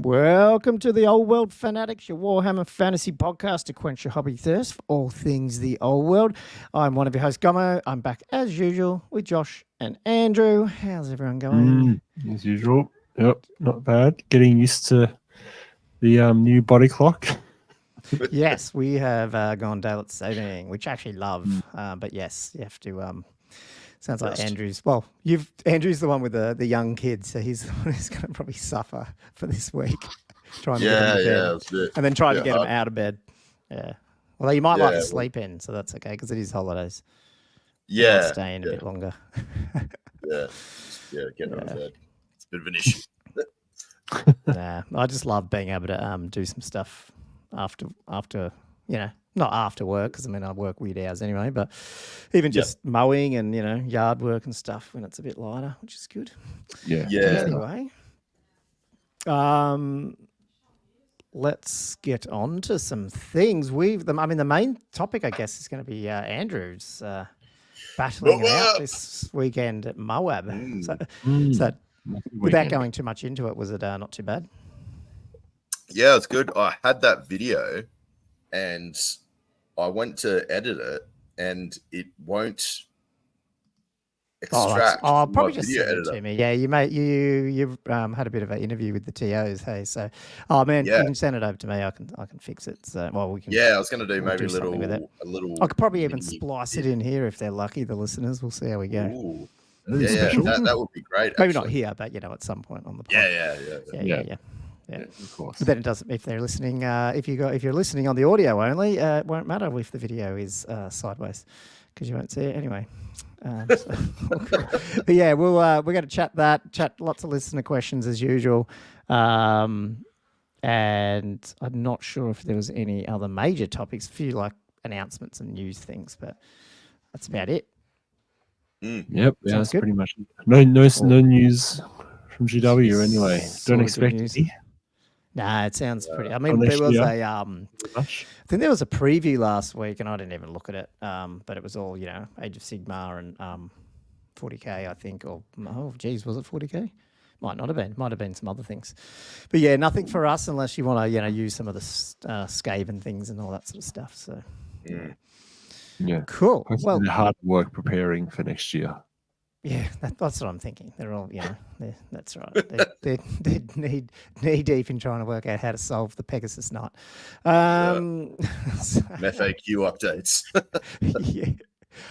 Welcome to the Old World Fanatics, your Warhammer Fantasy podcast to quench your hobby thirst for all things the old world. I'm one of your hosts, Gummo. I'm back as usual with Josh and Andrew. How's everyone going? As usual. Yep, not bad. Getting used to the new body clock. Yes, we have gone daylight saving, which I actually love. But yes, you have to. Sounds like Andrew's. Well, Andrew's the one with the young kids, so he's the one who's going to probably suffer for this week. Trying to get him to bed, and then trying to get him out of bed. Yeah. Although you might like to sleep in, so that's okay because it is holidays. Yeah. Stay in a bit longer. Getting out of bed. It's a bit of an issue. Nah, I just love being able to do some stuff after not after work, because I work weird hours anyway, but even just mowing and yard work and stuff when it's a bit lighter, which is good. Anyway, let's get on to some things. The main topic, I guess, is going to be Andrew's battling it out this weekend at MOAB. So without going too much into it, was it not too bad? Yeah, it's good. I had that video and I went to edit it and it won't extract. I'll probably just send it to me. Yeah, you had a bit of an interview with the TOs, hey? So, you can send it over to me. I can fix it. So, we can. Yeah, I was going to do maybe a little. I could probably even splice it in here if they're lucky. The listeners, we'll see how we go. Ooh. That would be great. Maybe not here, but at some point on the podcast. Yeah, of course. But then it doesn't. If they're listening, if you're listening on the audio only, it won't matter if the video is sideways because you won't see it anyway. But yeah, we're going to chat lots of listener questions as usual, and I'm not sure if there was any other major topics. A few like announcements and news things, but that's about it. Yep, that's pretty much it. No news from GW anyway. Don't expect any. Nah, it sounds pretty. There was I think there was a preview last week, and I didn't even look at it. But it was all Age of Sigmar and 40k, I think. Or was it 40k? Might not have been. Might have been some other things. But yeah, nothing for us unless you want to use some of the Skaven things and all that sort of stuff. So yeah, cool. Well, hard work preparing for next year. Yeah, that's what I'm thinking. They're all, that's right. They're knee deep in trying to work out how to solve the Pegasus knot. FAQ updates. Yeah.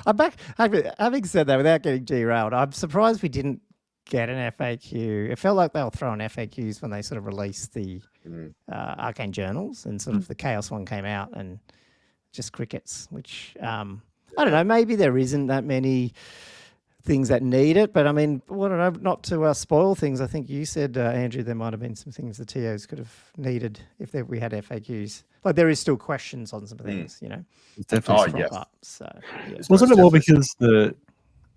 I'm back. Having said that, without getting derailed, I'm surprised we didn't get an FAQ. It felt like they were throwing FAQs when they sort of released the Arcane Journals, and sort of the Chaos one came out and just crickets, which I don't know. Maybe there isn't that many things that need it, but not to spoil things. I think you said, Andrew, there might have been some things the TOs could have needed if we had FAQs. Like there is still questions on some things, It's definitely up. So wasn't it more because the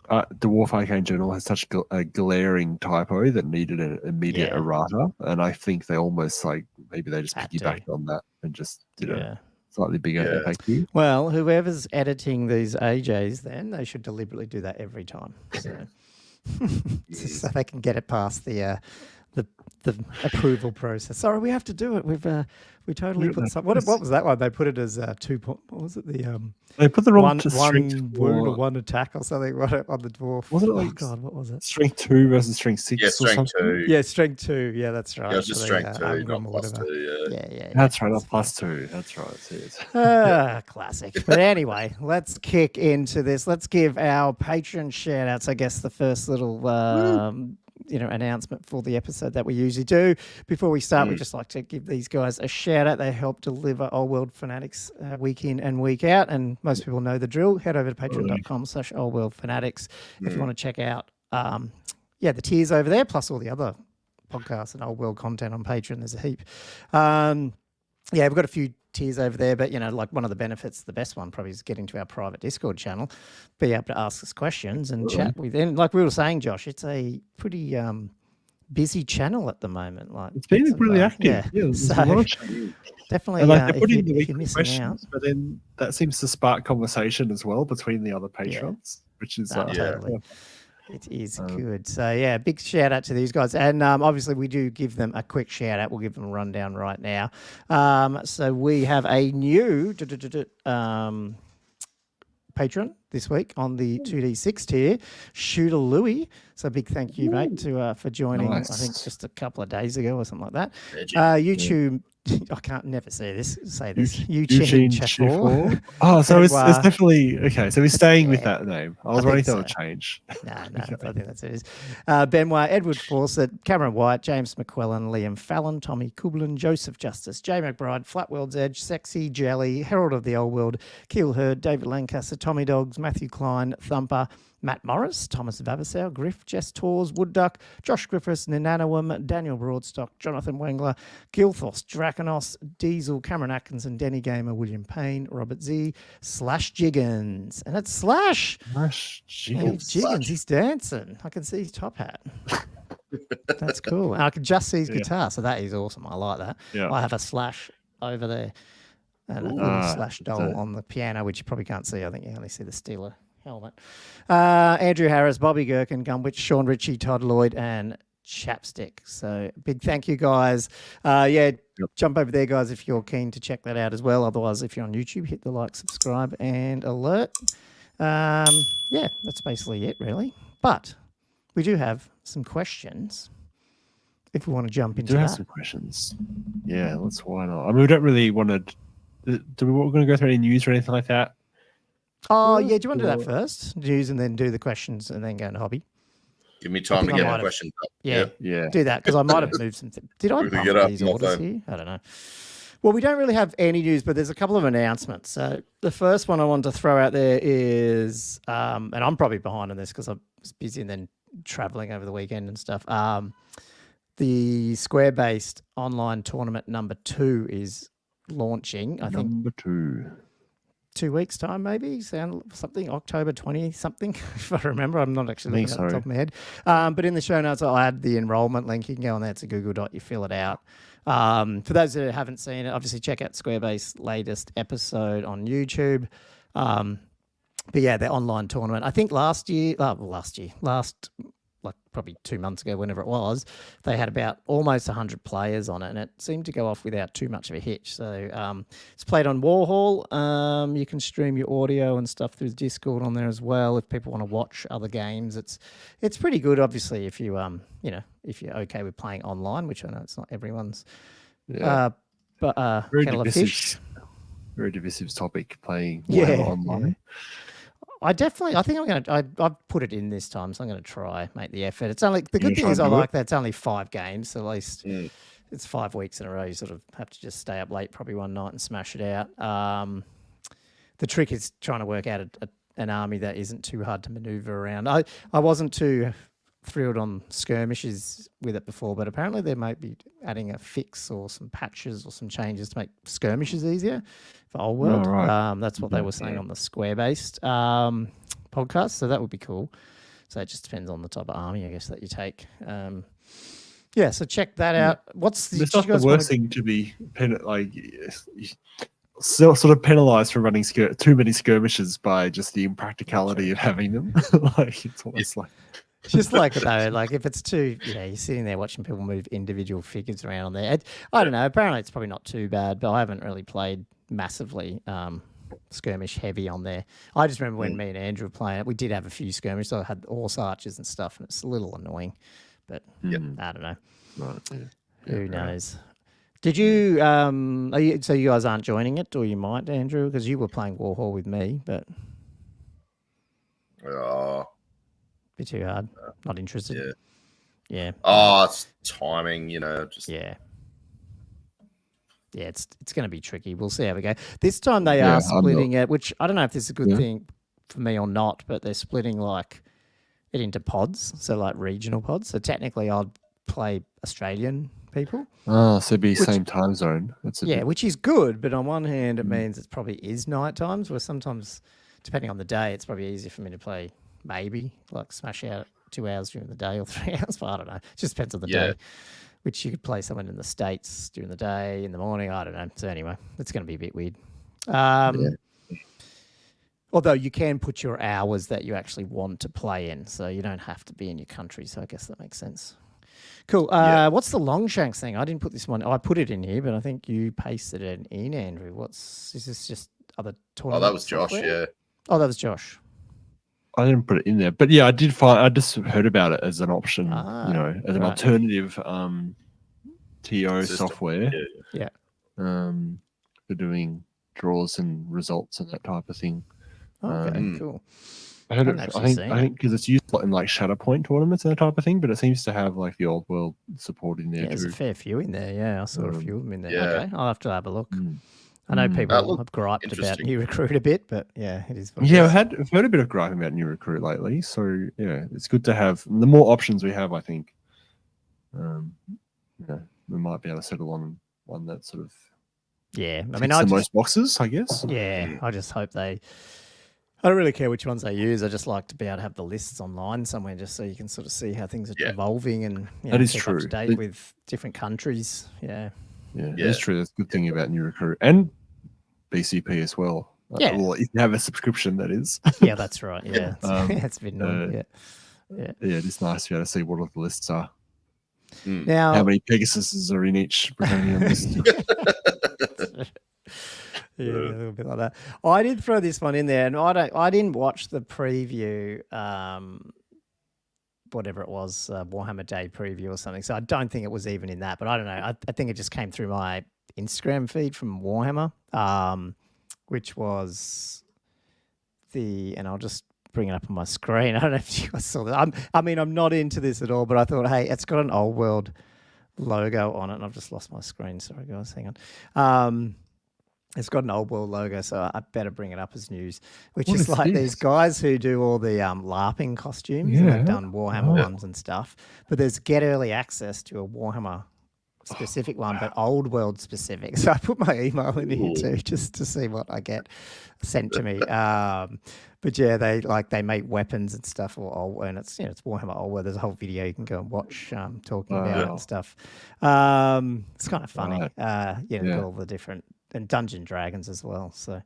Dwarf Arcane Journal has such a glaring typo that needed an immediate errata, and I think they almost maybe they just piggybacked on that and just did a slightly bigger FAQ. Well, whoever's editing these AJs, then they should deliberately do that every time, so they can get it past the approval process. Sorry, we have to do it. We totally put some. What was that one? They put it as 2. What was it? They put the wrong one wound or one attack or something on the dwarf. Wasn't it what was it? Strength 2 versus strength 6? Yeah, strength 2. Yeah, strength 2. Yeah, that's right. Yeah, it was just strength 2, not plus 2. Yeah. That's right, not plus 2. That's right. Classic. But anyway, let's kick into this. Let's give our Patreon shout-outs. I guess the first little announcement for the episode that we usually do. Before we start, we'd just like to give these guys a shout out. They help deliver Old World Fanatics week in and week out, and most people know the drill. Head over to patreon.com/oldworldfanatics if you want to check out the tiers over there, plus all the other podcasts and Old World content on Patreon. There's a heap. We've got a few tiers over there, but one of the benefits, the best one probably, is getting to our private Discord channel, be able to ask us questions and chat with. And like we were saying, Josh, it's a pretty busy channel at the moment. It's been really active. Yeah, so definitely. And they're putting the weekly questions, out, but then that seems to spark conversation as well between the other patrons, which is totally. It is good. So, yeah, big shout out to these guys. And obviously, we do give them a quick shout out. We'll give them a rundown right now. So, we have a new patron this week on the 2D6 tier, Shooter Louie. So, big thank you, mate, for joining, I think, just a couple of days ago or something like that. YouTube. I can't never say this. Eugene Chafor. Oh, so it's definitely okay. So we're staying with that name. I was wondering if that would change. No, I think that's it. Benoit, Edward Fawcett, Cameron White, James McQuillan, Liam Fallon, Tommy Kublin, Joseph Justice, Jay McBride, Flatworld's Edge, Sexy Jelly, Herald of the Old World, Keel Hurd, David Lancaster, Tommy Dogs, Matthew Klein, Thumper, Matt Morris, Thomas Vavasow, Griff, Jess Tors, Wood Duck, Josh Griffiths, Ninanawam, Daniel Broadstock, Jonathan Wengler, Gilthos, Draconos, Diesel, Cameron Atkinson, Denny Gamer, William Payne, Robert Z, Slash Jiggins. And it's Slash. Jiggins, he's dancing. I can see his top hat. That's cool. And I can just see his guitar, so that is awesome. I like that. Yeah. I have a Slash over there and a little Slash doll on the piano, which you probably can't see. I think you only see the Steeler helmet. Andrew Harris, Bobby Gherkin, Gumwich, Sean Ritchie, Todd Lloyd, and Chapstick. So big thank you, guys. Jump over there, guys, if you're keen to check that out as well. Otherwise, if you're on YouTube, hit the like, subscribe, and alert. That's basically it, really. But we do have some questions if we want to jump into that. We do have some questions. Yeah, why not? I mean, we don't really want to... we're going to go through any news or anything like that? Oh, yeah. Do you want to do that first? News and then do the questions and then go into hobby? Give me time to get my questions up. Yeah. Do that because I might have moved some things. Did I bump these orders here? I don't know. Well, we don't really have any news, but there's a couple of announcements. So the first one I wanted to throw out there is, and I'm probably behind on this because I was busy and then traveling over the weekend and stuff. The Square-based online tournament number 2 is launching. I think number 2. 2 weeks' time, maybe, something, October 20 something, if I remember. I'm not actually looking at the top of my head. But in the show notes, I'll add the enrollment link. You can go on there to Google Doc, you fill it out. For those that haven't seen it, obviously check out Squarebase's latest episode on YouTube. But yeah, the online tournament. I think last probably 2 months ago, whenever it was, they had about almost 100 players on it, and it seemed to go off without too much of a hitch. So it's played on Warhol. You can stream your audio and stuff through Discord on there as well if people want to watch other games. It's pretty good, obviously, if you if you're okay with playing online, which I know it's not everyone's. Yeah. But very Kettle of Fish. Very divisive topic, playing online. Yeah. I think I'm going to, I've put it in this time, so I'm going to try, make the effort. It's only, the good thing is I like that it's only 5 games, so at least it's 5 weeks in a row. You sort of have to just stay up late probably one night and smash it out. The trick is trying to work out an army that isn't too hard to maneuver around. I wasn't too thrilled on skirmishes with it before, but apparently they might be adding a fix or some patches or some changes to make skirmishes easier for Old World. Oh, right. That's what they were saying on the Square-based podcast, so that would be cool. So it just depends on the type of army, I guess, that you take. So check that out. It's not the worst thing to be sort of penalised for running too many skirmishes by just the impracticality of having them. It's almost like... Just like if it's too, you're sitting there watching people move individual figures around on there. I don't know. Apparently, it's probably not too bad, but I haven't really played massively skirmish heavy on there. I just remember when me and Andrew were playing it, we did have a few skirmishes. So I had horse archers and stuff, and it's a little annoying. But I don't know. Right. Yeah. Who knows? Did you? So you guys aren't joining it, or you might, Andrew, because you were playing Warhol with me, but. Too hard. Not interested. Yeah. Oh, it's timing, just Yeah, it's going to be tricky. We'll see how we go. This time they are splitting it, which I don't know if this is a good thing for me or not, but they're splitting it into pods, so like regional pods. So technically I'd play Australian people. Oh, so it'd be same time zone. Which is good, but on one hand it means it probably is night times, where sometimes, depending on the day, it's probably easier for me to play maybe smash out 2 hours during the day or 3 hours, but I don't know. It just depends on the day, which you could play someone in the States during the day, in the morning. I don't know. So anyway, it's going to be a bit weird. I Although you can put your hours that you actually want to play in, so you don't have to be in your country. So I guess that makes sense. Cool. What's the Longshanks thing? I didn't put this one. I put it in here, but I think you pasted it in, Andrew. Is this just other tournament? Oh, that was Josh. software? Yeah. Oh, that was Josh. I didn't put it in there, but yeah, I did find. I just heard about it as an option, as an alternative TO System. software. Yeah. For doing draws and results and that type of thing. Okay, cool. I think because it's used in like Shatterpoint tournaments and that type of thing, but it seems to have like the old world support in there too. There's a fair few in there. Yeah, I saw a few of them in there. Yeah. Okay, I'll have to have a look. I know people have griped about New Recruit a bit, but yeah, it is. Yeah, I've heard a bit of griping about New Recruit lately. So yeah, it's good to have the more options we have. I think, we might be able to settle on one that sort of the most boxes, I guess. Yeah, I just hope I don't really care which ones they use. I just like to be able to have the lists online somewhere, just so you can sort of see how things are evolving and that is keep true. Up to date with different countries. Yeah, that's true. That's a good thing about New Recruit and BCP as well. Yeah, well, if you have a subscription, that is. Yeah, that's right. Yeah, it's been nice. Yeah, it is nice to be able to see what all the lists are. Now, how many Pegasuses are in each Britannian list? Yeah, a little bit like that. I did throw this one in there, and I didn't watch the preview, whatever it was, Warhammer Day preview or something. So I don't think it was even in that, but I don't know. I think it just came through my Instagram feed from Warhammer, which was and I'll just bring it up on my screen. I don't know if you guys saw that. I'm not into this at all, but I thought, hey, it's got an old world logo on it, and I've just lost my screen. Sorry, guys, hang on. It's got an old world logo, so I better bring it up as news, which is like these guys who do all the LARPing costumes. And they've done Warhammer ones and stuff. But there's get early access to a Warhammer specific one, but old world specific. So I put my email in here too, just to see what I get sent to me. But yeah, they make weapons and stuff, and it's it's Warhammer Old World. There's a whole video you can go and watch talking about it and stuff. It's kind of funny. All the different. And Dungeon Dragons as well. So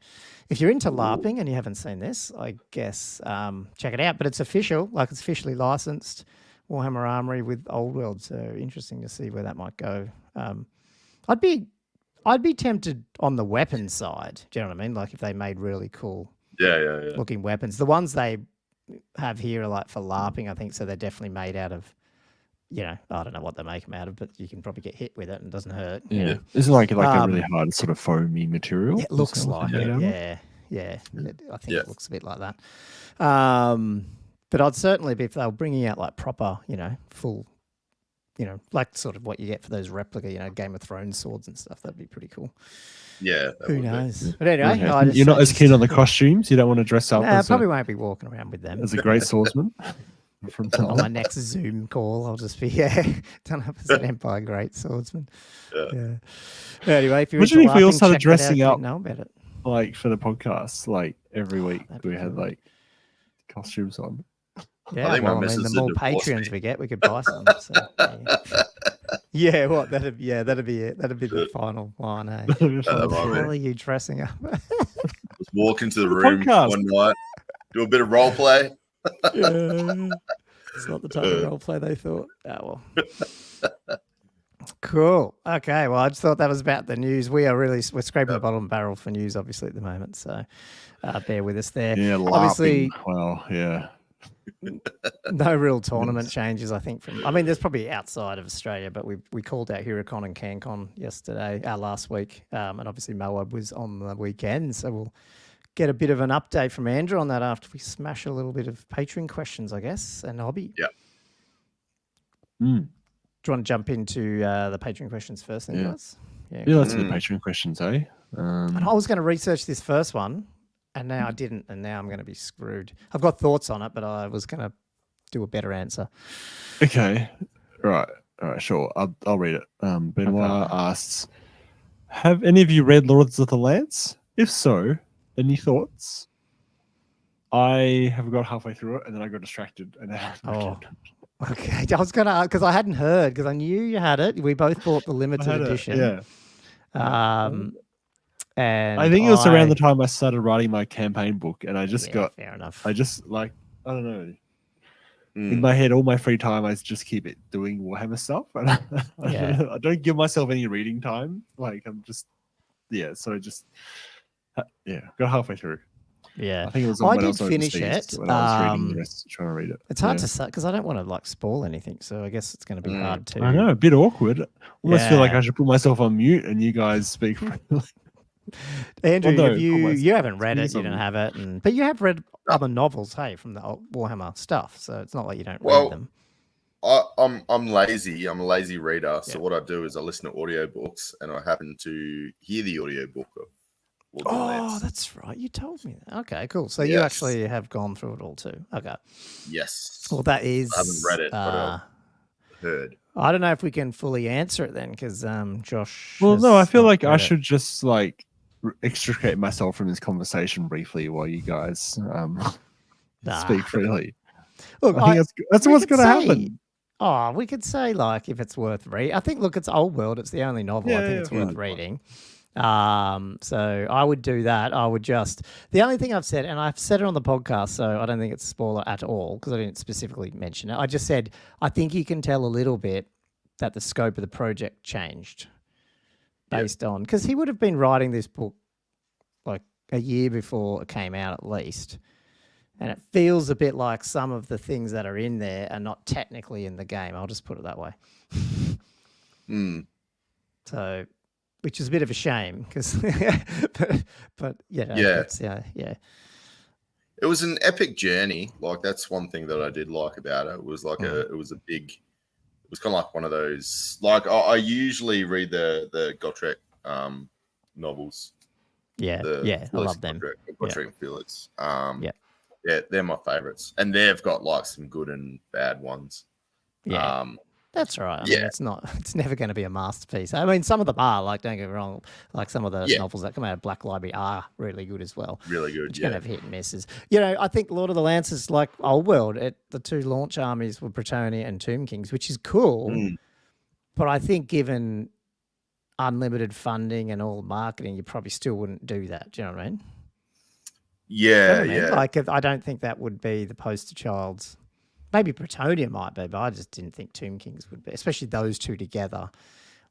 if you're into LARPing and you haven't seen this, I guess check it out. But it's official, it's officially licensed, Warhammer Armory with Old World. So interesting to see where that might go. I'd be tempted on the weapon side. Do you know what I mean? Like if they made really cool looking weapons. The ones they have here are like for LARPing, I think. So they're definitely made out of, I don't know what they make them out of, but you can probably get hit with it and it doesn't hurt. Yeah. It's like a really hard sort of foamy material. It looks like it. Yeah. I think it looks a bit like that. But I'd certainly be, if they were bringing out like proper, full, like sort of what you get for those replica, Game of Thrones swords and stuff. That'd be pretty cool. Yeah. Who knows? But anyway, you're not as keen on the costumes. You don't want to dress up. I probably won't be walking around with them. As a great swordsman. On my next Zoom call, I'll just be done up as an Empire Great Swordsman. Yeah. Anyway, if we all started dressing up, know about it. Like for the podcast, like every week we had like costumes on. Yeah, the more Patreons we get, we could buy some. So, that'd be it. That'd be the final line. Hey, how are you dressing up? Just walk into the room one night, do a bit of role play. It's not the type of role play they thought. Oh well. Cool. Okay. Well, I just thought that was about the news. We're scraping the bottom barrel for news, obviously, at the moment. So bear with us there. Yeah. Obviously. Well, yeah. No real tournament changes, I think. There's probably outside of Australia, but we called out Hurricon and CanCon last week, and obviously MOAB was on the weekend, so we'll get a bit of an update from Andrew on that after we smash a little bit of Patreon questions, I guess, and hobby. Yeah. Do you want to jump into the Patreon questions first, then, guys? Yeah, let's do the Patreon questions, eh? And I was going to research this first one, and now I didn't, and now I'm going to be screwed. I've got thoughts on it, but I was going to do a better answer. Okay. Right. All right, sure. I'll read it. Benoit asks, have any of you read Lords of the Lance? If so, any thoughts? I have got halfway through it and then I got distracted. Okay. I was going to, because I hadn't heard, because I knew you had it. We both bought the limited edition. Yeah. And I think it was around the time I started writing my campaign book, and I just got fair enough. I just like I don't know. In my head, all my free time, I just keep it doing Warhammer stuff, and I don't give myself any reading time. Like I'm just so I just got halfway through. Yeah, I think it was I did finish it when I was reading the rest, trying to read it. It's hard to say because I don't want to like spoil anything, so I guess it's going to be hard to. I know, a bit awkward. Almost feel like I should put myself on mute and you guys speak. Andrew, you haven't read it, you don't have it, but you have read other novels, hey, from the Warhammer stuff. So it's not like you don't read them. I'm lazy. I'm a lazy reader. So what I do is I listen to audiobooks, and I happen to hear the audiobook of Lords of Lance. That's right. You told me that. Okay, cool. So you actually have gone through it all too. Okay. Yes. Well, that is. I haven't read it, but I've heard. I don't know if we can fully answer it then, because Josh. Well, no, I feel like I should just like extricate myself from this conversation briefly while you guys speak freely. Look, I think that's what's going to happen. Oh, we could say like if it's worth reading. I think it's Old World. It's the only novel I think it's worth reading. So I would do that. I would the only thing I've said, and I've said it on the podcast, so I don't think it's a spoiler at all because I didn't specifically mention it. I just said I think you can tell a little bit that the scope of the project changed based on, because he would have been writing this book like a year before it came out at least. And it feels a bit like some of the things that are in there are not technically in the game. I'll just put it that way. So, which is a bit of a shame because, but It was an epic journey. Like that's one thing that I did like about it. It was like it was kind of like one of those. Like I usually read the Gotrek novels. I love them. Gotrek and Felix. Yeah, they're my favorites, and they've got like some good and bad ones. Yeah, that's right. I mean, it's never going to be a masterpiece. I mean, some of them are, like, don't get me wrong, like some of the novels that come out of Black Library are really good as well. Really good. You're going to have hit and misses. You know, I think Lord of the Lancers, like Old World, the two launch armies were Bretonnia and Tomb Kings, which is cool. But I think given unlimited funding and all marketing, you probably still wouldn't do that. Do you know what I mean? Yeah. Like, I don't think that would be the poster child's. Maybe Bretonnia might be, but I just didn't think Tomb Kings would be, especially those two together.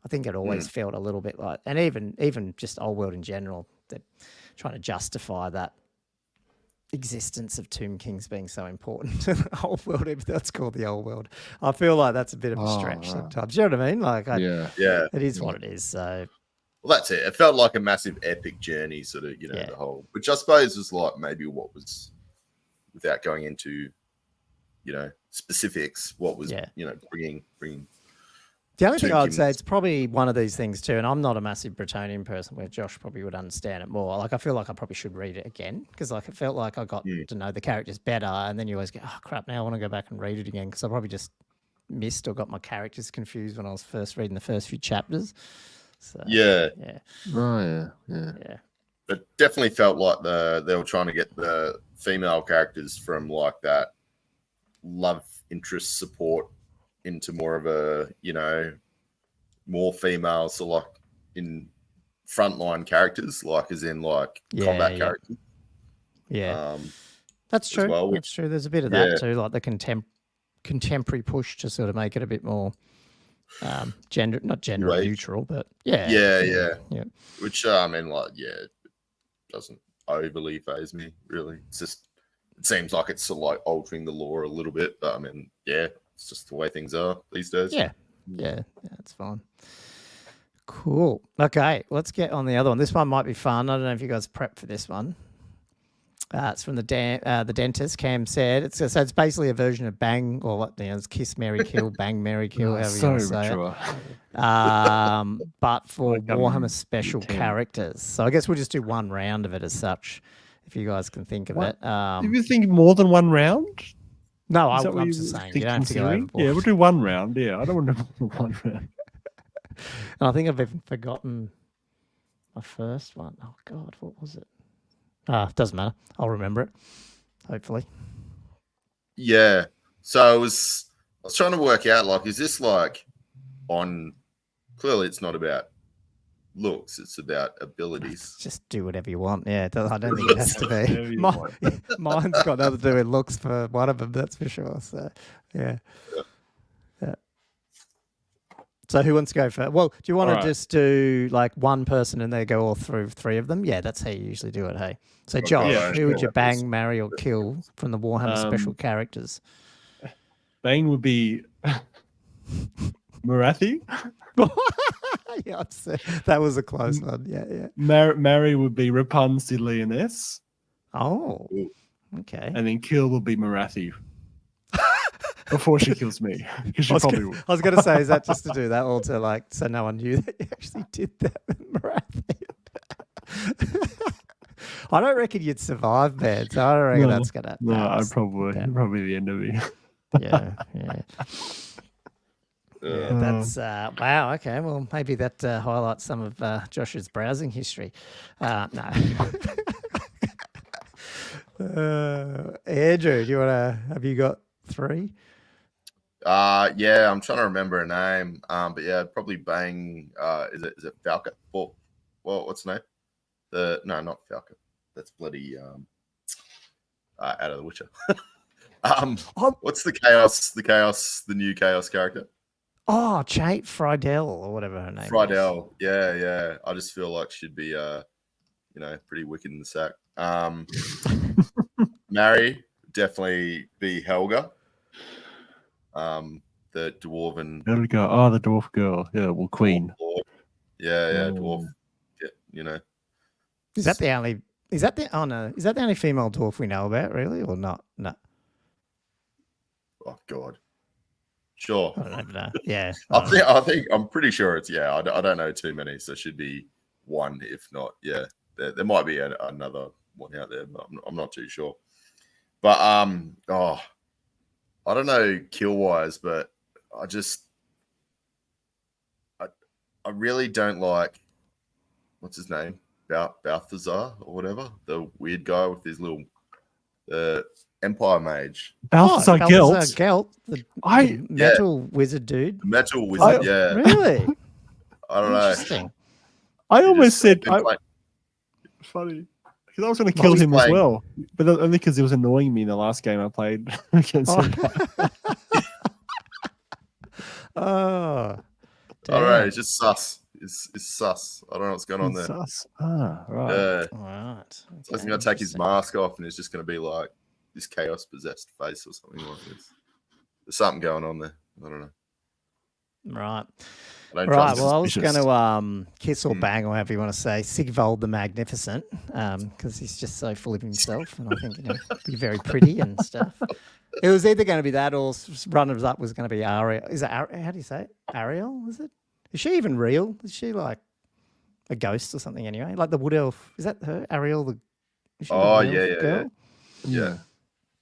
I think it always felt a little bit like, and even just Old World in general, they're trying to justify that existence of Tomb Kings being so important to the Old World, even though it's called the Old World. I feel like that's a bit of a stretch sometimes. You know what I mean? Like, it is what it is. So. Well, that's it. It felt like a massive epic journey, sort of, the whole, which I suppose was like maybe what was, without going into, specifics, what was, bringing. The only thing I'd say, it's probably one of these things too, and I'm not a massive Bretonnian person where Josh probably would understand it more. Like, I feel like I probably should read it again because, like, it felt like I got to know the characters better, and then you always go, oh, crap, now I want to go back and read it again because I probably just missed or got my characters confused when I was first reading the first few chapters. So, yeah. Oh, yeah. But definitely felt like they were trying to get the female characters from like that love interest support into more of a, more female, so like in frontline characters, like as in like combat characters. Yeah. That's true. Well, that's true. There's a bit of that too, like the contemporary push to sort of make it a bit more not gender neutral, but yeah. Which I mean, like, it doesn't overly faze me really. It's just, it seems like it's sort of like altering the law a little bit, but I mean, it's just the way things are these days. Yeah, that's fine. Cool. Okay, let's get on the other one. This one might be fun. I don't know if you guys prepped for this one. It's from the dentist. Cam said it's basically a version of Bang, or what it's Kiss Mary Kill, Bang Mary Kill, however you want to say it. But for Warhammer special characters. So I guess we'll just do one round of it as such, if you guys can think of it. If you think more than one round? No, I'm just saying you don't have to go overboard. Yeah, we'll do one round. Yeah, I don't want to do one round. And I think I've even forgotten my first one. Oh God, what was it? Doesn't matter. I'll remember it. Hopefully. Yeah. So I was trying to work out, like, is this like on? Clearly, it's not about looks; it's about abilities. Just do whatever you want. Yeah, I don't think it has to Whatever be. you want. Mine's got nothing to do with looks for one of them. That's for sure. So, yeah. So who wants to go first? Well, do you want to just do like one person and they go all through three of them? Yeah, that's how you usually do it. Hey, so Josh, who would you bang, marry, or kill from the Warhammer special characters? Bang would be Marathi. Yeah, that was a close one. Yeah. Marry would be Rapunzel Leoness. Oh, okay. And then kill would be Marathi. Before she kills me, because she probably would. I was going to say, is that just to do that, or to like so no one knew that you actually did that with Marathi? I don't reckon you'd survive, man. So I don't reckon that's gonna. No, I'd probably the end of me. Yeah. That's wow. Okay, well, maybe that highlights some of Josh's browsing history. No. Andrew, do you want to? Have you got three? Yeah, I'm trying to remember her name. But yeah, I'd probably bang. Is it Falca? Well, what's the name? No, not Falca. That's bloody out of The Witcher. What's the new Chaos character? Oh, Chait Friedel or whatever her name. Friedel. Yeah. I just feel like she'd be pretty wicked in the sack. Mary definitely be Helga. The dwarven. There we go. Oh, the dwarf girl. Yeah, well, queen. Yeah, dwarf. Yeah, Is that the only? Is that the? Oh no, is that the only female dwarf we know about? Really, or not? No. Oh God. Sure. I don't know. Yeah. I think I'm pretty sure it's I don't know too many, so it should be one, if not. Yeah, there might be another one out there, but I'm not too sure. But I don't know kill wise, but I really don't like what's his name, Balthazar or whatever, the weird guy with his little Empire Mage. Balthazar Gelt, the metal wizard dude. The metal wizard, yeah. Really? I don't know. Interesting. I almost said funny. Because I was going to kill him as well, but only because he was annoying me in the last game I played against him. Oh, all right. It's just sus. It's sus. I don't know what's going on there. Sus. Ah, right. Yeah. Right. Okay, so he's going to take his mask off, and it's just going to be like this chaos possessed face or something like this. There's something going on there. I don't know. Right. Right. Well, I was going to kiss or bang, or however you want to say, Sigvald the Magnificent, because he's just so full of himself, and I think he'd be very pretty and stuff. It was either going to be that, or runners up was going to be Ariel. Is it how do you say it? Ariel? Is it? Is she even real? Is she like a ghost or something? Anyway, like the wood elf. Is that her? Ariel? Yeah.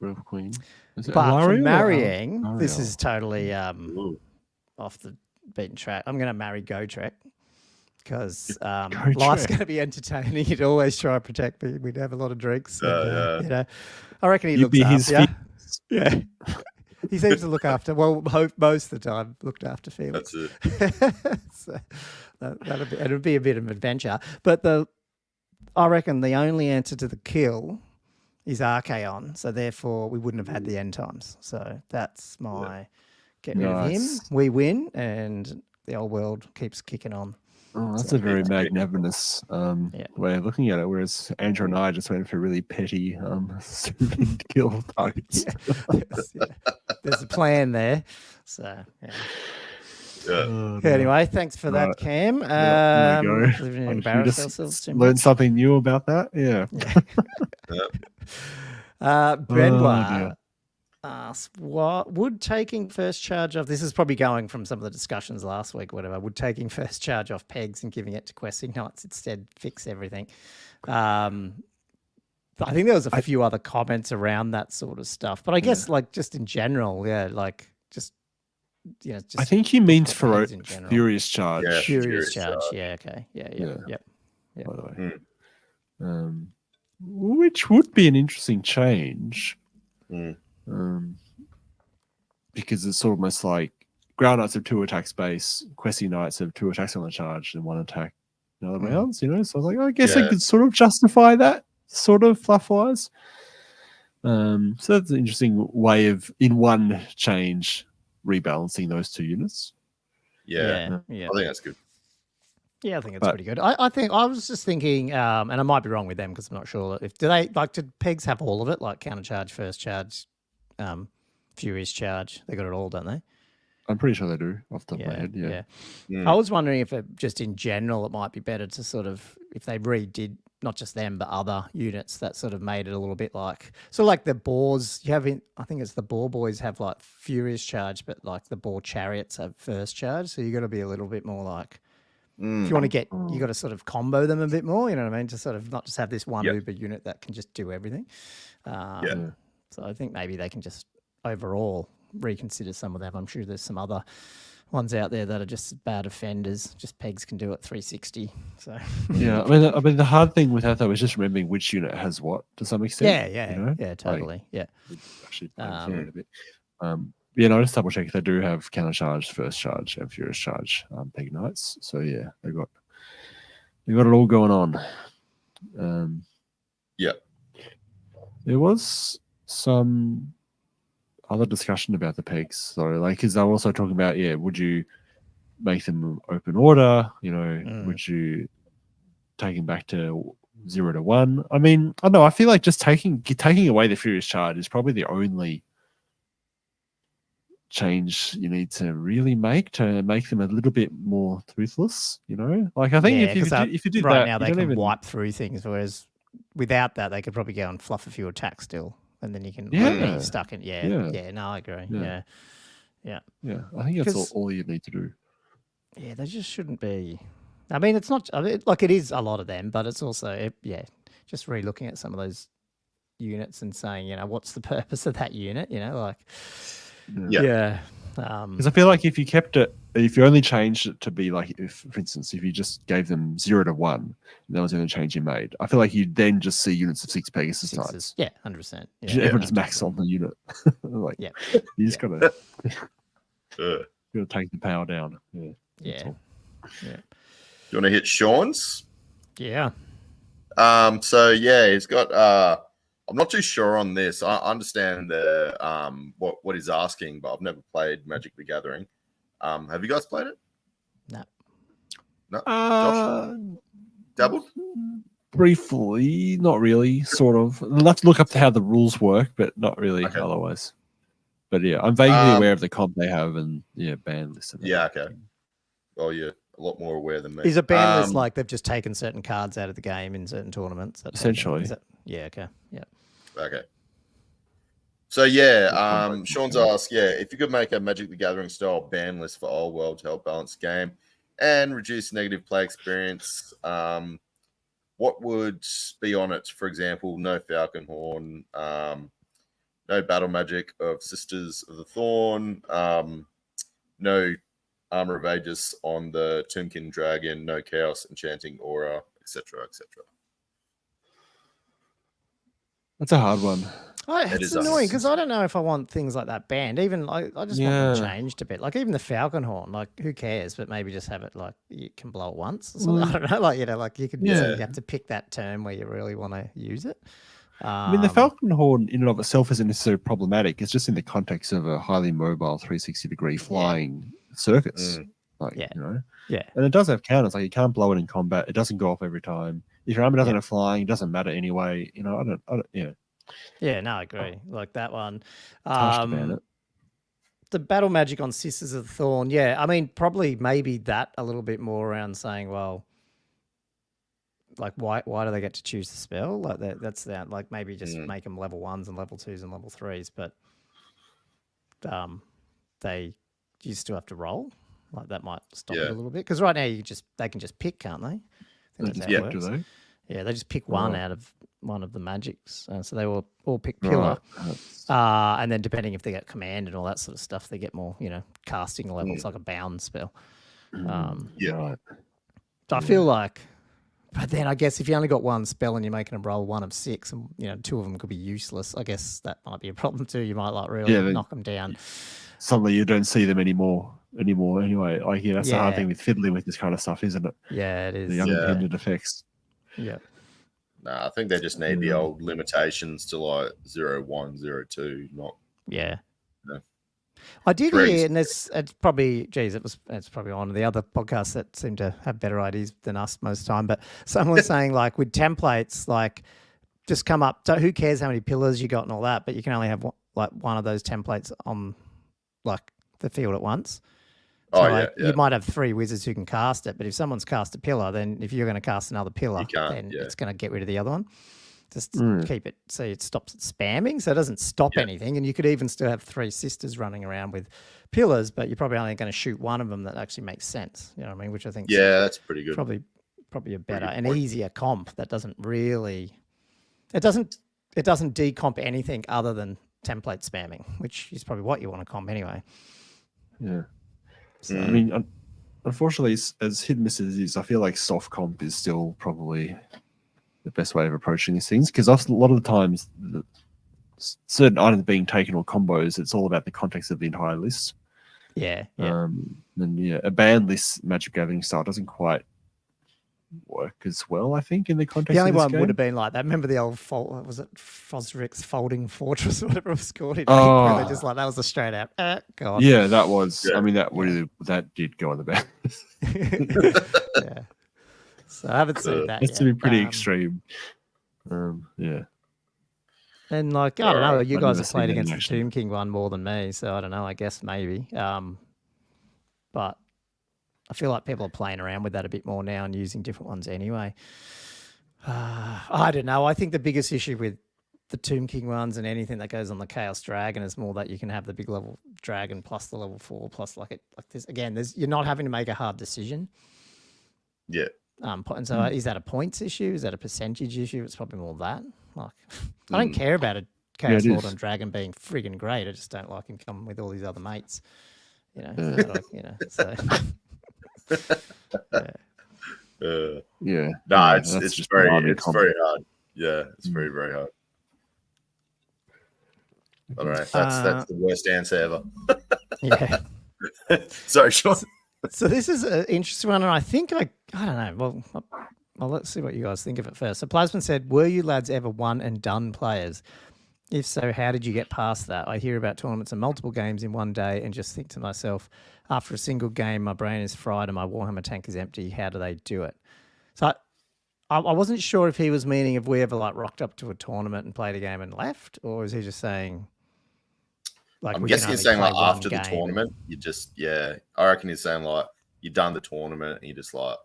Royal Queen. But for marrying, this is totally off the beaten track. I'm going to marry Gotrek because life's going to be entertaining. He'd always try to protect me. We'd have a lot of drinks. I reckon he looks after you. Yeah. He seems to look after, most of the time, looked after Felix. That's it. So it'll be a bit of an adventure. But I reckon the only answer to the kill is Archaon. So therefore, we wouldn't have had the end times. So that's my get rid of him. We win, and the old world keeps kicking on. Oh, that's a very magnanimous way of looking at it. Whereas Andrew and I just went for really petty, stupid kill targets. There's a plan there. So anyway, thanks for that, Cam. We didn't embarrass ourselves too much. Learned something new about that. Yeah. Benoit asks, what would taking first charge of, this is probably going from some of the discussions last week, whatever, would taking first charge off pegs and giving it to questing knights instead fix everything? I think there was a few other comments around that sort of stuff, but I guess like just in general, just I think he means for Furious Charge. Yeah, Furious Charge. Yeah, okay. Yeah. By the way. Which would be an interesting change. Because it's almost like Ground Knights have 2 attacks base, Questing Knights have 2 attacks on the charge and 1 attack in other rounds, So I was like, I guess I Yeah. could sort of justify that sort of fluff-wise. So that's an interesting way of, in one change, rebalancing those two units. Yeah. Yeah. I think that's good. Yeah, I think it's pretty good. I think I was just thinking, and I might be wrong with them because I'm not sure. Did pegs have all of it, like counter charge, first charge, furious charge? They got it all, don't they? I'm pretty sure they do, off the top of my head. Mm. I was wondering if just in general it might be better to sort of, if they redid not just them but other units that sort of made it a little bit like, so like the boars you have in, I think it's the boar boys have like furious charge, but like the boar chariots have first charge, so you got to be a little bit more like, if you want to get, you got to sort of combo them a bit more, you know what I mean, to sort of not just have this one uber unit that can just do everything. So I think maybe they can just overall reconsider some of them. I'm sure there's some other ones out there that are just bad offenders. Just pegs can do it 360. So yeah, I mean the hard thing with that though is just remembering which unit has what to some extent. Yeah, totally. Actually, playing a bit. No, just double check. They do have counter charge, first charge, and furious charge peg knights. So yeah, they got it all going on. There was some other discussion about the pegs, so like, because they're also talking about, would you make them open order? Would you take them back to 0 to 1? I mean, I don't know. I feel like just taking away the furious charge is probably the only change you need to really make them a little bit more toothless. Like I think if you did right that, now they can wipe through things, whereas without that they could probably go and fluff a few attacks still. And then you can be stuck in. No, I agree. Yeah. I think that's all you need to do. Yeah, they just shouldn't be. I mean, it's not like it is a lot of them, but it's also just re-looking at some of those units and saying, what's the purpose of that unit? Because I feel like if you kept it, if you only changed it to be like, for instance, if you just gave them 0 to 1, and that was the only change you made, I feel like you'd then just see units of 6 Pegasus Knights. Yeah, 100%. Everyone just max on the unit. You just gotta take the power down. Do you want to hit Sean's? Yeah. He's got I'm not too sure on this. I understand the what he's asking, but I've never played Magic the Gathering. Have you guys played it? No. Josh? Dabbled? Briefly, not really, sort of. I'll have to look up how the rules work, but not really otherwise. But yeah, I'm vaguely aware of the comp they have and ban list. Okay. Well, you're a lot more aware than me. Is a ban list like they've just taken certain cards out of the game in certain tournaments? Essentially. Okay. Yeah. Okay. So Sean's asked, if you could make a Magic the Gathering style ban list for Old World to help balance the game and reduce negative play experience, what would be on it? For example, no Falcon Horn, no battle magic of Sisters of the Thorn, no Armor of Aegis on the Tombkin Dragon, no Chaos Enchanting Aura, etc., etc. That's a hard one. It's annoying because I don't know if I want things like that banned. Even I just want them changed a bit. Like even the Falcon Horn, like who cares? But maybe just have it like you can blow it once or something. I don't know. Like you could you have to pick that term where you really want to use it. I mean, the Falcon Horn in and of itself isn't necessarily problematic. It's just in the context of a highly mobile 360-degree flying circuits. And it does have counters. Like you can't blow it in combat. It doesn't go off every time. If your armor doesn't have flying, it doesn't matter anyway. I don't. Yeah, no, I agree. Like that one. Tough to ban it. The battle magic on Sisters of the Thorn. Yeah, I mean, probably maybe that a little bit more around saying, well, like why do they get to choose the spell? Like that's that. Like maybe just make them level 1s and level 2s and level 3s, but you still have to roll. Like that might stop it a little bit because right now they can just pick, can't they? I think that's how it works. Do they? Yeah, they just pick one out of one of the magics. So they will all pick Pillar. And then depending if they get command and all that sort of stuff, they get more, casting levels, like a bound spell. Right. So I feel like, but then I guess if you only got one spell and you're making them roll 1 of 6 and, 2 of them could be useless, I guess that might be a problem too. You might really knock them down. suddenly you don't see them anymore. Anyway, like that's the hard thing with fiddling with this kind of stuff, isn't it? Yeah, it is. The unintended effects. Yeah. Nah, I think they just need the old limitations to like 0-1, 0-2, not. Yeah. No. I did hear, and it's probably, it's probably one of the other podcasts that seem to have better ideas than us most of the time, but someone's saying like with templates, like just come up, who cares how many pillars you got and all that, but you can only have one of those templates on like the field at once. So you might have 3 wizards who can cast it, but if someone's cast a pillar, then if you're going to cast another pillar, then it's going to get rid of the other one. Just keep it so it stops it spamming, so it doesn't stop anything. And you could even still have 3 sisters running around with pillars, but you're probably only going to shoot one of them that actually makes sense. You know what I mean? Which I think that's pretty good. Probably a better and easier comp that doesn't really it doesn't decomp anything other than template spamming, which is probably what you want to comp anyway. Yeah. So, I mean, unfortunately, as hit and miss as it is, I feel like soft comp is still probably the best way of approaching these things, because a lot of the times, certain items being taken or combos, it's all about the context of the entire list. Yeah. And a banned list Magic Gathering style doesn't quite work as well, I think, in the context. The only of this one game would have been like that. Remember the old was it Fosrick's Folding Fortress or whatever it was called? Where they just like that was a straight out. God. Yeah, that was. Yeah. I mean, that did go on the ban. Yeah. So I haven't seen that. It's to be pretty extreme. Yeah. And like I don't know, you guys have played against the Tomb King one more than me, so I don't know. I guess maybe. But I feel like people are playing around with that a bit more now and using different ones anyway. I don't know. I think the biggest issue with the Tomb King ones and anything that goes on the Chaos Dragon is more that you can have the big level dragon plus the level 4 plus like this. Again, you're not having to make a hard decision. Yeah. And so is that a points issue? Is that a percentage issue? It's probably more that. Like, I don't care about a Chaos Lord and Dragon being friggin' great. I just don't like him coming with all these other mates. You know, so. No, it's very hard. Yeah, it's very, very hard. All right, that's the worst answer ever. Yeah. Sorry, Sean. So this is an interesting one, and I think I don't know. Well, let's see what you guys think of it first. So Plasman said, "Were you lads ever one and done players? If so, how did you get past that? I hear about tournaments and multiple games in one day and just think to myself, after a single game, my brain is fried and my Warhammer tank is empty. How do they do it?" So I wasn't sure if he was meaning if we ever like rocked up to a tournament and played a game and left, or is he just saying like I'm guessing he's saying like after the tournament, you just I reckon he's saying like you've done the tournament and you're just like,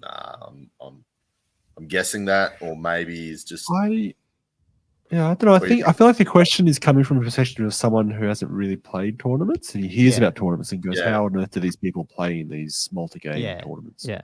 nah, I'm guessing that, or maybe he's just I don't know. I feel like the question is coming from a perspective of someone who hasn't really played tournaments and he hears about tournaments and goes, how on earth do these people play in these multi-game tournaments? Yeah.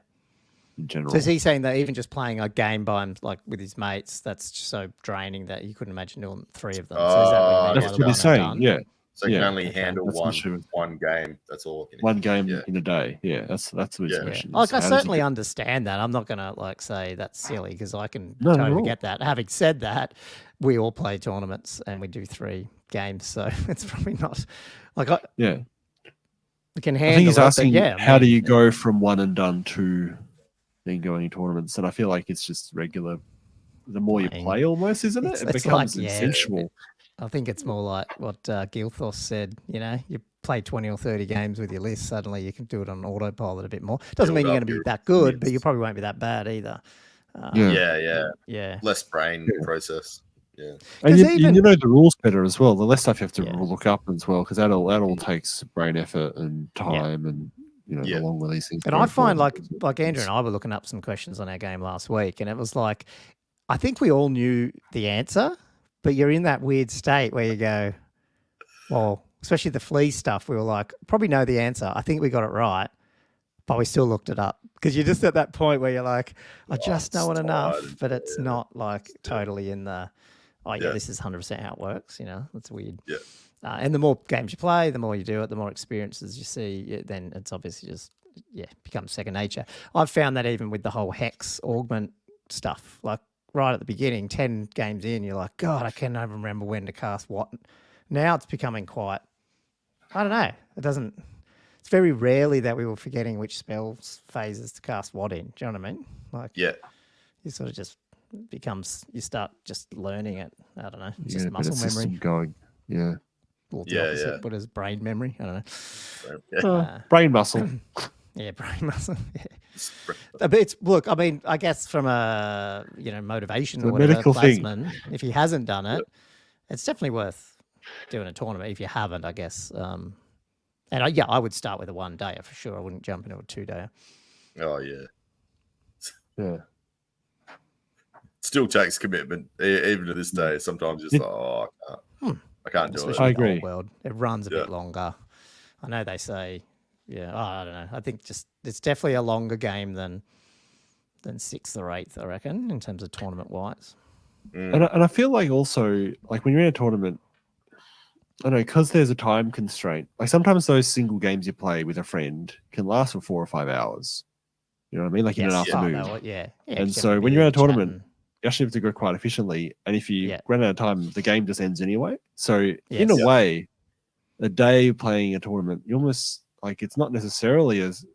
In general. So is he saying that even just playing a game by him, like with his mates, that's just so draining that you couldn't imagine doing 3 of them? So is that what that's what he's saying, yeah. So you can only handle one game. That's all. One game in a day. Yeah, that's what his question is. Like, I certainly understand that. I'm not going to like say that's silly because I can totally get that. Having said that, we all play tournaments and we do 3 games, so it's probably not like we can handle. I think he's asking, how do you go from one and done to then going to tournaments? And I feel like it's just regular. The more you play, almost, isn't it? It becomes instinctual. I think it's more like what Gilthos said, you play 20 or 30 games with your list, suddenly you can do it on autopilot a bit more. Doesn't mean you're going to be that good, but you probably won't be that bad either. Less brain process. Yeah. And you know the rules better as well. The less stuff you have to look up as well, because that all takes brain effort and time and along with these things. And I find like Andrew and I were looking up some questions on our game last week, and it was like, I think we all knew the answer, but you're in that weird state where you go, well, especially the flea stuff, we were like, probably know the answer. I think we got it right, but we still looked it up. Because you're just at that point where you're like, I just know it enough, but it's not like totally in the, this is 100% how it works. That's weird. Yeah. And the more games you play, the more you do it, the more experiences you see, then it's obviously just, becomes second nature. I've found that even with the whole hex augment stuff, like, right at the beginning, 10 games in, you're like, God, I can't even remember when to cast what. Now it's becoming quite I don't know. It doesn't. It's very rarely that we were forgetting which spells phases to cast what in. Do you know what I mean? Like, Yeah. you sort of just becomes. You start just learning it. I don't know. It's Yeah, just muscle memory. Going. Yeah. Or the opposite. What is brain memory? I don't know. Brain muscle. Yeah, brain muscle. Yeah. But it's look. I mean, I guess from a motivation or whatever, medical Plasman, if he hasn't done it, it's definitely worth doing a tournament. If you haven't, I guess. And I would start with a 1 day for sure. I wouldn't jump into a 2 day. Oh yeah. Yeah. Still takes commitment, even to this day. Sometimes it's I can't do it. Especially I in the agree. old world. It runs a bit longer. I know they say, I don't know. I think just it's definitely a longer game than 6th or 8th, I reckon, in terms of tournament wise. And I feel like also, like when you're in a tournament, I don't know, because there's a time constraint. Like sometimes those single games you play with a friend can last for 4 or 5 hours. You know what I mean? Like in an afternoon. And so when you're in a tournament, you actually have to go quite efficiently. And if you run out of time, the game just ends anyway. So in a way, a day playing a tournament, you almost like it's not necessarily as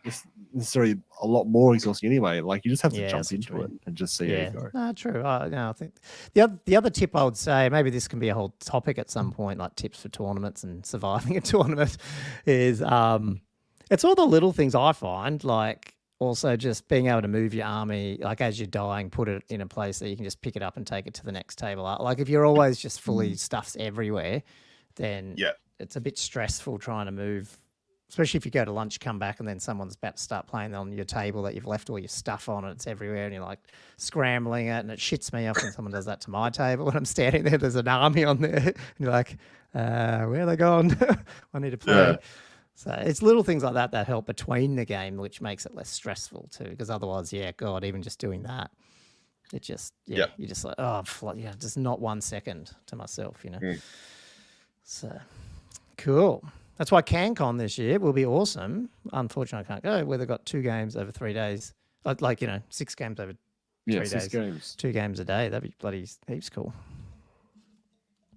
it's necessarily a lot more exhausting anyway. Like you just have to jump into it and just see how you go. No, true. I think the other tip I would say, maybe this can be a whole topic at some point, like tips for tournaments and surviving a tournament, is it's all the little things I find, like also just being able to move your army, like as you're dying, put it in a place that you can just pick it up and take it to the next table. Like if you're always just fully stuffs everywhere, then it's a bit stressful trying to move. Especially if you go to lunch, come back, and then someone's about to start playing on your table that you've left all your stuff on, and it's everywhere, and you're like scrambling it, and it shits me off when someone does that to my table, and I'm standing there, there's an army on there, and you're like, where are they gone? I need to play. Yeah. So it's little things like that help between the game, which makes it less stressful too, because otherwise, even just doing that, it just, you're just like, just not 1 second to myself, So, cool. That's why CanCon this year will be awesome. Unfortunately, I can't go, where they've got 2 games over 3 days. 6 games over 3 days. 6 games. 2 games a day. That'd be bloody heaps cool.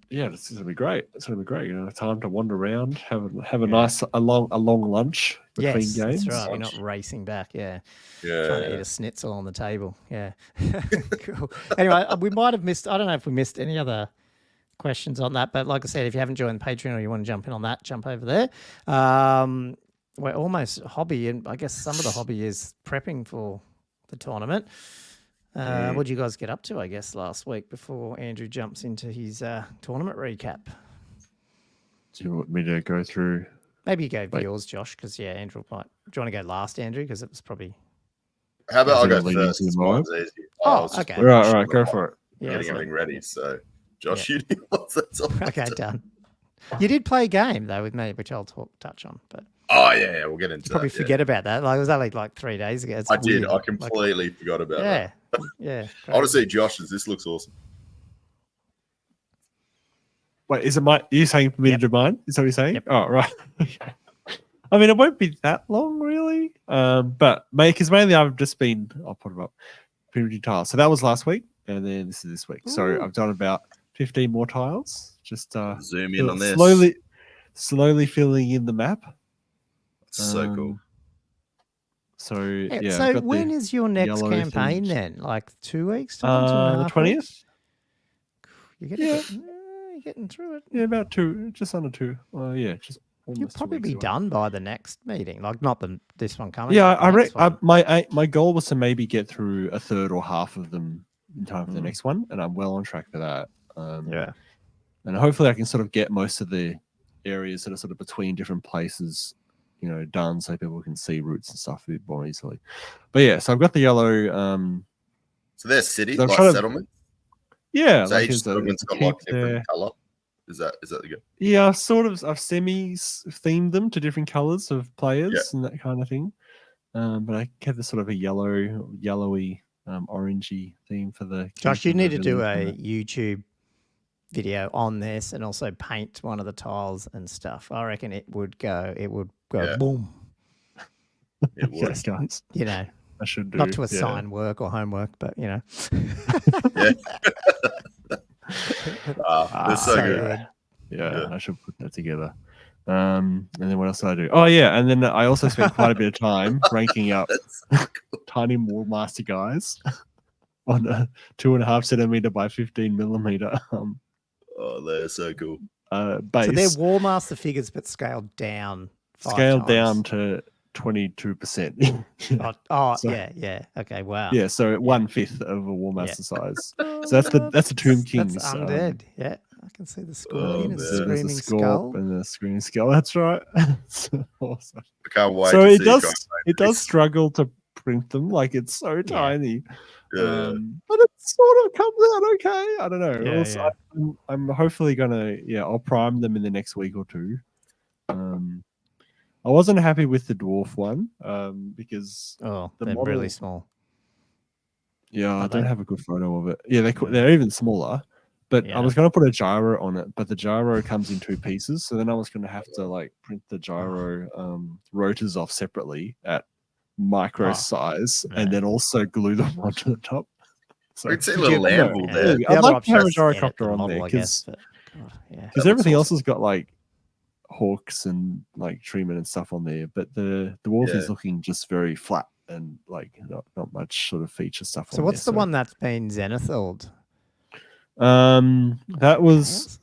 Yeah, this is going to be great. It's going to be great. Time to wander around, have a nice, a long lunch between games. That's right. You're not racing back. Yeah. Trying to eat a schnitzel on the table. Yeah. Cool. Anyway, we might have missed, I don't know if we missed any other questions on that, but like I said, if you haven't joined the Patreon or you want to jump in on that, jump over there. We're almost hobby, and I guess some of the hobby is prepping for the tournament. What did you guys get up to, I guess, last week before Andrew jumps into his tournament recap? Do you want me to go through? Maybe you go for yours, Josh, because Andrew might. Do you want to go last, Andrew? Because it was probably. How about I go first? Mine's easy. Okay. All right, go for it. Getting everything ready, so. Josh, you did that's all. Okay, done. You did play a game though with me, which I'll touch on, but we'll get into probably forget about that. Like it was only like 3 days ago. It's weird. I completely forgot about that. Yeah. I want to see Josh's. This looks awesome. Wait, is it are you saying for me to do mine? Is that what you're saying? Yep. Oh, right. I mean, it won't be that long, really. But because mainly I've just been, I'll put it up, primitive tiles. So that was last week, and then this is this week. Ooh. So I've done about 15 more tiles. Just zoom in on this. Slowly filling in the map. So cool. So So when is your next campaign then? Like 2 weeks time? The 20th. You're getting through it. Yeah, about 2, just under 2. Just. You'll probably be done by the next meeting, like not this one coming. Yeah, my goal was to maybe get through a third or half of them in time for the next one, and I'm well on track for that. And hopefully I can sort of get most of the areas that are sort of between different places, done so people can see routes and stuff a bit more easily. But so I've got the yellow. So they're cities, like settlements? Yeah. So each settlement's got like different colour? Is that the good? Yeah, sort of. I've themed them to different colors of players and that kind of thing. But I kept the sort of a yellowy, orangey theme for the. Josh, you need to do a YouTube video on this and also paint one of the tiles and stuff. I reckon it would go boom. It would. Yes, guys. I should do. Not to assign work or homework, but They're so good. Yeah, I should put that together. And then what else did I do? Oh yeah, and then I also spent quite a bit of time ranking up tiny War Master guys on a 2.5 centimeter by 15 millimeter Oh, they're so cool. base. So they're War Master figures, but scaled down. Scaled down to 22%. Yeah. Okay, wow. Yeah, so 1/5 of a War Master size. So that's the Tomb Kings. That's undead. Yeah, I can see the scorpion and the There's screaming the skull. and the screaming skull. That's right. So awesome. I can't wait. So to it see does struggle to print them. Like it's so tiny. Yeah. But it sort of comes out okay. I don't know. Yeah, Also, I'm hopefully gonna I'll prime them in the next week or two. I wasn't happy with the dwarf one because they're really small. Yeah, I don't have a good photo of it. Yeah, they're even smaller. But I was going to put a gyro on it, but the gyro comes in 2 pieces. So then I was going to have to like print the gyro rotors off separately at micro size and then also glue them onto the top. So it's a little anvil there. I'd like to have a gyrocopter on there because everything else has got like hawks and like treatment and stuff on there, but the dwarf is looking just very flat and like not much sort of feature stuff. So what's the one that's been zenithalled? That was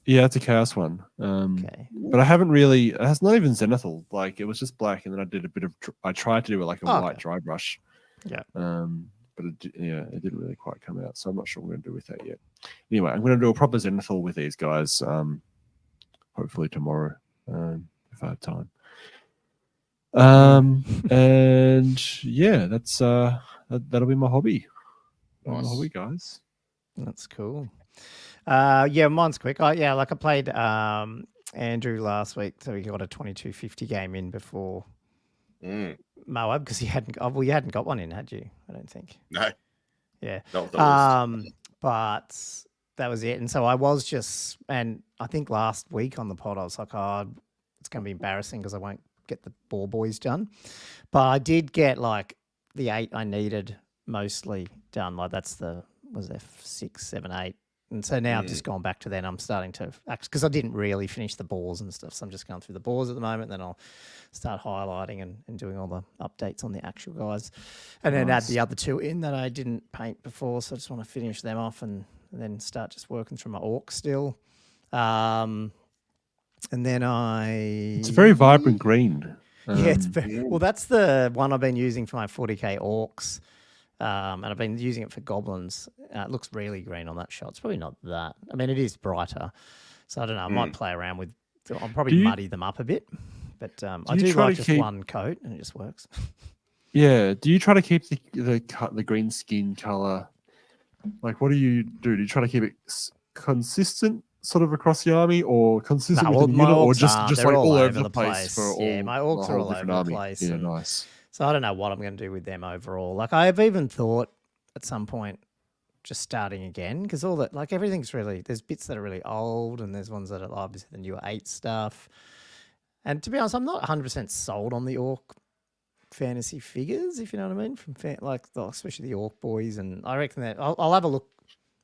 it's a chaos one. But I haven't really. It's not even zenithal. Like it was just black, and then I did a bit of. I tried to do it like a white dry brush. Yeah. But it didn't really quite come out. So I'm not sure what I'm going to do with that yet. Anyway, I'm going to do a proper zenithal with these guys. Hopefully tomorrow, if I have time. And yeah, that's that'll be my hobby. Nice. My hobby, guys. That's cool. Yeah, mine's quick. I played Andrew last week, so he got a 2250 game in before MOAB because you hadn't got one in, had you? I don't think. No. Yeah. Not but that was it. And so I was just, and I think last week on the pod I was like, it's going to be embarrassing because I won't get the ball boys done. But I did get like the 8 I needed mostly done. Like that's was there 6, 7, 8. And so now I've just gone back to then. I'm starting to because I didn't really finish the balls and stuff. So I'm just going through the balls at the moment. Then I'll start highlighting and doing all the updates on the actual guys. And then add the other 2 in that I didn't paint before. So I just want to finish them off and then start just working through my orc still. And then it's a very vibrant green. It's very, well, that's the one I've been using for my 40k orcs. And I've been using it for goblins. It looks really green on that shot. It's probably not that. I mean, it is brighter. So I don't know. I might play around with. I'll probably muddy them up a bit. But I do like just one coat, and it just works. Yeah. Do you try to keep the green skin color? Like, what do? You try to keep it consistent, sort of across the army, or consistent with the unit, or just like all over the place for all? Yeah, my orcs are all over the place. Yeah, nice. So I don't know what I'm going to do with them overall. Like I've even thought at some point just starting again because all that, like everything's really, there's bits that are really old and there's ones that are obviously the newer 8 stuff. And to be honest, I'm not 100% sold on the orc fantasy figures, if you know what I mean, especially the orc boys. And I reckon that I'll have a look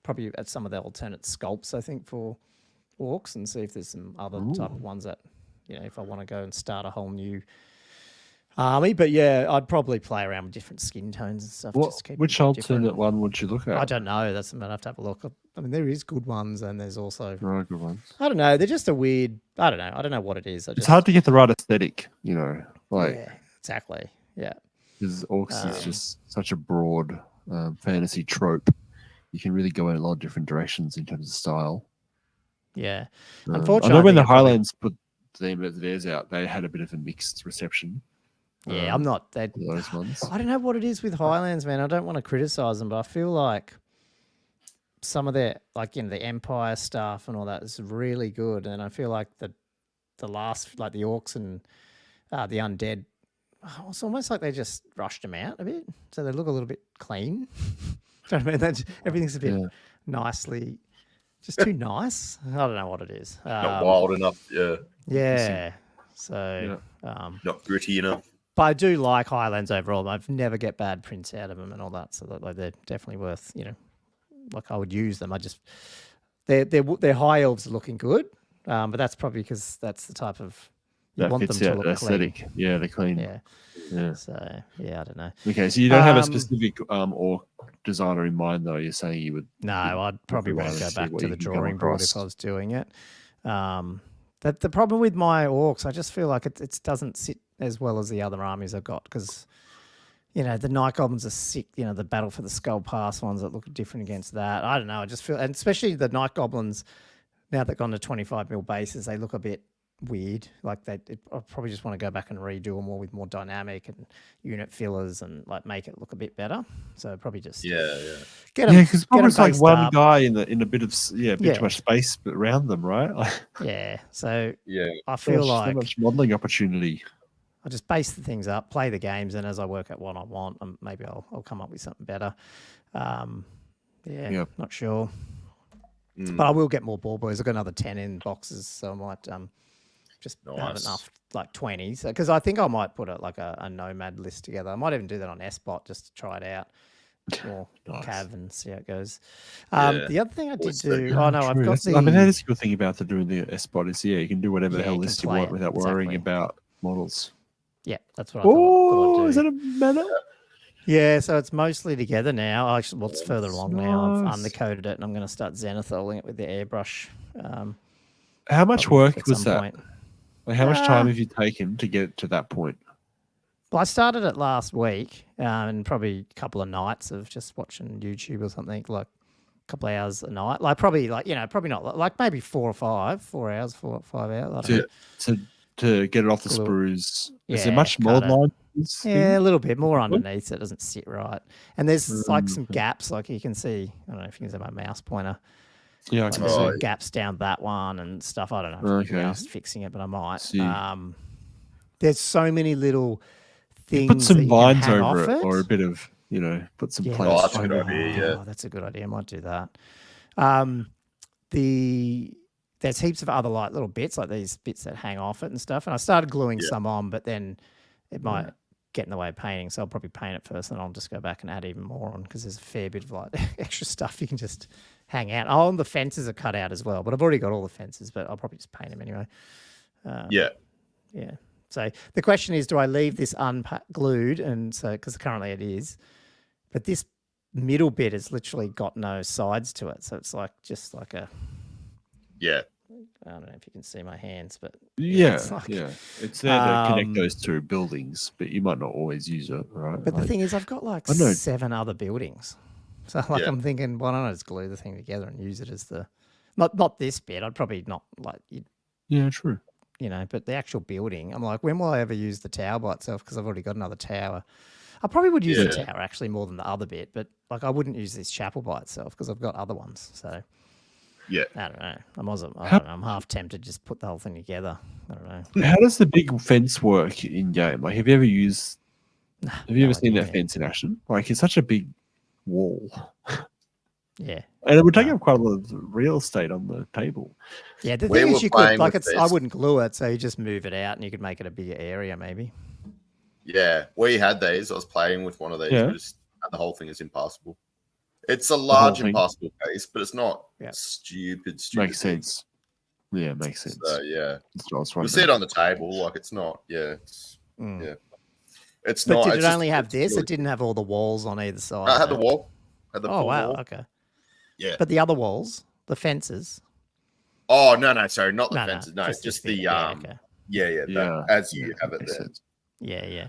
probably at some of the alternate sculpts, I think, for orcs and see if there's some other type of ones that, if I want to go and start a whole new army. But yeah, I'd probably play around with different skin tones and stuff. Which alternate one would you look at? I don't know. That's something I'd have to have a look. I mean, there is good ones and there's also good ones. I don't know. They're just a weird. I don't know. I don't know what it is. It's hard to get the right aesthetic, Yeah, exactly. Yeah, because orcs is just such a broad fantasy trope. You can really go in a lot of different directions in terms of style. Yeah, unfortunately, I know when the Highlands put theirs out, they had a bit of a mixed reception. Yeah, I'm not that. Those ones. I don't know what it is with Highlands, man. I don't want to criticize them, but I feel like some of their, the Empire stuff and all that is really good, and I feel like the last, like the orcs and the undead, it's almost like they just rushed them out a bit, so they look a little bit clean. Do you know what I mean? Everything's a bit nicely, just too nice. I don't know what it is. Not wild enough. Yeah. Yeah. So not gritty enough. But I do like Highlands overall. I've never get bad prints out of them and all that. So they're definitely worth, I would use them. Their high elves are looking good. but that's probably because that's the type of you That want them fits to the look aesthetic. clean. Yeah, they're clean. Yeah. So I don't know. Okay, so you don't have a specific orc designer in mind, though. You're saying you would. No, I'd probably want to go back to the drawing board if I was doing it. The problem with my orcs, I just feel like it doesn't sit as well as the other armies I've got because, the night goblins are sick. The battle for the skull pass ones that look different against that. I don't know. I just feel, and especially the night goblins, now they've gone to 25 mil bases, they look a bit weird. Like I probably just want to go back and redo them all with more dynamic and unit fillers and like make it look a bit better. So probably just get them. Yeah, because it's like one guy in a bit of too much space around them, right? Yeah. So yeah, I feel like so much modeling opportunity. I just base the things up, play the games, and as I work out what I want, maybe I'll come up with something better. Not sure. But I will get more ball boys. I've got another 10 in boxes, so I might just have enough like 20s. Because I think I might put a nomad list together. I might even do that on S-Bot just to try it out. Or Cav and see how it goes. The other thing I did do, I've got the. I mean, that is a good thing about doing the S-Bot is you can do whatever the hell list you want without worrying about models. Yeah, that's what I thought. Oh, is that a meta? Yeah, so it's mostly together now. Actually, it's further along now. I've undercoded it, and I'm going to start zenitholing it with the airbrush. How much work was that? Like, how much time have you taken to get to that point? Well, I started it last week, and probably a couple of nights of just watching YouTube or something, like a couple of hours a night. Like probably not like maybe 4 or 5 hours, 4 or 5 hours. I don't know. To get it off the sprues. Is there much mold line? Yeah, a little bit more underneath, so it doesn't sit right. And there's like some gaps, like you can see. I don't know if you can see my mouse pointer. Yeah, I can see gaps down that one and stuff. I don't know if I'm fixing it, but I might. There's so many little things. Put some vines over it, or a bit of put some plants. That's a good idea. Oh, that's a good idea. I might do that. There's heaps of other like little bits, like these bits that hang off it and stuff. And I started gluing some on, but then it might get in the way of painting. So I'll probably paint it first, and I'll just go back and add even more on because there's a fair bit of like extra stuff you can just hang out. Oh, and the fences are cut out as well, but I've already got all the fences, but I'll probably just paint them anyway. Yeah. So the question is, do I leave this unglued? And so, because currently it is, but this middle bit has literally got no sides to it. So it's like, just like a, I don't know if you can see my hands, but it's there to connect those two buildings, but you might not always use it, right? But the thing is, I've got like 7 other buildings, so like I'm thinking, why don't I just glue the thing together and use it as the not this bit? I'd probably not like true. But the actual building, I'm like, when will I ever use the tower by itself? Because I've already got another tower. I probably would use the tower actually more than the other bit, but like I wouldn't use this chapel by itself because I've got other ones. So. Yeah, I don't know. I don't know. I'm half tempted to just put the whole thing together. I don't know. How does the big fence work in game? Like, have you ever seen that fence in action? Like, it's such a big wall. Yeah, and it would take up quite a lot of real estate on the table. Yeah, the thing is, you could I wouldn't glue it, so you just move it out, and you could make it a bigger area, maybe. Yeah, we had these. I was playing with one of these. We just the whole thing is impassable. It's a large impassable case, but it's not stupid. Makes sense. Yeah, makes sense. You see it on the table, like it's not. It's not. But did it only have this? It didn't have all the walls on either side. I had the wall. Oh wow! Wall. Okay. Yeah. But the other walls, the fences. Oh no! Sorry, not the fences. No, just the as you have it there. Yeah.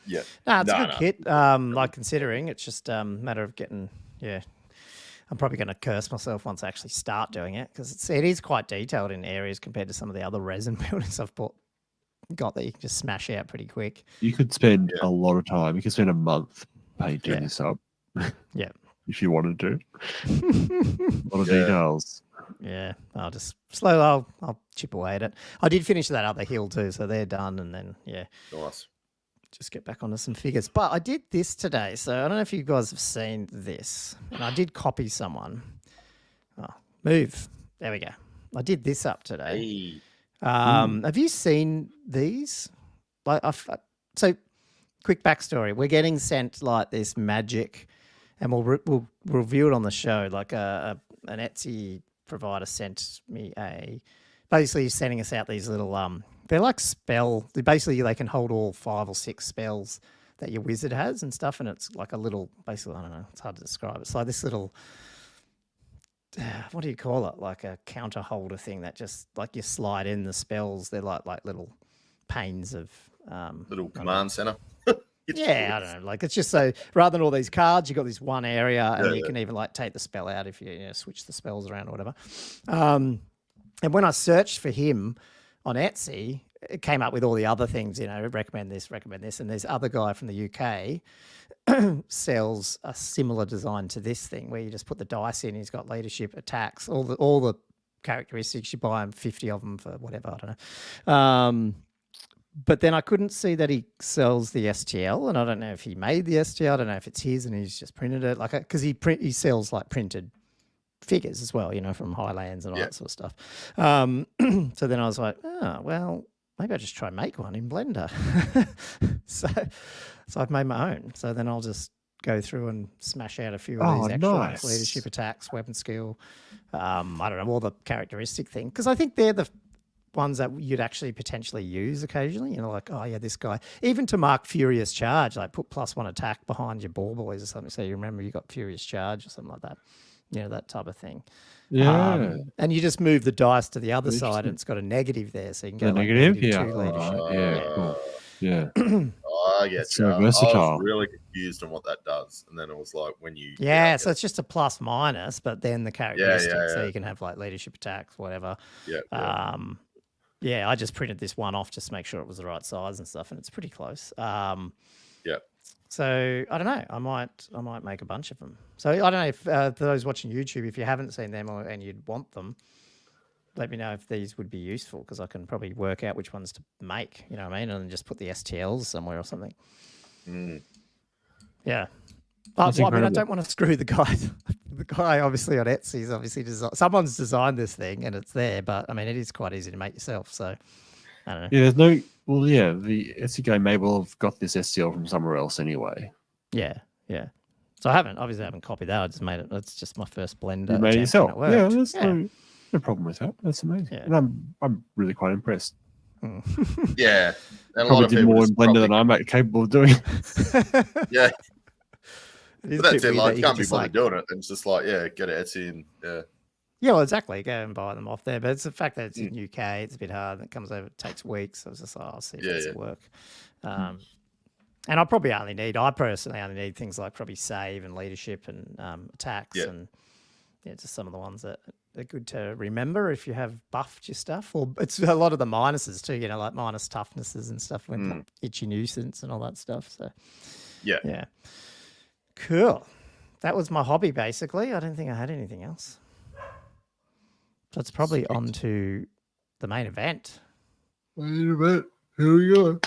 Yeah. No, it's a good kit. Like considering it's just a matter of getting. Yeah, I'm probably going to curse myself once I actually start doing it because it is quite detailed in areas compared to some of the other resin buildings I've got that you can just smash out pretty quick. You could spend a lot of time. You could spend a month painting this up. Yeah. If you wanted to. A lot of details. Yeah, I'll just I'll chip away at it. I did finish that other hill too, so they're done, and then nice. Just get back onto some figures. But I did this today, so I don't know if you guys have seen this. And I did copy someone. Oh, move. There we go. I did this up today. Have you seen these? Like, so quick backstory. We're getting sent like this magic, and we'll review it on the show. Like an Etsy provider sent me a basically he's sending us out these little they're like basically they can hold all 5 or 6 spells that your wizard has and stuff, and it's like a little, basically, I don't know, it's hard to describe. It's like this little, what do you call it? Like a counter holder thing that just, like, you slide in the spells. They're like little panes of little command center. Yeah, I don't know. Like, it's just so, rather than all these cards, you've got this one area, and you can even like take the spell out if you, switch the spells around or whatever. And when I searched for him on Etsy, it came up with all the other things, recommend this. And there's other guy from the UK sells a similar design to this thing where you just put the dice in. He's got leadership, attacks, all the characteristics. You buy him 50 of them for whatever, I don't know. But then I couldn't see that he sells the STL, and I don't know if he made the STL. I don't know if it's his and he's just printed it, like, because he sells like printed figures as well, from Highlands and all that sort of stuff. So then I was like, well, maybe I just try and make one in Blender. so I've made my own. So then I'll just go through and smash out a few of these extra ones, leadership, attacks, weapon skill. I don't know, all the characteristic thing, because I think they're the ones that you'd actually potentially use occasionally. Like, oh yeah, this guy. Even to mark Furious Charge, like put +1 attack behind your ball boys or something, so you remember you got Furious Charge or something like that. That type of thing. Yeah. And you just move the dice to the other side, and it's got a negative there, so you can go like negative. -2 leadership. Cool. Yeah. I get so you. versatile. I was really confused on what that does, and then it was like when you so it's just a +- but then the characteristics, so you can have like leadership, attacks, whatever. I just printed this one off just to make sure it was the right size and stuff, and it's pretty close. So I don't know. I might make a bunch of them. So I don't know if for those watching YouTube, if you haven't seen them and you'd want them, let me know if these would be useful, because I can probably work out which ones to make. You know what I mean? And then just put the STLs somewhere or something. Yeah. I don't want to screw the guy. The guy obviously on Etsy's obviously someone's designed this thing and it's there, but I mean it is quite easy to make yourself. So I don't know. Yeah, there's no. Well, yeah, the Etsy guy may well have got this STL from somewhere else anyway. Yeah. So I haven't copied that. I just made it. It's just my first Blender. You made it yourself. Yeah, there's no problem with that. That's amazing. Yeah. And I'm really quite impressed. Yeah, and probably did more in Blender than I'm capable of doing. Yeah. But that's it. Like, you can't be bothered doing it. And it's just like, go to Etsy and Yeah, well, exactly. Go and buy them off there. But it's the fact that it's in UK, it's a bit hard. And it comes over, it takes weeks. So I was just like, I'll see if this will work. And I personally only need things like probably save and leadership and attacks and just some of the ones that are good to remember if you have buffed your stuff. Or it's a lot of the minuses too, like minus toughnesses and stuff, when itchy nuisance and all that stuff. So yeah. Cool. That was my hobby, basically. I don't think I had anything else. So it's probably on to the main event. Here we go.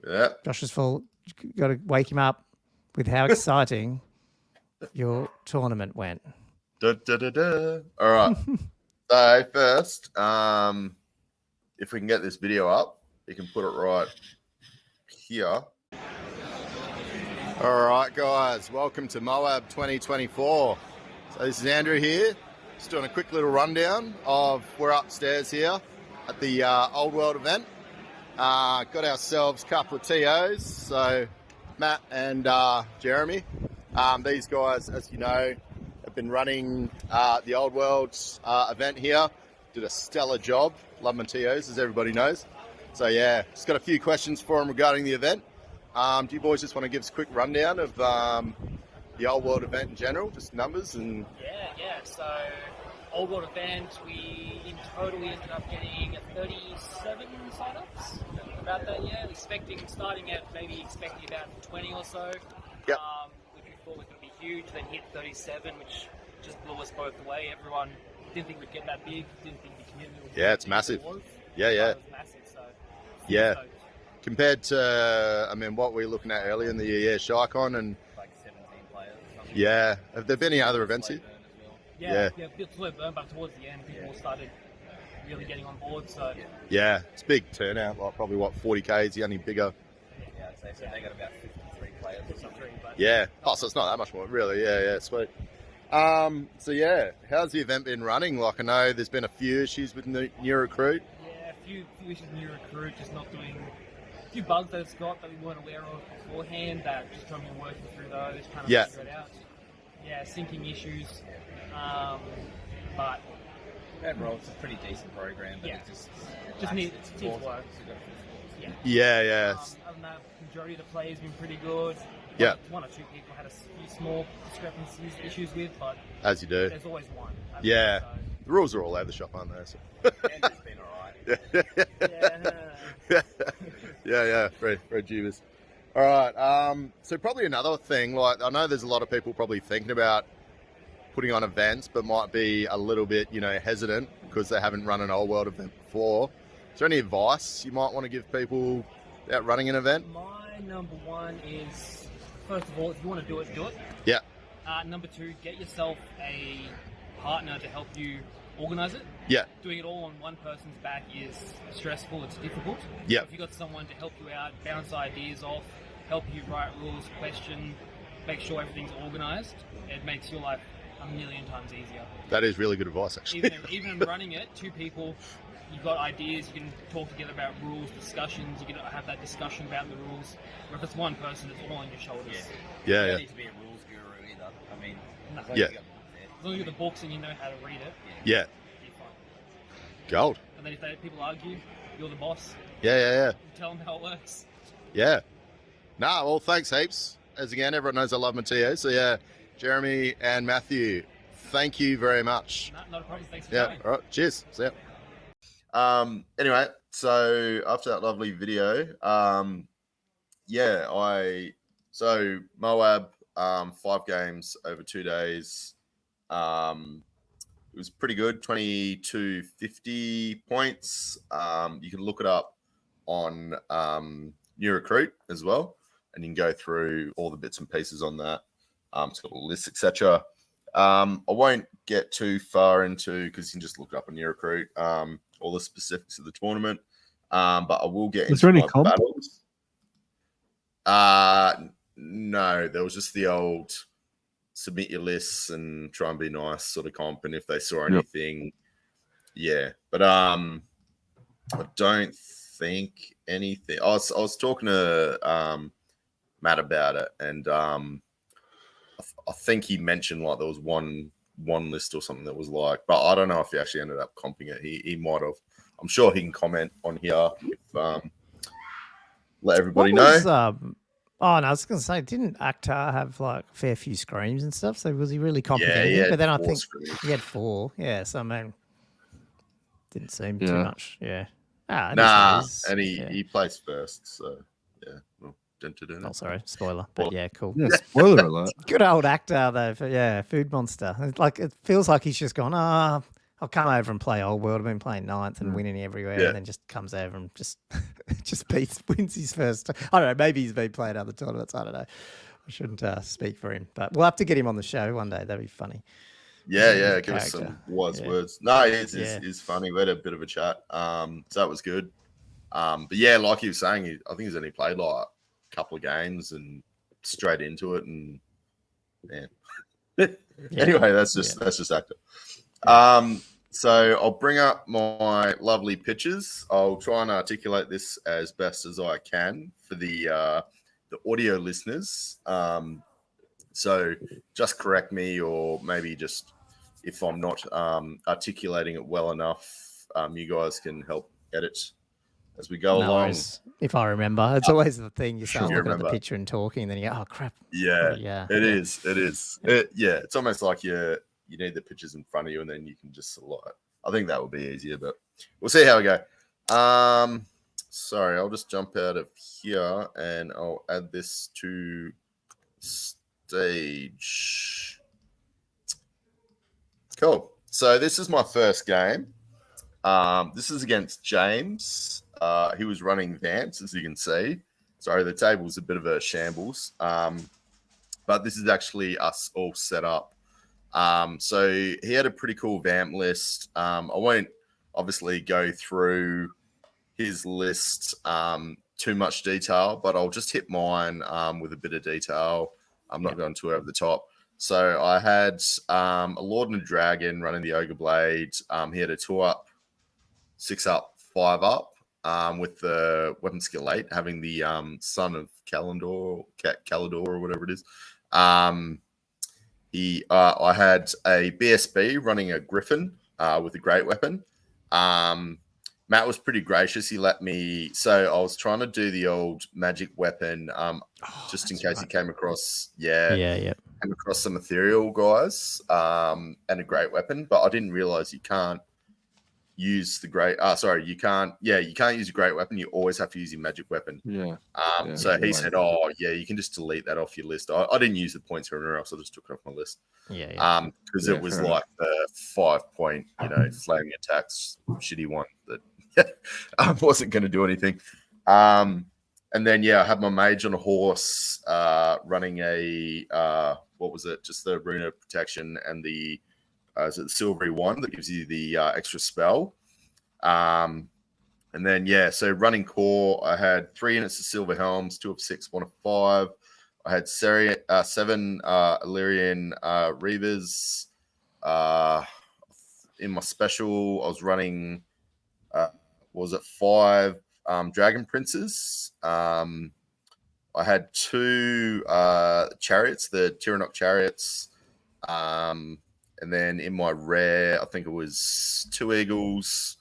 Yeah. Josh is full. Got to wake him up with how exciting your tournament went. All right. So first, if we can get this video up, you can put it right here. All right, guys, welcome to MOAB 2024. So this is Andrew here, just doing a quick little rundown of, we're upstairs here at the Old World event. Got ourselves a couple of TOs, so Matt and Jeremy. These guys, as you know, have been running the Old World event here. Did a stellar job. Love my TOs, as everybody knows. So yeah, just got a few questions for them regarding the event. Do you boys just want to give us a quick rundown of the Old World event in general, just numbers and? Yeah. So Old World event, we in total ended up getting 37 signups. About that, starting at maybe expecting about 20 or so. Yep. Which we thought was going to be huge. Then hit 37, which just blew us both away. Everyone didn't think we'd get that big. Didn't think the community would. Yeah, it's massive. It was. Yeah. It was massive. So. Yeah. Compared to, what we were looking at earlier in the year, ShyCon and... Like 17 players or something. Yeah. Have there been any other events here? Yeah, a bit slow burn, but towards the end, people started really getting on board. So yeah, it's big turnout, like probably 40K is the only bigger. Yeah, I'd say so. They got about 53 players or something. Yeah. Oh, so it's not that much more, really. Yeah, sweet. So yeah, how's the event been running? Like, I know there's been a few issues with new recruit. Yeah, a few issues with new recruit, just not doing a few bugs that it's got that we weren't aware of beforehand. That just trying to be working through those, trying to figure it out. Yeah, syncing issues, but overall it's a pretty decent program. But it just needs work. Yeah. Other than that, majority of the players have been pretty good. Yeah. One or two people had a few small discrepancies, issues with, but as you do, there's always one. Yeah. The rules are all over the shop, aren't they? So. And it's been alright. Yeah. Very dubious. All right. So probably another thing, like, I know there's a lot of people probably thinking about putting on events, but might be a little bit, hesitant because they haven't run an old world event before. Is there any advice you might want to give people about running an event? My number one is, first of all, if you want to do it, do it. Yeah. Number two, get yourself a partner to help you organize it. Yeah. Doing it all on one person's back is stressful, it's difficult. Yeah. If you've got someone to help you out, bounce ideas off, help you write rules, question, make sure everything's organized, it makes your life a million times easier. That is really good advice, actually. Even in running it, two people, you've got ideas, you can talk together about rules, discussions, you can have that discussion about the rules. Or if it's one person, it's all on your shoulders. Yeah. You don't need to be a rules guru either. I mean, as long as you got the books and you know how to read it, Yeah. you're fine. Gold. And then if people argue, you're the boss. Yeah. You tell them how it works. Yeah. Nah, well, thanks heaps. As again, everyone knows I love Matteo. So yeah, Jeremy and Matthew, thank you very much. Not a problem. Thanks for coming. All right. Cheers. See ya. Anyway, so after that lovely video, so MOAB, 5 games over 2 days. It was pretty good, 2250 points. You can look it up on New Recruit as well, and you can go through all the bits and pieces on that. It's got a list, etc. I won't get too far into, because you can just look it up on New Recruit, all the specifics of the tournament. But I will get into there any my comp? battles. No, there was just the old submit your lists and try and be nice sort of comp, and if they saw anything, but I don't think anything. I was talking to Matt about it, and I think he mentioned like there was one list or something that was like, but I don't know if he actually ended up comping it. He might have. I'm sure he can comment on here if let everybody know. Oh, no, I was going to say, didn't Akhtar have like a fair few screams and stuff? So was he really complicated? Yeah, but then I think screams. he had 4. Yeah, so I mean, didn't seem too much. Yeah. And he placed first. So yeah. Well, oh, sorry, spoiler. But yeah, cool. Yeah, spoiler alert. Good old Akhtar though. Food monster. It feels like he's just gone. I'll come over and play Old World. I've been playing 9th and winning everywhere, and then just comes over and just wins his first. I don't know. Maybe he's been playing other tournaments. I don't know. I shouldn't speak for him, but we'll have to get him on the show one day. That'd be funny. Yeah. Give us some wise words. No, he's funny. We had a bit of a chat. So that was good. But yeah, like you were saying, I think he's only played like a couple of games and straight into it, and anyway, that's just active. So I'll bring up my lovely pictures. I'll try and articulate this as best as I can for the audio listeners. So just correct me, or maybe just if I'm not articulating it well enough, you guys can help edit as we go along. Worries. If I remember, it's always the thing. You start looking at the picture and talking, and then you go, "Oh crap!" It is. It's almost like you need the pictures in front of you, and then you can just select. I think that would be easier, but we'll see how we go. Sorry, I'll just jump out of here and I'll add this to stage. Cool. So this is my first game. This is against James. He was running Vance, as you can see. Sorry, the table's a bit of a shambles. But this is actually us all set up. So he had a pretty cool vamp list. I won't obviously go through his list too much detail, but I'll just hit mine with a bit of detail. I'm not going too over the top. So I had a Lord and a Dragon running the Ogre Blade. He had a 2 up, 6 up, 5 up with the weapon skill 8, having the Son of Kalador or whatever it is. I had a BSB running a Griffin with a great weapon. Matt was pretty gracious. He let me. So I was trying to do the old magic weapon, just in case he came across. Yeah. Came across some ethereal guys, and a great weapon, but I didn't realize you can't use the great. You can't. Yeah, you can't use a great weapon. You always have to use your magic weapon. Yeah. So he said, "Oh, yeah, you can just delete that off your list." I didn't use the points or anywhere else. I just took it off my list. Yeah. Because it was like the 5 point, flaming attacks, shitty one that wasn't going to do anything. And then I had my mage on a horse, running a what was it? Just the rune of protection and the is it the silvery one that gives you the extra spell. And then so running core, I had 3 units of silver helms, 2 of 6, 1 of 5. I had 7 Illyrian Reavers. In my special, I was running 5 Dragon Princes. I had 2 chariots, the Tyrannok chariots. And then in my rare, I think it was 2 eagles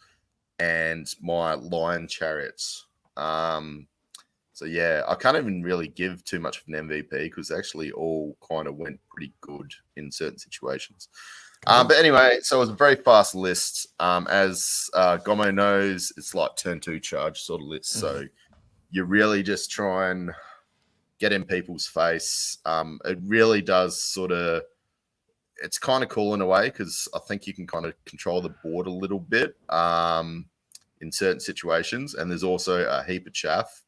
and my lion chariots. So I can't even really give too much of an MVP because they actually all kind of went pretty good in certain situations. But anyway, so it was a very fast list. As Gomo knows, it's like turn 2 charge sort of list. So you really just try and get in people's face. It really does sort of, it's kind of cool in a way because I think you can kind of control the board a little bit in certain situations. And there's also a heap of chaff.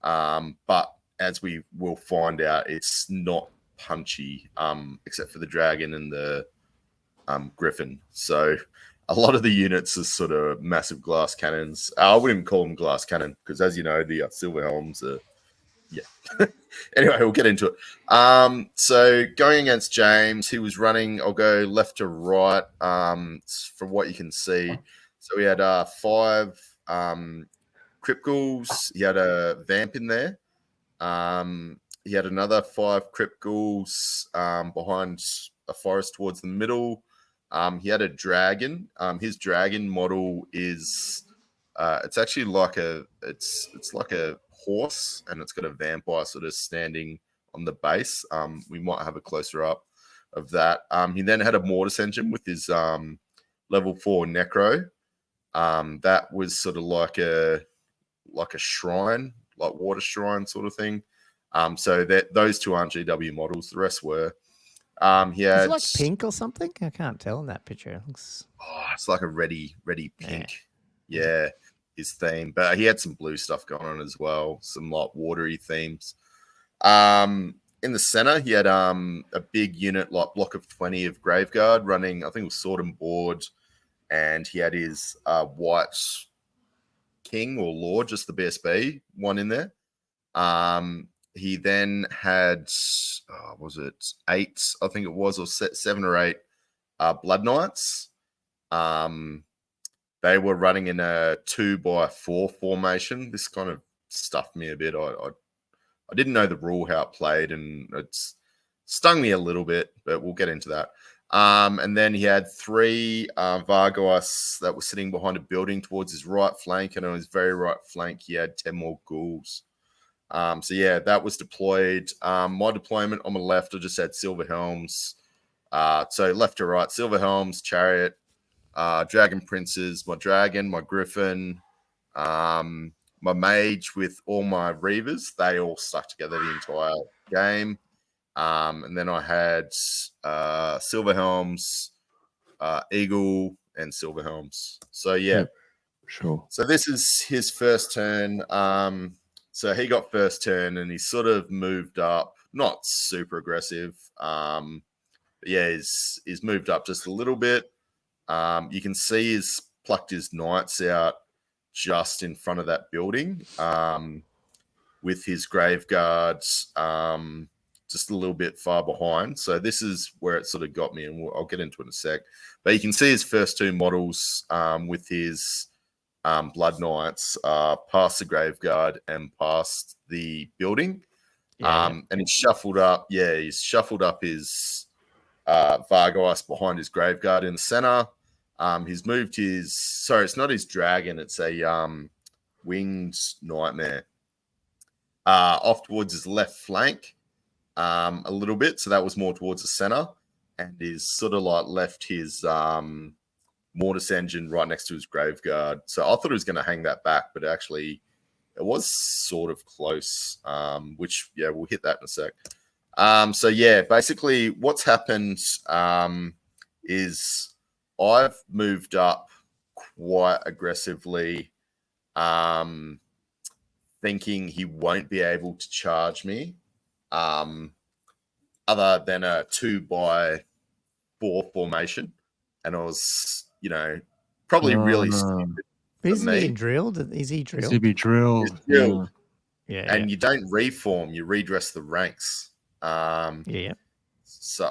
But as we will find out, it's not punchy, except for the dragon and the griffin. So a lot of the units are sort of massive glass cannons. I wouldn't even call them glass cannon because, as you know, the silver helms are. Anyway, we'll get into it. So going against James, he was running. I'll go left to right from what you can see. So we had 5 Crypt Ghouls. He had a Vamp in there. He had another 5 Crypt Ghouls behind a forest towards the middle. He had a dragon. His dragon model is it's actually like it's like a horse, and it's got a vampire sort of standing on the base. We might have a closer up of that. He then had a Mortis engine with his level 4 Necro. That was sort of like a shrine, like water shrine sort of thing. So that those 2 aren't GW models. The rest were. He had, is it like pink or something? I can't tell in that picture. It looks... it's like a ready pink. Yeah, his theme. But he had some blue stuff going on as well, some like watery themes. In the center, he had a big unit, like block of 20 of Graveguard running, I think it was Sword and Board, and he had his white king or lord, just the BSB one in there. He then had, was it 8? I think it was, or 7 or 8 Blood Knights. They were running in a 2x4 formation. This kind of stuffed me a bit. I didn't know the rule, how it played, and it's stung me a little bit, but we'll get into that. And then he had 3 Vargas that were sitting behind a building towards his right flank, and on his very right flank, he had 10 more ghouls. That was deployed. My deployment on the left, I just had Silver Helms. So left to right, Silver Helms, Chariot, Dragon Princes, my Dragon, my Griffin, my Mage with all my Reavers. They all stuck together the entire game. And then I had Silver Helms, Eagle, and Silver Helms. So, sure. So this is his first turn. So he got first turn and he sort of moved up, not super aggressive. But he's moved up just a little bit. You can see he's plucked his knights out just in front of that building with his grave guards just a little bit far behind. So this is where it sort of got me, and I'll get into it in a sec. But you can see his first two models with his Blood Knights past the graveyard and past the building. And he's shuffled up. Yeah, he's shuffled up his Vargeist behind his graveyard in the center. He's moved his. Sorry, it's not his dragon. It's a winged nightmare off towards his left flank a little bit. So that was more towards the center, and he's sort of like left his Mortis engine right next to his graveyard. So I thought he was going to hang that back, but actually it was sort of close, which, yeah, we'll hit that in a sec. So, yeah, basically what's happened is I've moved up quite aggressively, thinking he won't be able to charge me other than a 2x4 formation. And I was, you know, probably really stupid. Isn't he drilled? Is he drilled? Is he be drilled? He's drilled. Yeah. And you don't reform, you redress the ranks. So I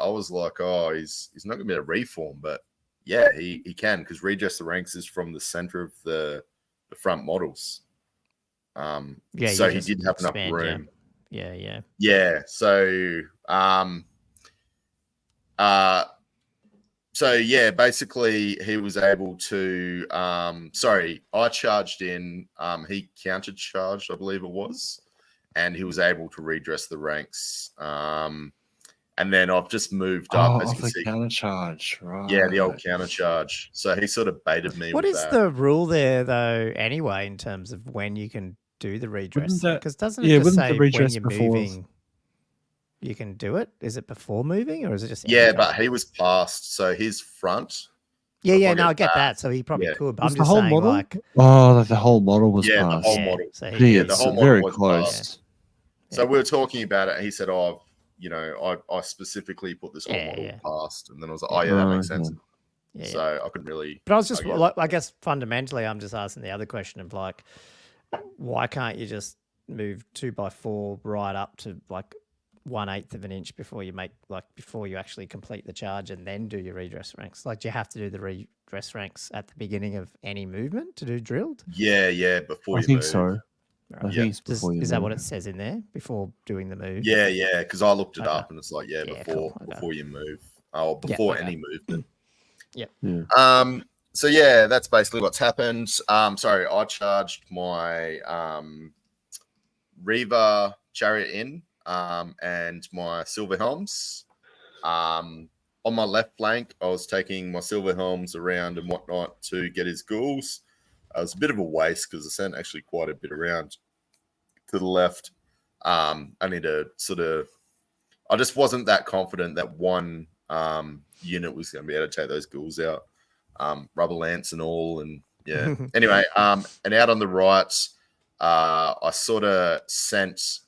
was like, oh, he's not going to be able to reform. But, yeah, he can, because redress the ranks is from the center of the front models. So he did have enough room. Yeah. So, so yeah, basically he was able to. I charged in. He counter charged, I believe it was, and he was able to redress the ranks. And then I've just moved up. As you can see, counter charge, right? Yeah, the old counter charge. So he sort of baited me. What with is that. the rule there, though? Anyway, in terms of when you can do the redress, because doesn't it just say when you're moving, you can do it? Is it before moving, or is it just? Yeah, but he was past, so his front. Yeah, no, I get that. So he probably could. But I'm just saying, model? like, the whole model was the passed. whole model. So the whole model very was close. Passed. So we were talking about it. He said, "Oh, you know, I specifically put this whole model past," and then I was like, "Oh, yeah, that makes sense." So I couldn't really. But I was just, like, I guess fundamentally, I'm just asking the other question of like, why can't you just move 2x4 right up to like 1/8 of an inch before you actually complete the charge and then do your redress ranks? Like, do you have to do the redress ranks at the beginning of any movement to do drilled? Yeah, before I you think move. so. Right. I think it's before is that what it says in there before doing the move? Yeah, because I looked it up and it's like, before you move, before any movement. So yeah, that's basically what's happened. Sorry, I charged my Reaver Chariot in and my Silver Helms. On my left flank, I was taking my Silver Helms around and whatnot to get his ghouls. It was a bit of a waste because I sent actually quite a bit around to the left. I need to I just wasn't that confident that one unit was going to be able to take those ghouls out. Rubber lance and all. And yeah. Anyway, and out on the right, I sort of sent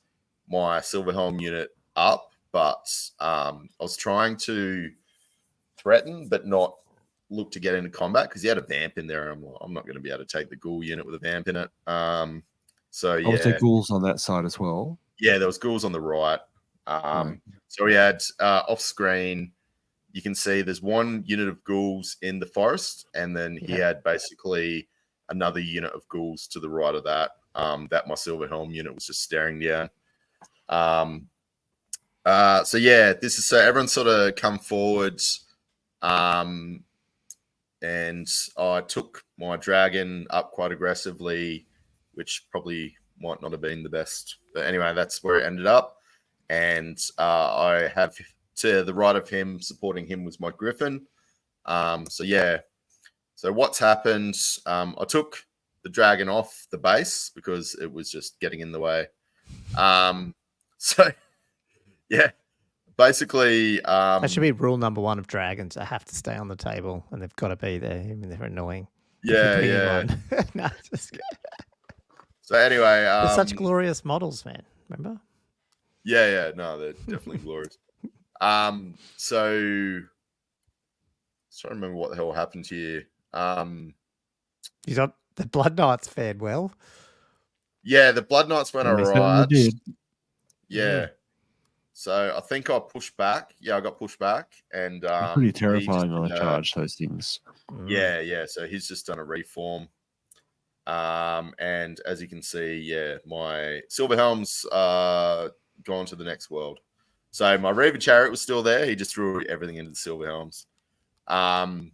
my Silverhelm unit up, but I was trying to threaten, but not look to get into combat because he had a vamp in there. And I'm like, I'm not going to be able to take the ghoul unit with a vamp in it. So yeah, was there ghouls on that side as well? Yeah, there was ghouls on the right. So we had off screen. You can see there's one unit of ghouls in the forest, and then he had basically another unit of ghouls to the right of that. That my Silverhelm unit was just staring down. So yeah, this is so everyone sort of come forward. And I took my dragon up quite aggressively, which probably might not have been the best. But anyway, that's where it ended up. And I have to the right of him, supporting him was my Griffin. So yeah. So what's happened, I took the dragon off the base because it was just getting in the way. So yeah. Basically, that should be rule number 1 of dragons. They have to stay on the table, and they've got to be there, even if they're annoying. Yeah. No, just so anyway, they're such glorious models, man. Remember? Yeah. No, they're definitely glorious. So let's try to remember what the hell happened here. You got the Blood Knights fared well. Yeah, the Blood Knights went alright. Yeah. So I think I pushed back. Yeah, I got pushed back, and It's pretty he just terrifying on did a charge, those things. Yeah. So he's just done a reform. And as you can see, yeah, my Silver Helm's gone to the next world. So my Reaver Chariot was still there. He just threw everything into the Silver Helms. And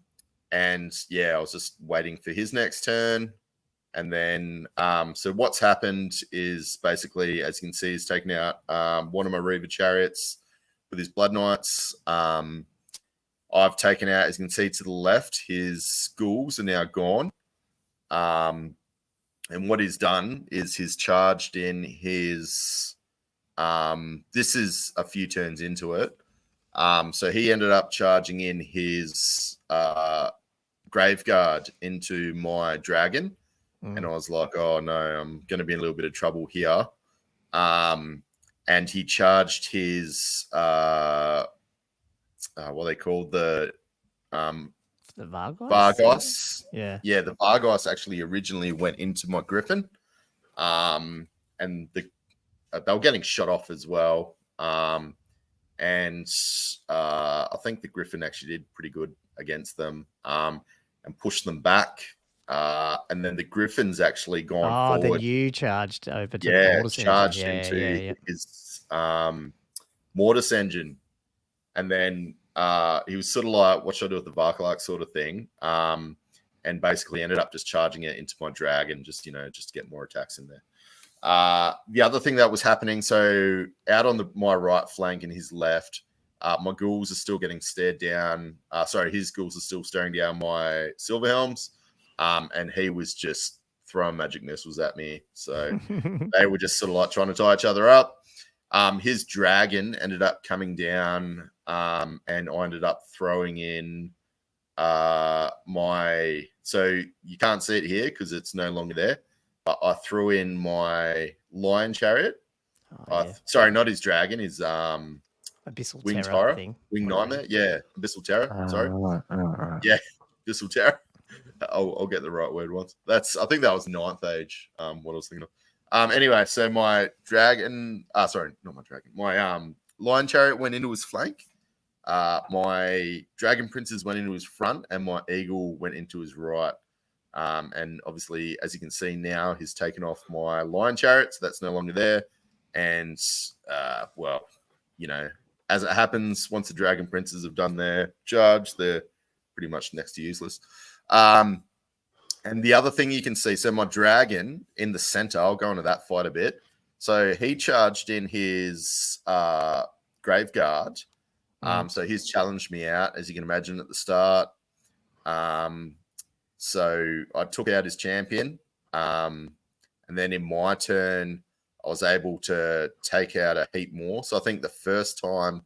yeah, I was just waiting for his next turn. And then, so what's happened is basically, as you can see, he's taken out one of my Reaver Chariots with his Blood Knights. I've taken out, as you can see to the left, his ghouls are now gone. And what he's done is he's charged in his, this is a few turns into it. So he ended up charging in his Graveguard into my dragon. And I was like, oh no, I'm going to be in a little bit of trouble here. And he charged his, what they called the Vargos? Yeah. Yeah, the Vargos actually originally went into my Griffin. And they were getting shot off as well. And I think the Griffin actually did pretty good against them and pushed them back. And then the Griffin's actually gone forward. Then you charged over to the Mortis charged engine. into his Mortis engine. And then he was sort of like, what should I do with the Varkalark sort of thing? And basically ended up just charging it into my dragon, just to get more attacks in there. The other thing that was happening, so out on my right flank and his left, my ghouls are still getting stared down. His ghouls are still staring down my Silver Helms. And he was just throwing magic missiles at me. So they were just sort of like trying to tie each other up. His dragon ended up coming down, and I ended up throwing in so you can't see it here because it's no longer there, but I threw in my Lion Chariot. Sorry, not his dragon, his Abyssal Winged Terror Horror, thing. Winged Nightmare. Yeah, Abyssal Terror. Sorry. Right. Yeah, Abyssal Terror. I'll get the right word once. I think that was 9th age. What I was thinking of. Anyway, so my dragon. Sorry, not my dragon. My Lion Chariot went into his flank. My Dragon Princes went into his front, and my Eagle went into his right. And obviously, as you can see now, he's taken off my Lion Chariot, so that's no longer there. And as it happens, once the Dragon Princes have done their charge, they're pretty much next to useless. And the other thing you can see, so my dragon in the center, I'll go into that fight a bit. So he charged in his Graveguard. So he's challenged me out, as you can imagine, at the start. So I took out his champion. And then in my turn, I was able to take out a heap more. So I think the first time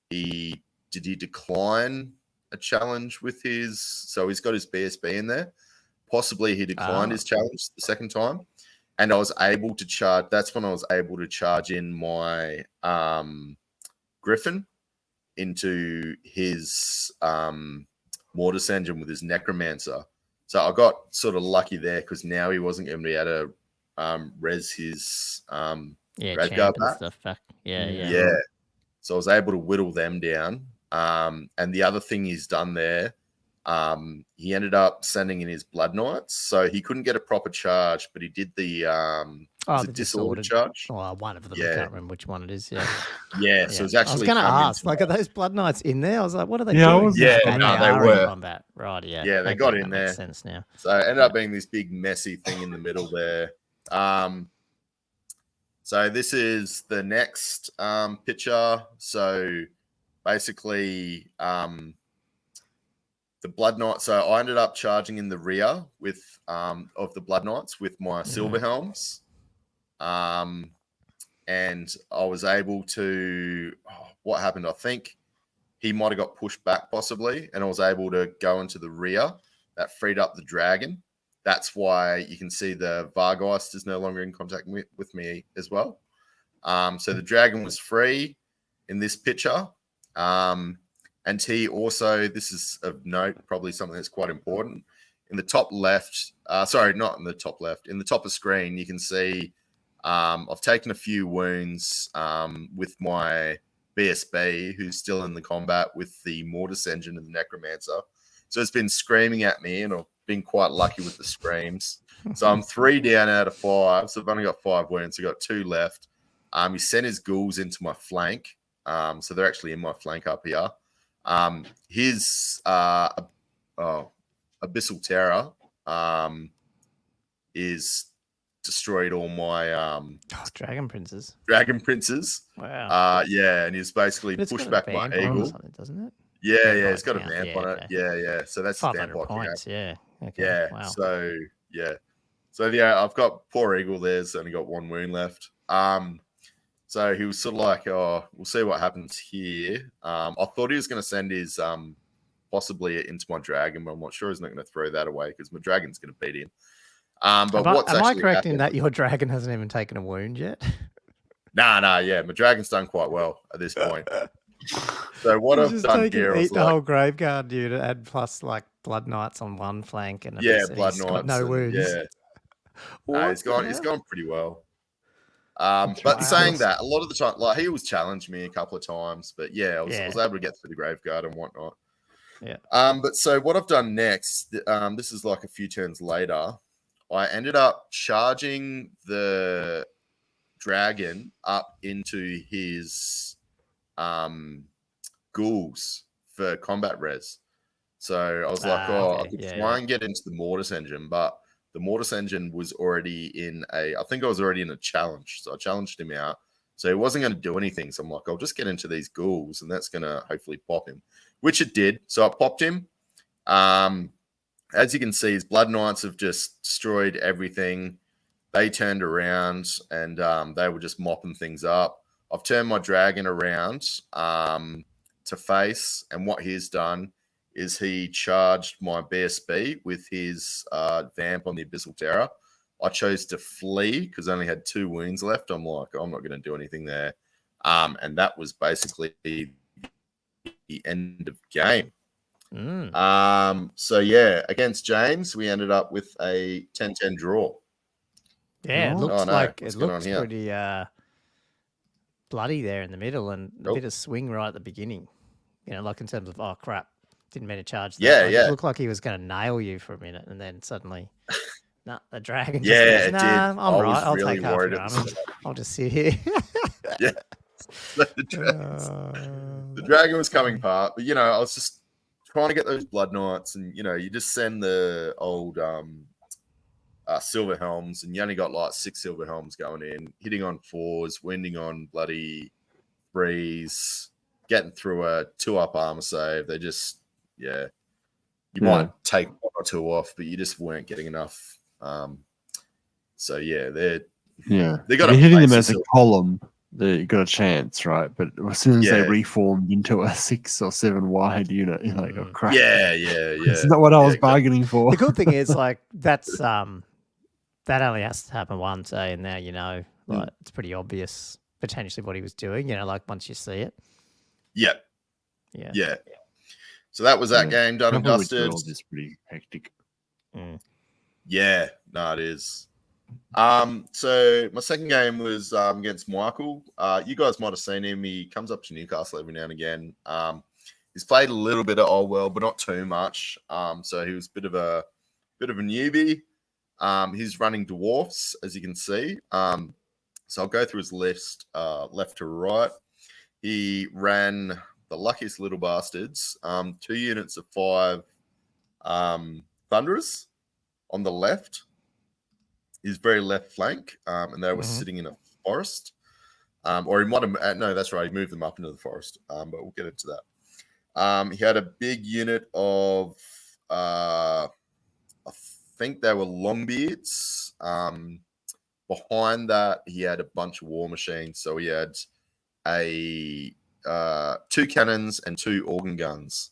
he decline a challenge with so he's got his BSB in there. Possibly he declined his challenge the second time. And I was able to charge. That's when I was able to charge in my Griffin into his Mortis engine with his Necromancer. So I got sort of lucky there because now he wasn't going to be able to res his Graveguard back. Yeah. So I was able to whittle them down. And the other thing he's done there, he ended up sending in his Blood Knights. So he couldn't get a proper charge, but he did the disordered charge. Oh, one of them. I can't remember which one it is. Yeah. Yeah. So it's actually. I was going to ask, are those Blood Knights in there? I was like, what are they doing? They were. Combat. Right, yeah. Yeah, they got in there. Makes sense now. So it ended up being this big messy thing in the middle there. So this is the next picture. So basically, the Blood Knights. So I ended up charging in the rear with of the Blood Knights with my Silver Helms. And I was able to, what happened? I think he might have got pushed back possibly, and I was able to go into the rear. That freed up the dragon. That's why you can see the Vargeist is no longer in contact with me as well. So the dragon was free in this picture. And he also, this is of note, probably something that's quite important. In the top left, not in the top left, in the top of screen, you can see I've taken a few wounds with my BSB who's still in the combat with the Mortis engine and the Necromancer. So it's been screaming at me, and I've been quite lucky with the screams. So I'm 3 down out of 5. So I've only got 5 wounds. I've got 2 left. He sent his ghouls into my flank. So they're actually in my flank up here. His Abyssal Terror is destroyed all my Dragon Princes. Wow. Yeah, and he's basically pushed back my eagle. Doesn't it? Yeah, it's got a vamp on it. Yeah. So that's 500 points. Yeah. Okay. Yeah. Wow. So I've got poor eagle. There's only got 1 wound left. So he was sort of like, oh, we'll see what happens here. I thought he was going to send his possibly into my dragon, but I'm not sure he's not going to throw that away because my dragon's going to beat him. But am I correct in that your dragon hasn't even taken a wound yet? Nah, yeah, my dragon's done quite well at this point. So what I've done here is the whole Graveguard unit and plus like Blood Knights on one flank and Blood Knights, no wounds. Yeah, no, it's gone pretty well. But saying that, a lot of the time, like he was challenged me a couple of times, but I was able to get through the Graveguard and whatnot. Yeah. But so what I've done next, this is like a few turns later, I ended up charging the dragon up into his ghouls for combat res. So I was like, I could try and get into the Mortis engine, but the Mortis engine was already in I think I was already in a challenge. So I challenged him out. So he wasn't going to do anything. So I'm like, I'll just get into these ghouls and that's going to hopefully pop him, which it did. So I popped him. As you can see, his Blood Knights have just destroyed everything. They turned around and they were just mopping things up. I've turned my dragon around to face, and what he's done is he charged my BSB with his vamp on the Abyssal Terror. I chose to flee because I only had 2 wounds left. I'm like, I'm not going to do anything there. And that was basically the end of game. So against James, we ended up with a 10-10 draw. Yeah, it looks pretty bloody there in the middle and a bit of swing right at the beginning. You know, like in terms of, oh crap, didn't mean to charge that. It looked like he was going to nail you for a minute and then suddenly, the dragon just goes, it did. I'm right, I'll really take half your army. I'll just sit here. Yeah. So the dragon was coming part, but I was just trying to get those Blood Knights, and you just send the old Silver Helms, and you only got like 6 Silver Helms going in, hitting on 4s, winding on bloody 3s, getting through a 2-up armor save. They just, you might take 1 or 2 off, but you just weren't getting enough. So they got hitting them as a column. You got a chance, right? But as soon as they reformed into a 6 or 7 wide unit, you're like, oh crap! Yeah. It's not what I was bargaining for. The good thing is, like, that's that only has to happen once, and now like it's pretty obvious potentially what he was doing. Like once you see it. Yeah. So that was that game done and dusted. It's pretty hectic. Yeah, no, it is. So my second game was against Michael. You guys might have seen him. He comes up to Newcastle every now and again. He's played a little bit of Old World, but not too much. So he was a bit of a newbie. He's running dwarfs, as you can see. So I'll go through his list left to right. He ran the luckiest little bastards. 2 units of 5 Thunderers on the left. His very left flank, and they were sitting in a forest. Or he might have, no, that's right, he moved them up into the forest, but we'll get into that. He had a big unit of, I think they were Longbeards. Behind that, he had a bunch of war machines. So he had 2 cannons and 2 organ guns,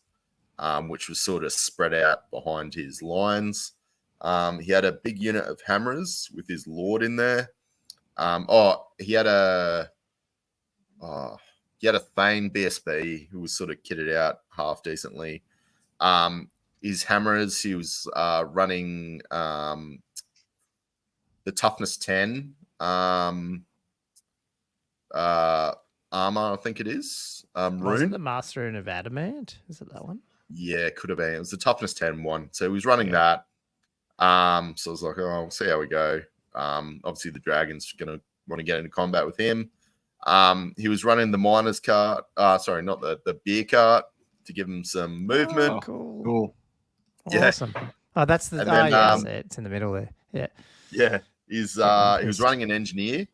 which was sort of spread out behind his lines. He had a big unit of hammerers with his lord in there. He had a Thane BSB who was sort of kitted out half decently. His hammerers, he was running the toughness 10. armor, I think it is. Was it Rune. the Master Rune of Adamant? Is it that one? Yeah, it could have been. It was the toughness 10 one. So he was running Yeah. that. So I was like, oh, we'll see how we go. Obviously the dragon's gonna want to get into combat with him. He was running the miner's cart. Sorry, not the beer cart to give him some movement. Oh, cool. Cool. Yeah. Awesome. Oh, that's the. And Oh, then, yeah, I see it. It's in the middle there. Yeah. Yeah, he was running an engineer.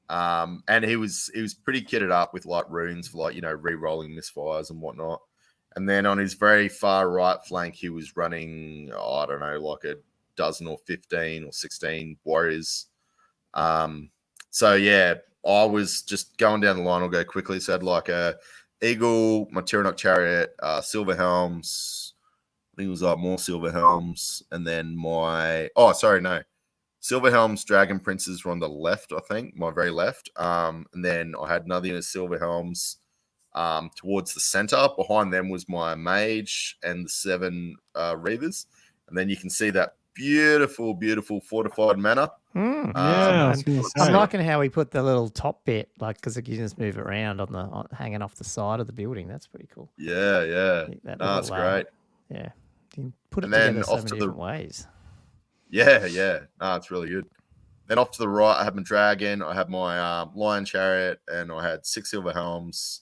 And he was pretty kitted up with like runes for like, re-rolling misfires and whatnot. And then on his very far right flank, he was running, I don't know, like a dozen or 15 or 16 warriors. So yeah, I was just going down the line. I'll go quickly. So I had like a eagle, my Tyrannok chariot, silver helms. I think it was like more silver helms, and then Silver helms, dragon princes were on the left. I think my very left. And then I had another unit of silver helms towards the center. Behind them was my mage and the 7 reavers, and then you can see that beautiful, beautiful fortified manor. Yeah, I'm liking how he put the little top bit, like, because you can just move it around hanging off the side of the building. That's pretty cool. Yeah. That's great. Yeah, you can put it And then together so off many to different ways. Yeah. No, it's really good. Then off to the right, I had my dragon, I had my lion chariot, and I had 6 silver helms.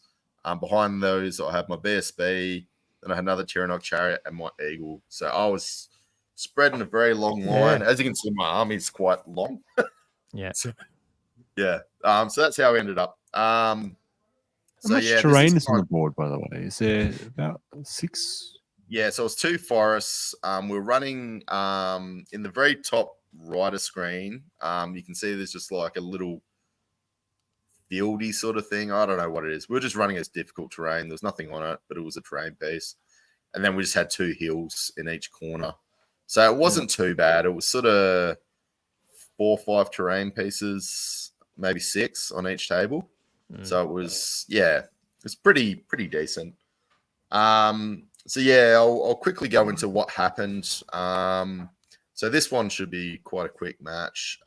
Behind those, I had my BSB, then I had another Tyrannok chariot and my eagle. So I was spreading a very long line. As you can see, my army is quite long. Yeah. So that's how we ended up. How much terrain is on the board, by the way? Is there about 6? Yeah, so it's 2 forests. We're running in the very top right of screen. You can see there's just like a little fieldy sort of thing. I don't know what it is. We're just running as difficult terrain. There's nothing on it, but it was a terrain piece. And then we just had 2 hills in each corner. So it wasn't too bad. It was sort of 4 or 5 terrain pieces, maybe 6 on each table. So it was, it's pretty decent. I'll quickly go into what happened. So this one should be quite a quick match.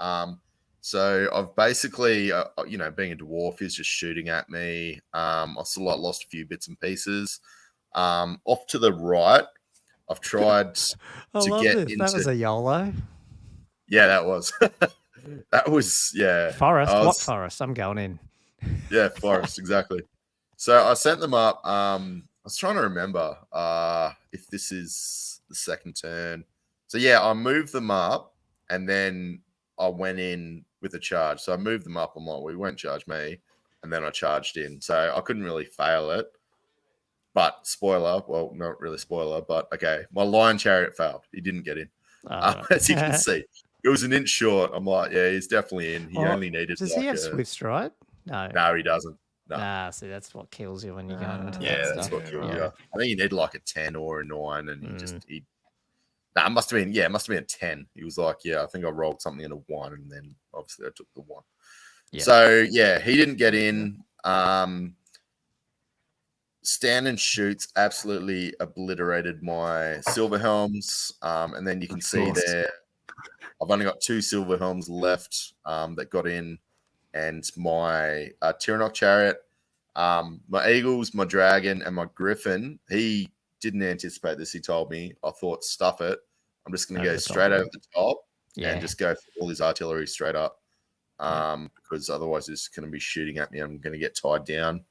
So I've basically, being a dwarf, he's just shooting at me. I still lost a few bits and pieces. Off to the right, I've tried to get into. That was a YOLO. Yeah, that was. That was, yeah. Forest? What forest? I'm going in. Yeah, forest, exactly. So I sent them up. I was trying to remember if this is the second turn. So yeah, I moved them up and then I went in with a charge. So I moved them up. I'm like, well, you won't charge me. And then I charged in. So I couldn't really fail it. But spoiler, well, not really spoiler, but okay. My lion chariot failed. He didn't get in. As you can see. It was an inch short. I'm like, yeah, he's definitely in. He only needed. Does he have Swift Stride? No, he doesn't. No. See, that's what kills you when you go into that's what kills you. I think he needed like a 10 or a 9, and it must have been a 10. He was like, I think I rolled something in a 1, and then obviously I took the 1. Yeah. So yeah, he didn't get in. Stand and Shoots absolutely obliterated my silver helms, and then you can see there I've only got 2 silver helms left that got in, and my Tyrannok chariot, my eagles, my dragon, and my griffin. He didn't anticipate this. He told me. I thought, stuff it. I'm just going to go straight over the top and just go for all his artillery straight up, because otherwise it's going to be shooting at me. I'm going to get tied down.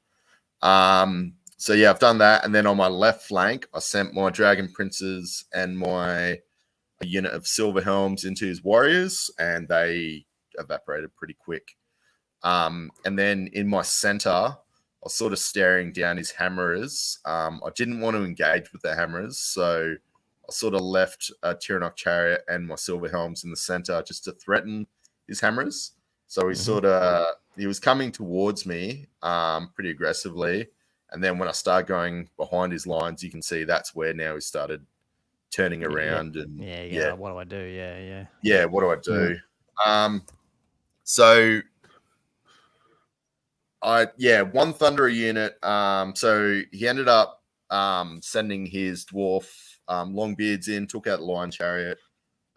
So yeah, I've done that, and then on my left flank, I sent my dragon princes and my unit of silver helms into his warriors, and they evaporated pretty quick. And then in my center, I was sort of staring down his hammerers. I didn't want to engage with the hammerers, so I sort of left a Tyrannok chariot and my silver helms in the center just to threaten his hammerers. So he was coming towards me pretty aggressively. And then when I started going behind his lines, you can see that's where now he started turning around. And what do I do? What do I do? So one Thunderer unit. So he ended up sending his dwarf Longbeards in, took out the Lion Chariot.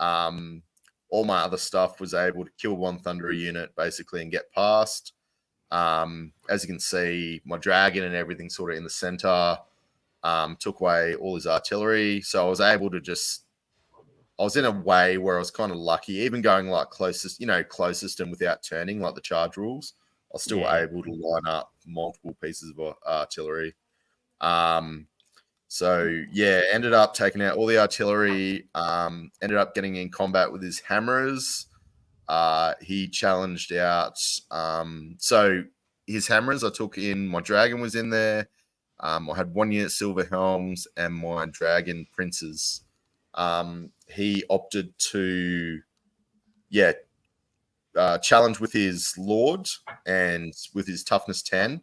All my other stuff was able to kill one Thunderer unit basically and get past. As you can see, my dragon and everything sort of in the center took away all his artillery. So I was able to I was in a way where I was kind of lucky, even going like closest and without turning, like the charge rules. I was still able to line up multiple pieces of artillery. So yeah, ended up taking out all the artillery. Ended up getting in combat with his hammers. He challenged out. So his hammers I took in. My dragon was in there. I had 1 unit silver helms and my dragon princes. He opted to, challenge with his lord and with his toughness 10.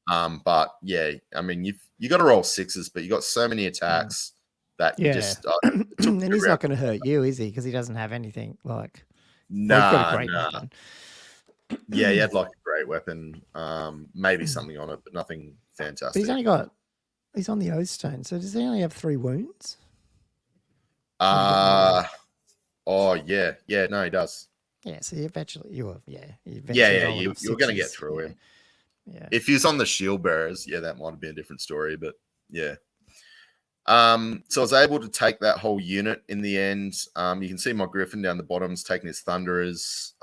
But yeah, I mean, you got to roll sixes, but you got so many attacks that you just. And he's not going to hurt you, is he? Because he doesn't have anything like. Nah, well, he's got a great weapon. Yeah, he had like a great weapon, maybe something on it, but nothing fantastic. But he's on the oath stone, so does he only have 3 wounds? No, he does. Yeah, so you're going to get through him. Yeah. If he's on the shield bearers, that might have been a different story, but yeah. So I was able to take that whole unit in the end. You can see my Griffin down the bottom's taking his Thunderers.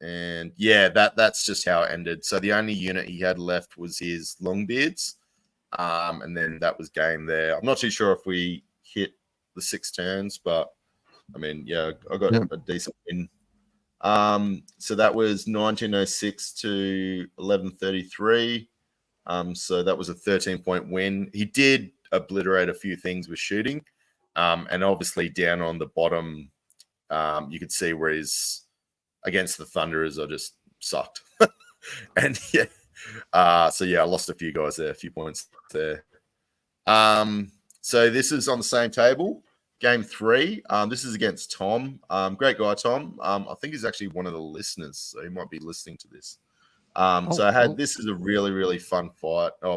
And yeah, that's just how it ended. So the only unit he had left was his Longbeards. And then that was game there. I'm not too sure if we hit the 6 turns, but I mean, yeah, I got a decent win. So that was 1906 to 1133. So that was a 13-point win. He did obliterate a few things with shooting. And obviously down on the bottom, you could see where he's against the Thunderers, I just sucked. And I lost a few guys there, a few points there. So this is on the same table. Game 3. This is against Tom. Great guy, Tom. I think he's actually one of the listeners, so he might be listening to this. This is a really, really fun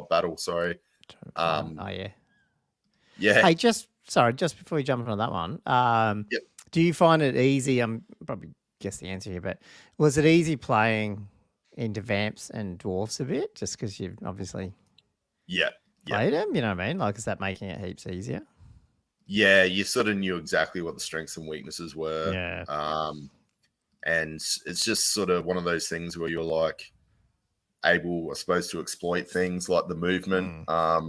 battle. Sorry. Yeah. Hey, just before we jump into that one, do you find it easy? I'm probably guess the answer here, but was it easy playing into Vamps and Dwarfs a bit, just because you've obviously played them? You know what I mean? Like, is that making it heaps easier? Yeah, you sort of knew exactly what the strengths and weaknesses were. Yeah. And it's just sort of one of those things where you're like able, I suppose, to exploit things like the movement. I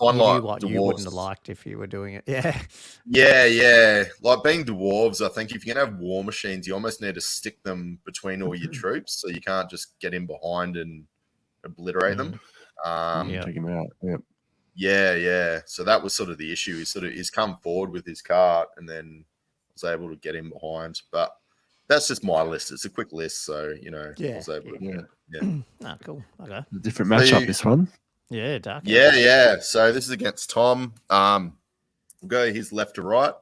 find like what dwarves, you wouldn't have liked if you were doing it. Yeah. Yeah. Like being dwarves, I think if you're going to have war machines, you almost need to stick them between all your troops, so you can't just get in behind and obliterate them. Take him out. Yep. Yeah. So that was sort of the issue. He's come forward with his cart and then was able to get in behind. But that's just my list. It's a quick list, so I was able to. Cool. Okay. A different matchup, this one. Yeah, dark. Yeah. So this is against Tom. We'll go his left to right.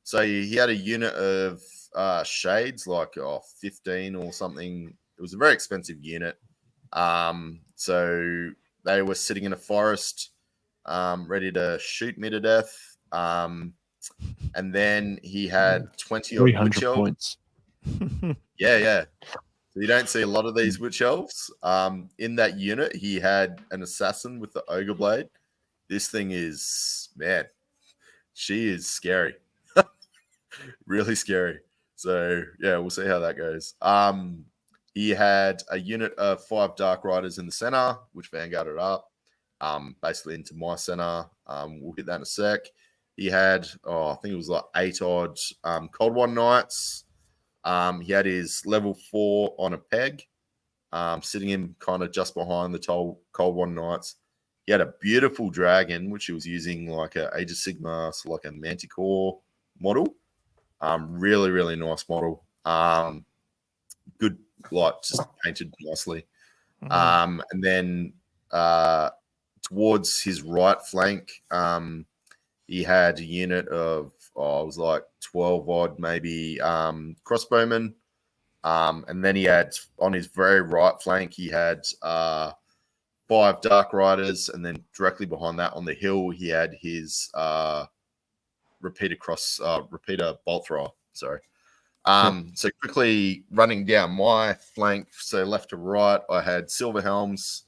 So he had a unit of shades, like 15 or something. It was a very expensive unit. So they were sitting in a forest, ready to shoot me to death. And then he had 20 odd witch elves. Points. Yeah. So you don't see a lot of these witch elves. In that unit, he had an assassin with the ogre blade. This thing is, man, she is scary. Really scary. So yeah, we'll see how that goes. He had a unit of 5 Dark Riders in the center, which vanguarded up, basically into my center. We'll hit that in a sec. He had, I think it was like 8 odd Cold One Knights. He had his level 4 on a peg, sitting in kind of just behind the Cold One Knights. He had a beautiful dragon, which he was using like a Age of Sigmar, so like a Manticore model. Really, really nice model. Good, like just painted nicely. And then towards his right flank, he had a unit of, it was like 12 odd, maybe crossbowmen. And then he had, on his very right flank, he had 5 Dark Riders. And then directly behind that on the hill, he had his repeater bolt thrower. Sorry. So quickly running down my flank, so left to right, I had Silver Helms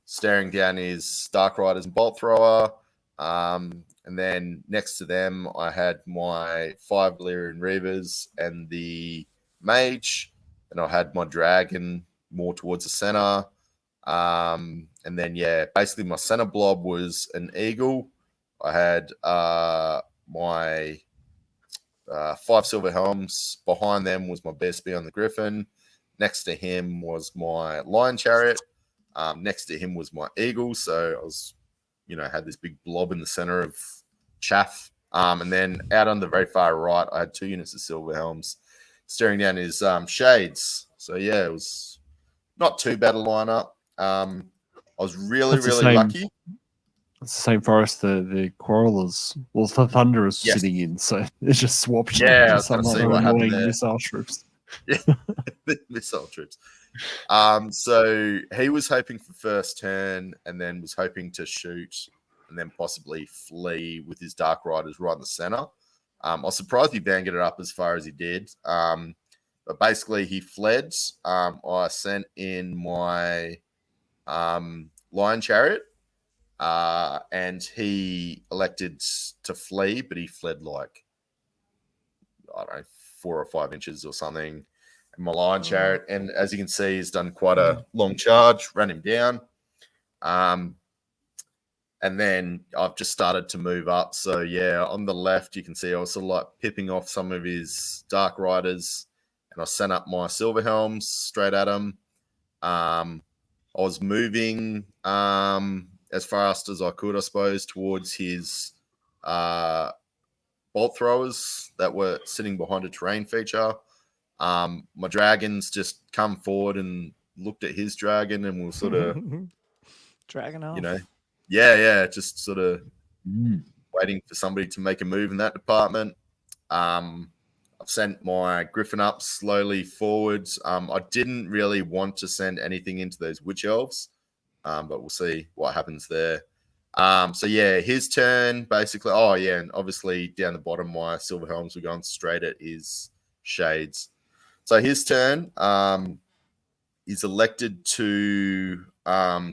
staring down his Dark Riders and Bolt Thrower. And then next to them, I had my 5 Valyrian Reavers and the Mage. And I had my Dragon more towards the center. And then, basically my center blob was an Eagle. I had my 5 Silver Helms. Behind them was my BSB on the Griffin. Next to him was my Lion Chariot. Next to him was my Eagle. So I was, had this big blob in the center of chaff. And then out on the very far right, I had 2 units of Silver Helms staring down his Shades. So it was not too bad a lineup. I was really lucky. It's the same forest the Quarrelers, the Thunderers sitting in, so it's just swapped. Yeah, I was going to see what happened there. Missile troops. Yeah, missile troops. So he was hoping for first turn, and then was hoping to shoot, and then possibly flee with his Dark Riders right in the center. I was surprised he vanguarded it up as far as he did. But basically, he fled. I sent in my Lion Chariot. And he elected to flee, but he fled like, I don't know, 4 or 5 inches or something. And my Lion Chariot, and as you can see, he's done quite a long charge, ran him down. And then I've just started to move up. So on the left, you can see I was sort of like pipping off some of his Dark Riders, and I sent up my Silver Helms straight at him. I was moving as fast as I could, I suppose, towards his bolt throwers that were sitting behind a terrain feature. My dragons just come forward and looked at his dragon, and we'll sort of dragon off. Just sort of waiting for somebody to make a move in that department. I've sent my Griffin up slowly forwards. I didn't really want to send anything into those Witch Elves. But we'll see what happens there. His turn, basically. And obviously down the bottom, my Silver Helms were going straight at his Shades. So his turn, he's elected to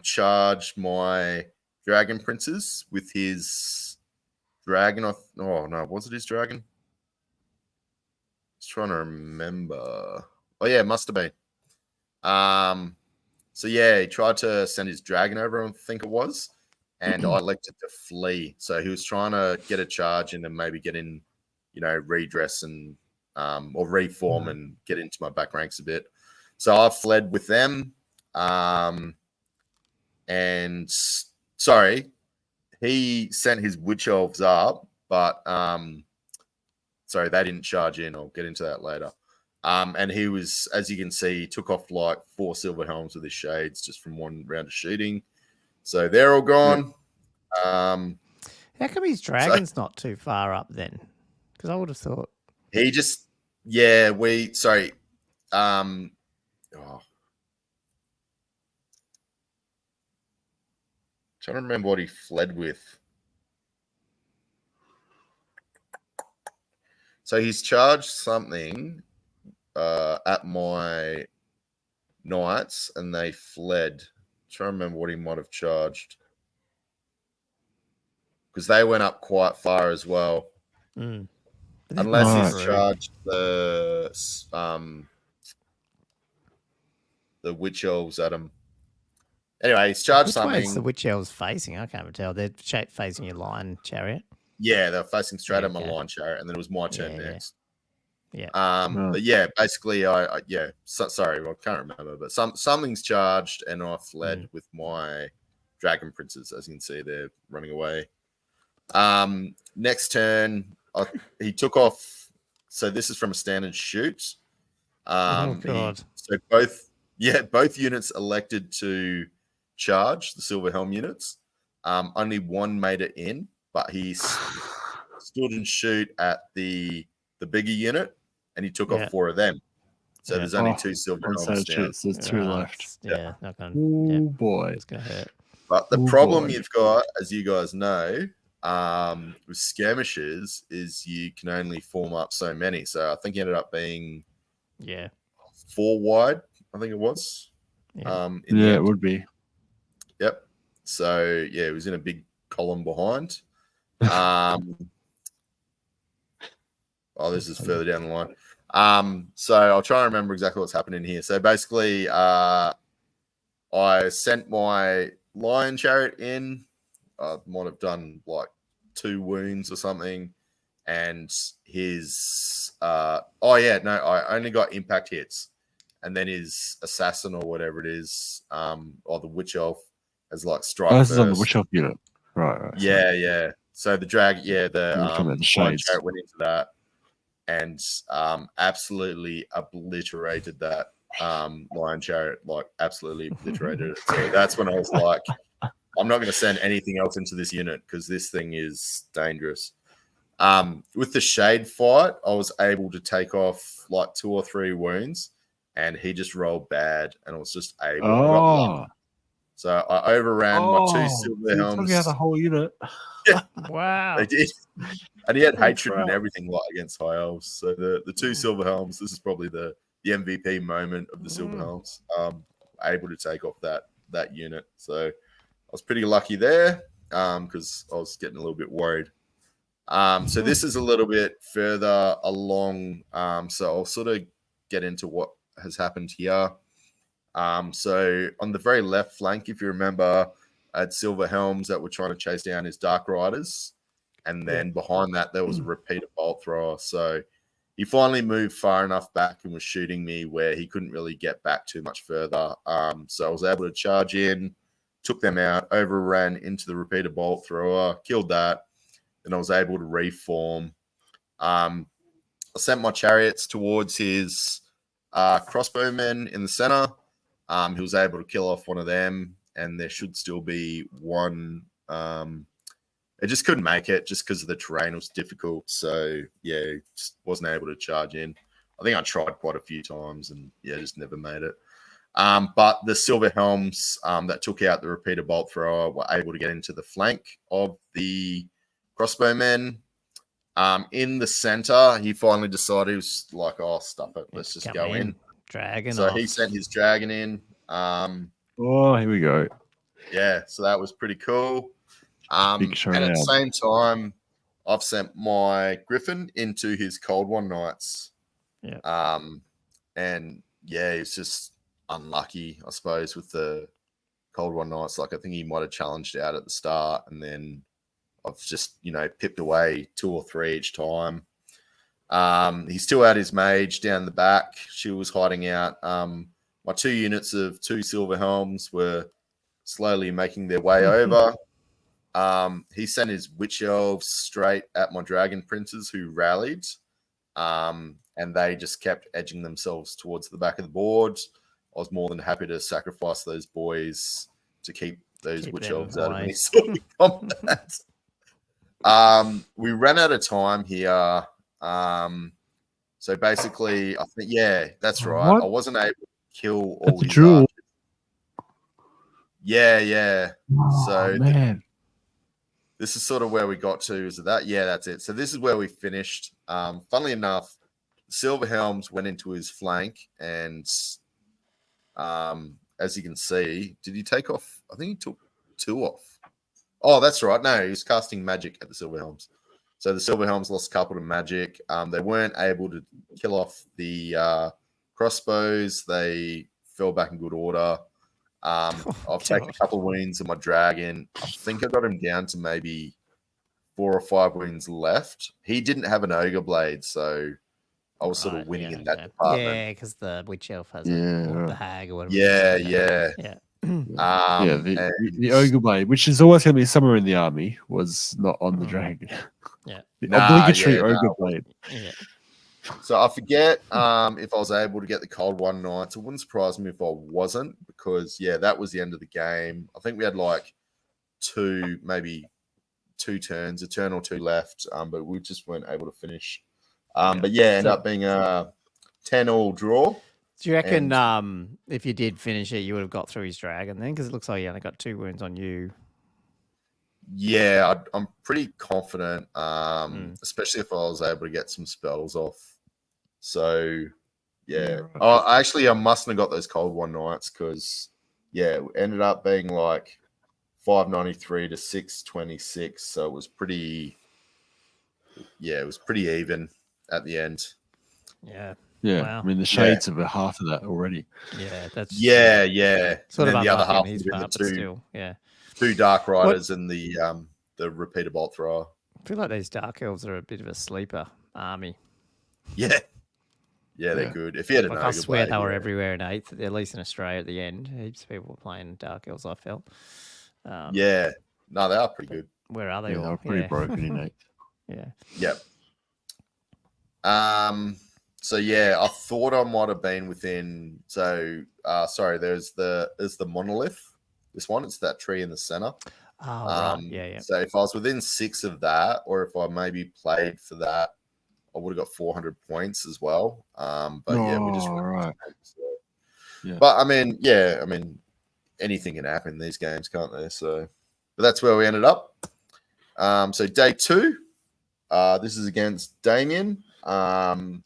charge my Dragon Princes with his dragon. Was it his dragon? I was trying to remember. It must have been. He tried to send his dragon over, I think it was, and I elected to flee. So he was trying to get a charge in and maybe get in, redress and or reform and get into my back ranks a bit. So I fled with them. He sent his Witch Elves up, but they didn't charge in. I'll get into that later. And he was, as you can see, he took off like 4 Silver Helms with his Shades just from one round of shooting. So they're all gone. How come his dragon's not too far up then? Because I would have thought he just, trying to remember what he fled with. So he's charged something at my Knights, and they fled. I'm trying to remember what he might have charged, because they went up quite far as well. Unless he's charged the Witch Elves at him. Anyway, he's charged something. Which way is the Witch Elves facing? I can't even tell. They're facing your Lion Chariot. Yeah, they're facing straight at my Lion Chariot, and then it was my turn next. Yeah. But basically, sorry, I can't remember, but something's charged, and I fled with my Dragon Princes. As you can see, they're running away. Next turn, he took off. So this is from a standard shoot. Oh God! So both units elected to charge the Silver Helm units. Only one made it in, but he stood and shoot at the bigger unit, and he took off 4 of them. So there's only 2 Silver Helms down. There's 2 left. Not going. Oh boy, it's gonna hurt. But the problem you've got, as you guys know, with skirmishes, is you can only form up so many. So I think he ended up being Yeah. 4 wide, I think it was. Yeah. In the Yeah, it end. would be. Yep. So yeah, it was in a big column behind. This is further down the line. So I'll try and remember exactly what's happening here. So basically, I sent my lion chariot in. I might have done like 2 wounds or something, and his I only got impact hits, and then his assassin or whatever it is, or the witch elf has like strike This first. is on the witch elf unit, right? Yeah. So the lion the shades. chariot went into that and absolutely obliterated that lion chariot, like absolutely obliterated it. So that's when I was like, I'm not going to send anything else into this unit because this thing is dangerous. With the shade fight, I was able to take off like 2 or 3 wounds, and he just rolled bad, and I was just able. I got lucky. So I overran my 2 silver helms. Took out the whole unit. Yeah, Wow. they did. And he had Holy hatred crap. and everything like against high elves. So the 2 silver helms, this is probably the MVP moment of the silver helms. Able to take off that unit. So I was pretty lucky there because I was getting a little bit worried. So this is a little bit further along. So I'll sort of get into what has happened here. So on the very left flank, if you remember, I had silver helms that were trying to chase down his dark riders. And then behind that, there was a repeater bolt thrower. So he finally moved far enough back and was shooting me where he couldn't really get back too much further. So I was able to charge in, took them out, overran into the repeater bolt thrower, killed that. Then I was able to reform. I sent my chariots towards his crossbowmen in the center. He was able to kill off one of them, and there should still be one. It just couldn't make it just because of the terrain was difficult. So yeah, just wasn't able to charge in. I think I tried quite a few times and just never made it. But the silver helms that took out the repeater bolt thrower were able to get into the flank of the crossbowmen. In the center, he finally decided he was like, "Oh, stuff it, let's just go in." Dragon. So he sent his dragon in. Here we go. Yeah, so that was pretty cool. Big And showdown. at the same time, I've sent my Griffin into his Cold One Knights. Yeah. And yeah, it's just unlucky, I suppose, with the Cold One Knights. Like I think he might have challenged out at the start, and then I've just pipped away 2 or 3 each time. He still had his mage down the back. She was hiding out. My 2 units of 2 silver helms were slowly making their way over. He sent his witch elves straight at my dragon princes who rallied. And they just kept edging themselves towards the back of the board. I was more than happy to sacrifice those boys to keep those witch elves out of any sort of combat. We ran out of time here. So basically, I think, that's right. What? I wasn't able to kill all his drill. archers. Yeah. So man. This is sort of where we got to. Is that? Yeah, that's it. So this is where we finished. Funnily enough, Silver Helms went into his flank, and as you can see, did he take off? I think he took 2 off. Oh, that's right. No, he was casting magic at the Silver Helms. So the Silver Helms lost a couple to magic. They weren't able to kill off the crossbows. They fell back in good order. I've taken a couple of wounds in my dragon. I think I got him down to maybe 4 or 5 wounds left. He didn't have an ogre blade, so I was sort of winning in that department. Yeah, because the witch elf has the hag or whatever. Yeah. The ogre blade, which is always going to be somewhere in the army, was not on the dragon. Yeah, the obligatory ogre blade. Yeah. So I forget if I was able to get the Cold One Knights. It wouldn't surprise me if I wasn't, because that was the end of the game. I think we had like 2 turns, a turn or 2 left, but we just weren't able to finish. But ended up being a 10-all draw. Do you reckon if you did finish it, you would have got through his dragon then? Because it looks like he only got 2 wounds on you. Yeah, I'm pretty confident, especially if I was able to get some spells off. So, Yeah. right. Oh, actually, I mustn't have got those cold one nights because, yeah, it ended up being like 593 to 626. So it was pretty, it was pretty even at the end. Yeah. Yeah, Wow. I mean the shades of half of that already. Yeah, that's Yeah. sort And of then the other unlucky half on would his have been part, the but still, yeah. two Dark Riders and the repeater bolt thrower. I feel like these Dark Elves are a bit of a sleeper army. Yeah. Yeah, they're Yeah. good. If you had an Like I ogre swear blade, they were everywhere in 8th, at least in Australia at the end. Heaps of people were playing Dark Elves, I felt. Yeah. No, they are pretty good. Where are they Yeah, all? they were pretty broken in 8th. Yeah. Yep. So yeah, I thought I might have been within. So sorry, there's the monolith. This one, it's that tree in the center. Oh, right. Yeah. So if I was within 6 of that, or if I maybe played for that, I would have got 400 points as well. But yeah, we just right. Yeah. But I mean, anything can happen in these games, can't they? So, but that's where we ended up. So day 2, this is against Damien, against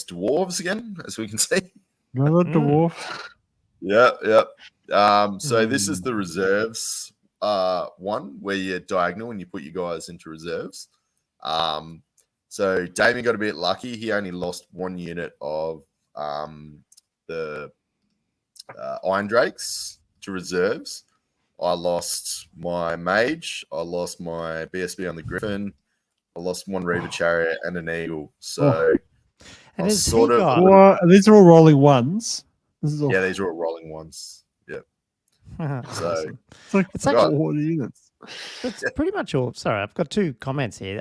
dwarves again, as we can see. Another dwarf. Yeah. So this is the reserves one where you're diagonal and you put your guys into reserves. So Damien got a bit lucky. He only lost 1 unit of the Iron Drakes to reserves. I lost my mage. I lost my BSB on the Griffin. I lost 1 Reaver Chariot and an Eagle. So And I has he sort of got... What? These are all rolling ones. This is all... yeah, these are all rolling ones. Yep. So Awesome. It's like God. 4 units. That's pretty much all. Sorry, I've got 2 comments here.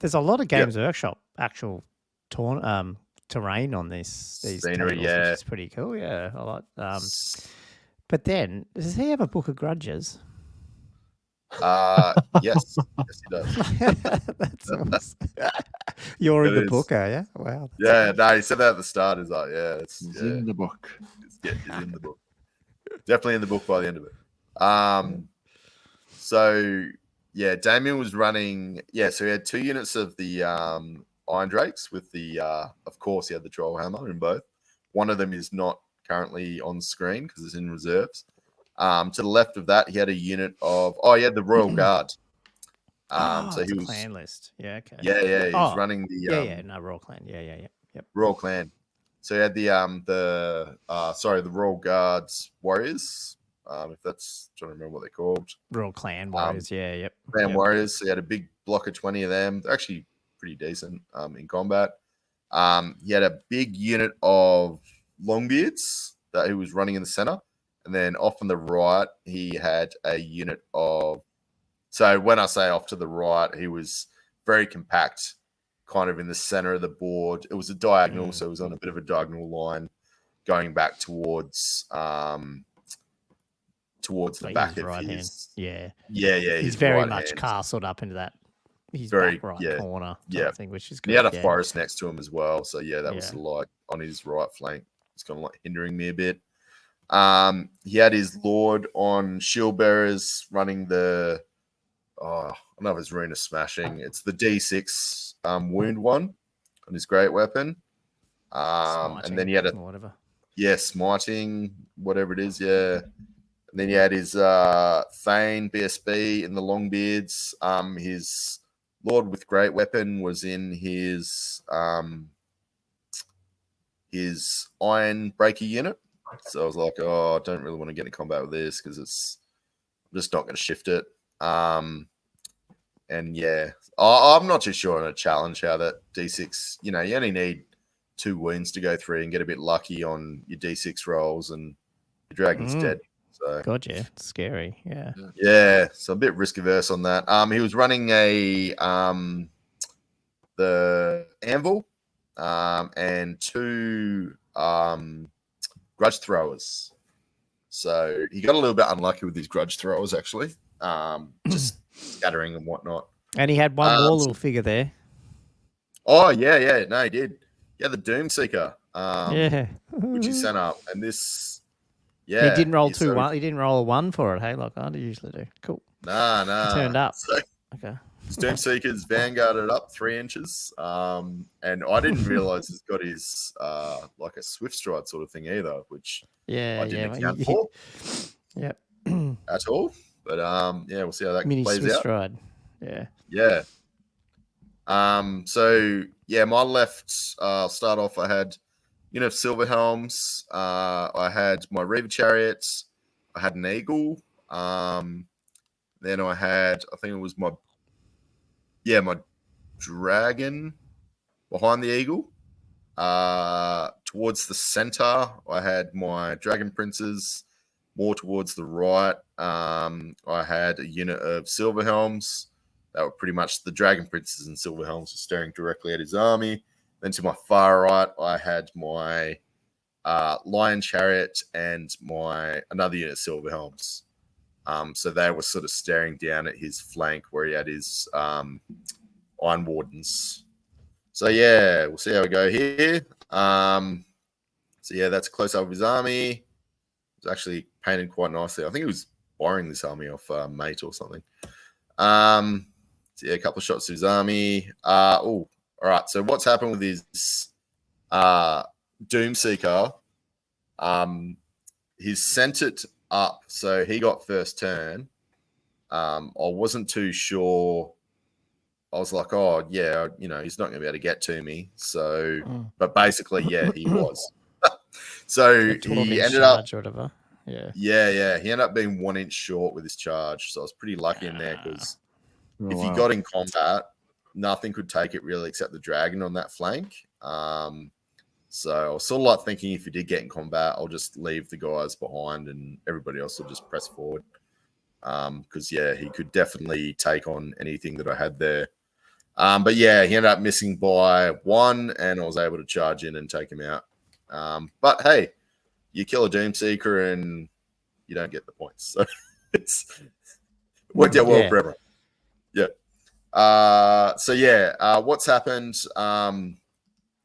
There's a lot of Games Workshop actual terrain on these Scenery, tables, yeah. which is pretty cool. Yeah, I like. But then, does he have a book of grudges? yes, he does. That's awesome. You're in It the is. book, are you? Wow. Yeah, no, he said that at the start. He's like, yeah, it's in the book. it's in the book. Definitely in the book by the end of it. So yeah, Damien was running. Yeah, so he had 2 units of the Iron Drakes with the. Of course, he had the Troll Hammer in both. One of them is not currently on screen because it's in reserves. To the left of that, he had a unit of. Oh, he had the Royal Guard. So it's he a was clan list. Yeah, okay. Yeah, he was running the no, Royal Clan. Yeah. Yep. Royal Clan. So he had the Royal Guards Warriors. If that's trying to remember what they're called. Royal Clan Warriors. Yep. Clan Warriors. So he had a big block of 20 of them. They're actually pretty decent in combat. He had a big unit of Longbeards that he was running in the center. And then off on the right, he had a unit of. So when I say off to the right, he was very compact, kind of in the center of the board. It was a diagonal, so it was on a bit of a diagonal line going back towards the Like back his of right his. hand. Yeah. He's his very right much hand. castled up into that. His Very- back right yeah, corner. yeah. Thing, which is And good. he had a yeah. forest next to him as well. So yeah, that was Yeah. like on his right flank. It's kind of like hindering me a bit. He had his Lord on Shield Bearers running the. I don't know if it's Runa Smashing. It's the D6 wound one on his great weapon. And then he had or whatever. smiting, whatever it is, yeah. And then he had his Thane BSB in the Longbeards. His Lord with great weapon was in his Iron Breaker unit. So I was like, I don't really want to get in combat with this because I'm just not going to shift it. And yeah, I'm not too sure on a challenge how that D6, you only need 2 wounds to go through and get a bit lucky on your D6 rolls and your dragon's dead. So God, yeah, it's scary. Yeah. yeah, so a bit risk averse on that. He was running the anvil and 2 grudge throwers. So he got a little bit unlucky with his grudge throwers actually. Just scattering and whatnot. And he had one more little figure there. Oh yeah, no, he did. Yeah, the Doom Seeker. Yeah. Which he sent up, and this. He Yeah, didn't roll sort of- He didn't roll a 1 for it. Hey, like I usually do. Cool. Nah. He turned up. So, Okay. Doomseeker's vanguarded up 3 inches. And I didn't realize he's got his like a swift stride sort of thing either, which I didn't account for. Yep. At all. But yeah, we'll see how that Mini plays Swiss out. stride. Yeah. Yeah. So yeah, my left start off. I had Silver Helms. I had my Reaver Chariots. I had an Eagle. Then I had, I think it was my Dragon behind the Eagle. Towards the center, I had my Dragon Princes. More towards the right, I had a unit of Silver Helms. That were pretty much the Dragon Princes and Silver Helms were staring directly at his army. Then to my far right, I had my Lion Chariot and another unit of Silver Helms. So they were sort of staring down at his flank where he had his Iron Wardens. So yeah, we'll see how we go here. So yeah, that's a close up of his army. It's actually painted quite nicely. I think he was borrowing this army off Mate or something. So yeah, a couple of shots to his army. All right. So what's happened with his Doomseeker? He's sent it up, so he got first turn. I wasn't too sure. I was like, oh yeah, he's not going to be able to get to me. So, but basically, yeah, he was. So he ended up, or whatever. Yeah. Yeah. He ended up being 1 inch short with his charge. So I was pretty lucky in there because if he got in combat, nothing could take it really except the dragon on that flank. So I was sort of like thinking if he did get in combat, I'll just leave the guys behind and everybody else will just press forward. Because yeah, he could definitely take on anything that I had there. But yeah, he ended up missing by 1 and I was able to charge in and take him out. But hey, you kill a Doomseeker and you don't get the points. So it's worked out well for everyone. Yeah. So yeah, what's happened?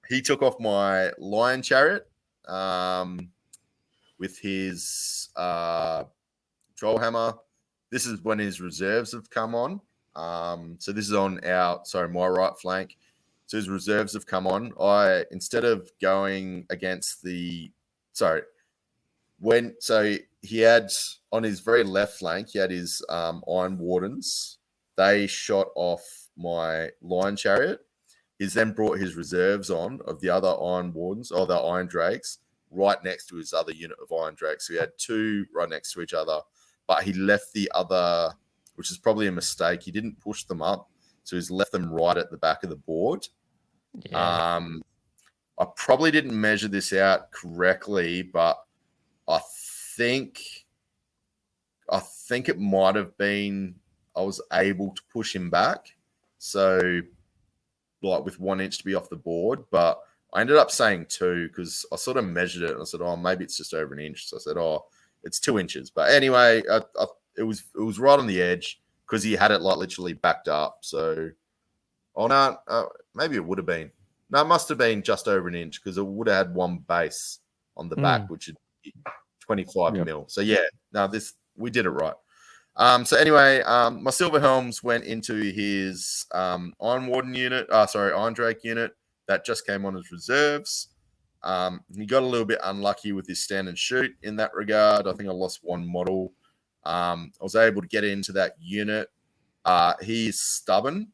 He took off my Lion Chariot with his Trollhammer. This is when his reserves have come on. So this is on my right flank. So his reserves have come on. Instead of going against he had on his very left flank, he had his Iron Wardens. They shot off my Lion Chariot. He's then brought his reserves on of the other Iron Wardens, or the Iron Drakes, right next to his other unit of Iron Drakes. So he had 2 right next to each other, but he left the other, which is probably a mistake. He didn't push them up, so he's left them right at the back of the board. Yeah. I probably didn't measure this out correctly, but I think it might have been I was able to push him back. So like with 1 inch to be off the board, but I ended up saying 2 because I sort of measured it and I said, oh, maybe it's just over 1 inch. So I said, oh, it's 2 inches. But anyway, it was right on the edge because he had it like literally backed up. So, maybe it would have been. No, it must have been just over 1 inch because it would have had 1 base on the back, which would be 25 mil. So yeah, we did it right. So anyway, my Silver Helms went into his Iron Drake unit that just came on as reserves. He got a little bit unlucky with his stand and shoot in that regard. I think I lost 1 model. I was able to get into that unit. He is stubborn,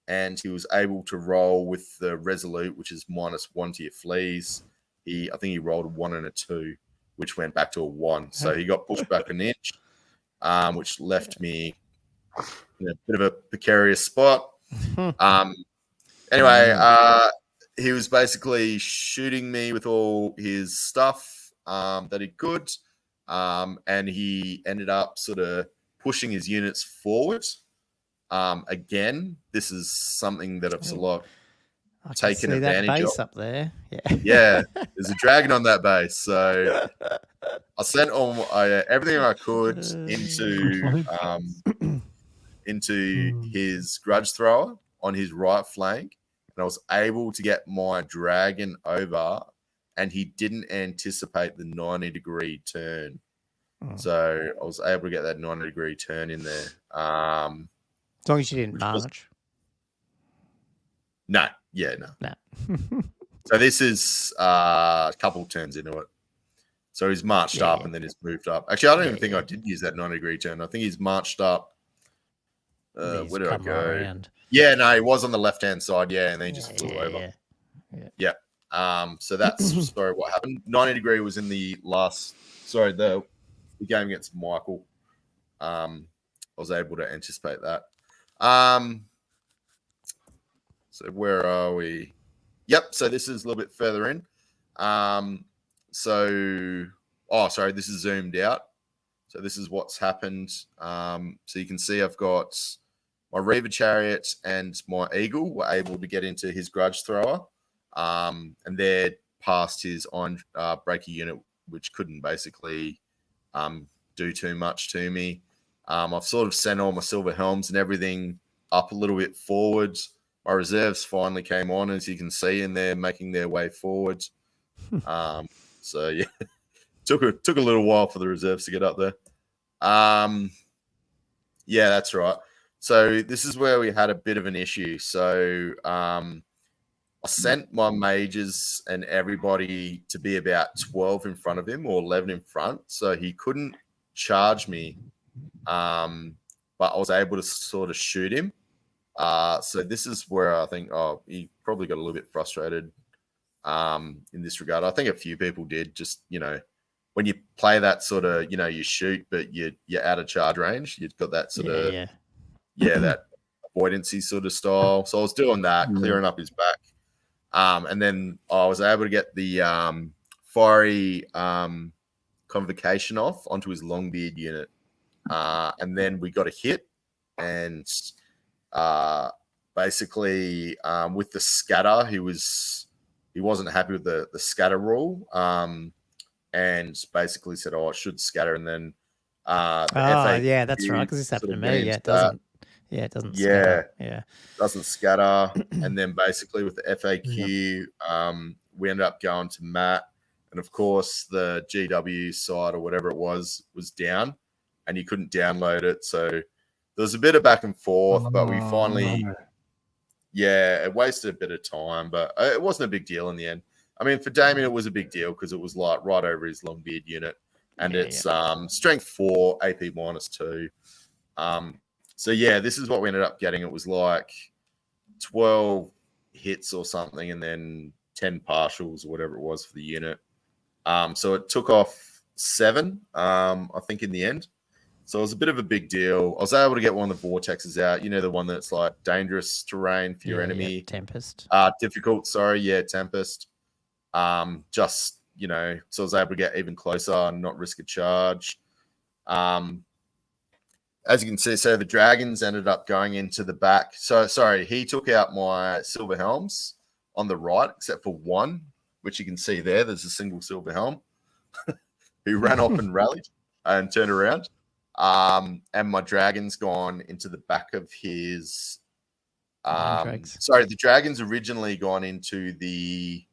and he was able to roll with the Resolute, which is -1 to your fleas. I think he rolled a 1 and a 2, which went back to a 1. So he got pushed back 1 inch. Which left me in a bit of a precarious spot. Anyway, he was basically shooting me with all his stuff that he could, and he ended up sort of pushing his units forward. Again, this is something that I've sort of taken advantage that base of. Up there. Yeah, there's a dragon on that base, so I sent everything I could into his Grudge Thrower on his right flank, and I was able to get my dragon over, and he didn't anticipate the 90-degree turn. So I was able to get that 90-degree turn in there. As long as you didn't march. No, yeah, no. No. So this is a couple turns into it. So he's marched up and then he's moved up. Actually, I don't even think I did use that 90-degree turn. I think he's marched up. Where did I go? Around. Yeah, no, he was on the left-hand side, and then he just flew over. Yeah. So that's sorry what happened. 90-degree was in the last the game against Michael. I was able to anticipate that. So where are we? Yep, so this is a little bit further in. This is zoomed out. So this is what's happened. So you can see I've got my Reaver Chariot and my Eagle were able to get into his Grudge Thrower. And they're past his on breaker unit, which couldn't basically do too much to me. I've sort of sent all my Silver Helms and everything up a little bit forward. My reserves finally came on, as you can see, and they're making their way forward. So yeah, took a little while for the reserves to get up there. Yeah, that's right. So this is where we had a bit of an issue. So I sent my mages and everybody to be about 12 in front of him or 11 in front, so he couldn't charge me. But I was able to sort of shoot him. So this is where I think, he probably got a little bit frustrated in this regard. I think a few people did. Just, when you play that sort of, you shoot, but you're out of charge range. You've got that sort of, that avoidancy sort of style. So I was doing that, clearing up his back. And then I was able to get the fiery convocation off onto his Longbeard unit. And then we got a hit, and basically with the scatter, he wasn't happy with the scatter rule, and basically said, I should scatter. And then that's right, because this happened to me. It doesn't scatter. Doesn't scatter. And then basically with the FAQ, we ended up going to Matt, and of course the GW side or whatever it was down, and you couldn't download it. So there was a bit of back and forth, but we finally, it wasted a bit of time, but it wasn't a big deal in the end. I mean, for Damien, it was a big deal because it was like right over his Longbeard unit, and it's strength 4, AP -2. So yeah, this is what we ended up getting. It was like 12 hits or something, and then 10 partials or whatever it was for the unit. So it took off 7, I think, in the end. So it was a bit of a big deal. I was able to get one of the vortexes out. The one that's like dangerous terrain for your enemy. Tempest. Difficult, Tempest. Just, so I was able to get even closer and not risk a charge. As you can see, so the dragons ended up going into the back. So, sorry, he took out my Silver Helms on the right, except for one, which you can see there. There's a single Silver Helm who ran off and rallied and turned around. And my dragon's gone into the back of his. The dragon's originally gone into the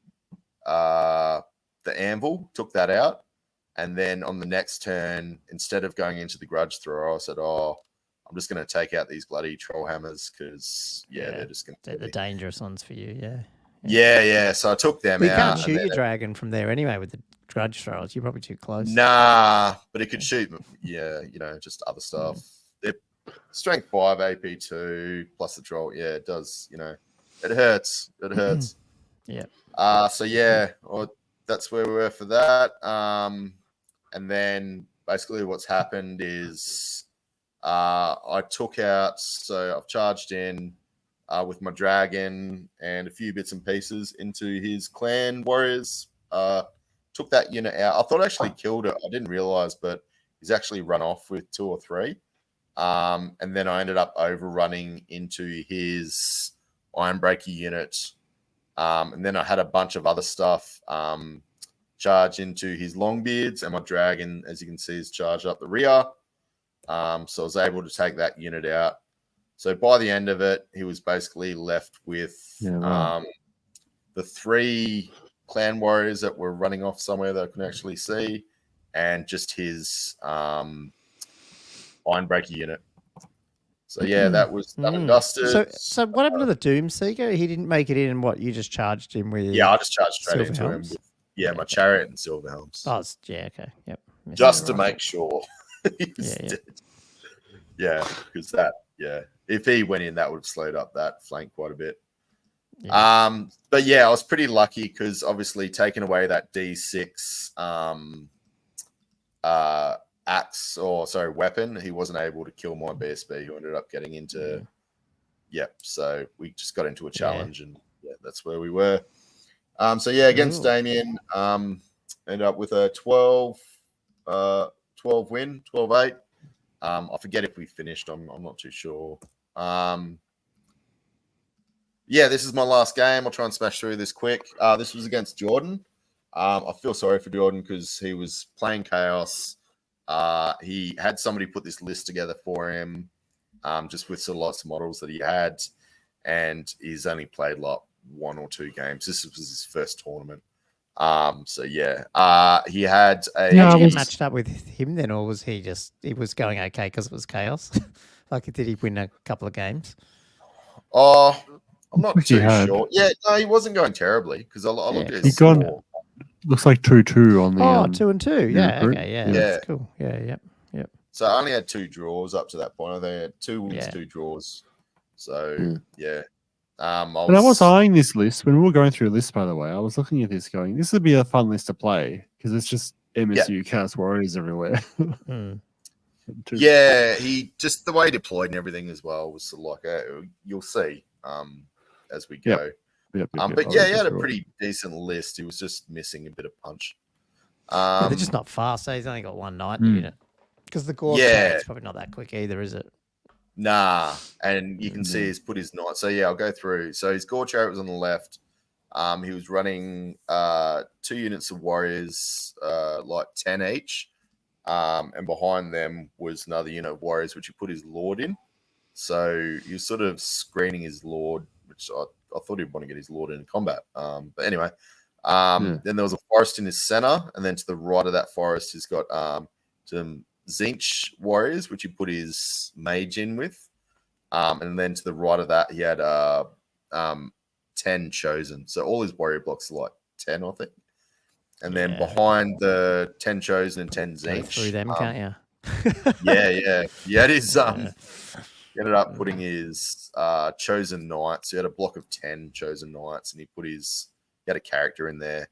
anvil, took that out. And then on the next turn, instead of going into the Grudge Thrower, I said, I'm just going to take out these bloody troll hammers because, they're just going to... They're the dangerous ones for you, Yeah. So I took them out. You can't shoot your dragon from there anyway with the Grudge Throwers. You're probably too close. Nah, but it could shoot, just other stuff. They're strength 5, AP 2, plus the troll. Yeah, it does, it hurts. It hurts. That's where we were for that. And then basically what's happened is I took out, so I've charged in with my dragon and a few bits and pieces into his clan warriors. Took that unit out. I thought I actually killed it. I didn't realize, but he's actually run off with 2 or 3. And then I ended up overrunning into his Ironbreaker unit. And then I had a bunch of other stuff charge into his Longbeards, and my dragon, as you can see, is charged up the rear. So I was able to take that unit out. So by the end of it, he was basically left with the 3 clan warriors that were running off somewhere that I could actually see, and just his Ironbreaker unit. So yeah, that was done and dusted. So what happened to the Doom Seeker? He didn't make it in, and what, you just charged him with? Yeah, I just charged straight into him. Silverhelms? With, my chariot and silver helms. Oh, yeah, okay, yep. Missed Just it, to right. make sure. He's Yeah. dead. Yeah, because that, if he went in, that would have slowed up that flank quite a bit. Yeah. But yeah, I was pretty lucky because obviously taking away that D6 weapon, he wasn't able to kill my BSB, who ended up getting into so we just got into a challenge and that's where we were. Against Damien, ended up with a 12 win, 12-8. I forget if we finished. I'm not too sure. This is my last game. I'll try and smash through this quick. This was against Jordan. I feel sorry for Jordan because he was playing Chaos. He had somebody put this list together for him, just with sort of lots of models that he had, and he's only played like 1 or 2 games. This was his first tournament. He had a. Did you get matched up with him then, or was he was going okay because it was Chaos? Like, did he win a couple of games? Oh, I'm not too sure. Yeah, no, he wasn't going terribly because I looked at his score. Looks like 2-2 on the. 2-2. Yeah, group. okay, yeah, that's cool. Yeah, yep. So I only had 2 draws up to that point. I think I had 2 wins, 2 draws. So I was eyeing this list when we were going through a list. By the way, I was looking at this, going, "This would be a fun list to play because it's just MSU Chaos Warriors everywhere." Yeah, he just the way he deployed and everything as well was sort of like you'll see as we go. Yep. But he had a pretty decent list. He was just missing a bit of punch. They're just not fast. He's only got 1 knight unit because the Gore it's probably not that quick either, is it? Nah, and you can see he's put his knight. So I'll go through. So his Gore chariot was on the left. He was running 2 units of warriors, like 10 each. And behind them was another unit of warriors, which he put his lord in. So he was sort of screening his lord, which I thought he'd want to get his lord in combat. But anyway, then there was a forest in his center, and then to the right of that forest, he's got some Zinch warriors, which he put his mage in with. And then to the right of that, he had 10 chosen. So all his warrior blocks are like 10, I think. And then behind the 10 chosen and 10 Zinch. Go through them, can't you? Yeah. He had his he ended up putting his chosen knights. He had a block of 10 chosen knights, and he had a character in there.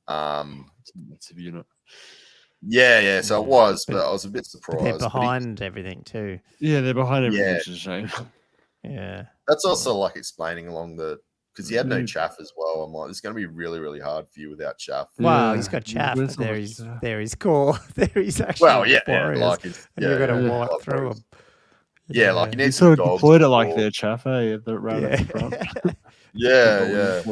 That's a unit. Yeah. So it was, but I was a bit surprised. They're behind everything too. Yeah, they're behind everything, which is a shame. Yeah. That's also like explaining along because he had no chaff as well. I'm like, it's going to be really, really hard for you without chaff. Wow, he's got chaff, but there he's core. There he's actually warriors. You've got to walk through them. Yeah, like you need sort of dogs deployed it like their chaff, that ran at the front. Yeah.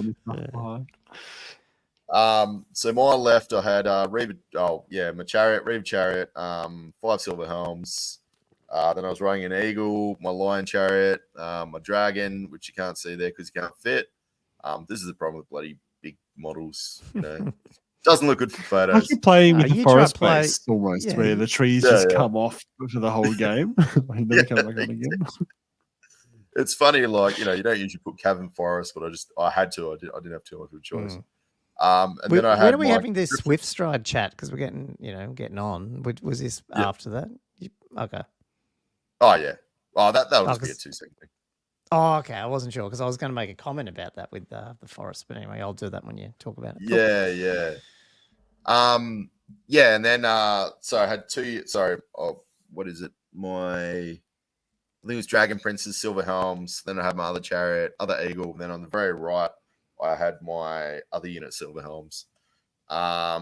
So my left, I had Reaver. My chariot, Reaver chariot, 5 silver helms. Then I was running an eagle, my lion chariot, my dragon, which you can't see there because you can't fit. This is the problem with bloody big models. Doesn't look good for photos. Like you're playing with the forest base almost, where the trees just come off for the whole game. And then come back on again. It's funny, like, you don't usually put cavern forest, but I had to. I didn't have too much of a choice. Then I had. When are we having this Swift Stride chat? Because we're getting on. Was this after that? Okay. Oh yeah. Oh, that was a 2-second thing. Oh, okay. I wasn't sure because I was going to make a comment about that with the forest, but anyway, I'll do that when you talk about it. Cool. Yeah. And then so I had 2. Sorry, what is it? I think it was Dragon Prince's silver helms. Then I had my other chariot, other eagle. Then on the very right, I had my other unit silver helms. I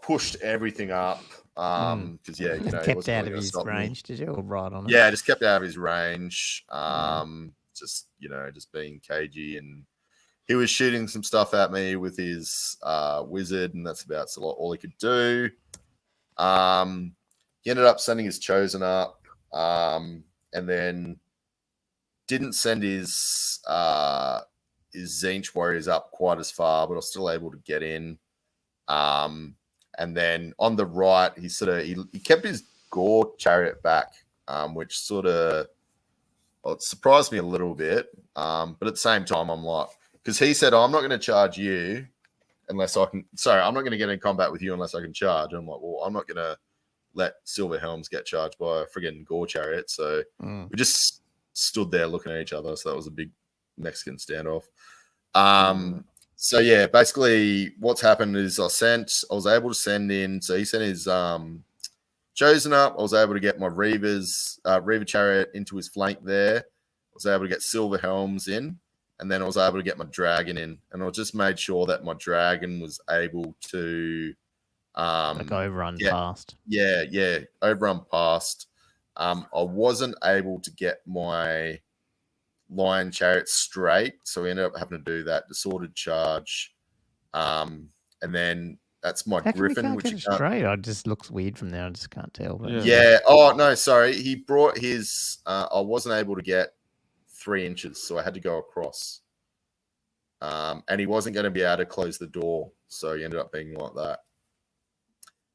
pushed everything up because kept out of his range. Did you? Or right on it? Yeah, just kept out of his range. Just being cagey, and he was shooting some stuff at me with his wizard, and that's about all he could do. He ended up sending his chosen up, and then didn't send his Zinch warriors up quite as far, but I was still able to get in. And then on the right, he kept his Gore chariot back, which sort of it surprised me a little bit. But at the same time, I'm like, because he said, I'm not going to charge you unless I can. Sorry, I'm not going to get in combat with you unless I can charge. And I'm like, well, I'm not going to let Silver Helms get charged by a friggin' Gore chariot. So we just stood there looking at each other. So that was a big Mexican standoff. So yeah, basically what's happened is I was able to send in. So he sent his Chosen up. I was able to get my Reaver chariot into his flank there. I was able to get Silver Helms in, and then I was able to get my dragon in, and I just made sure that my dragon was able to overrun past. Yeah, overrun past. I wasn't able to get my Lion chariot straight, so we ended up having to do that disordered charge, and then that's my Griffin, which you can't straight. It just looks weird from there. I just can't tell. But yeah. Oh no, sorry. He brought his. I wasn't able to get 3 inches, so I had to go across. And he wasn't going to be able to close the door, so he ended up being like that.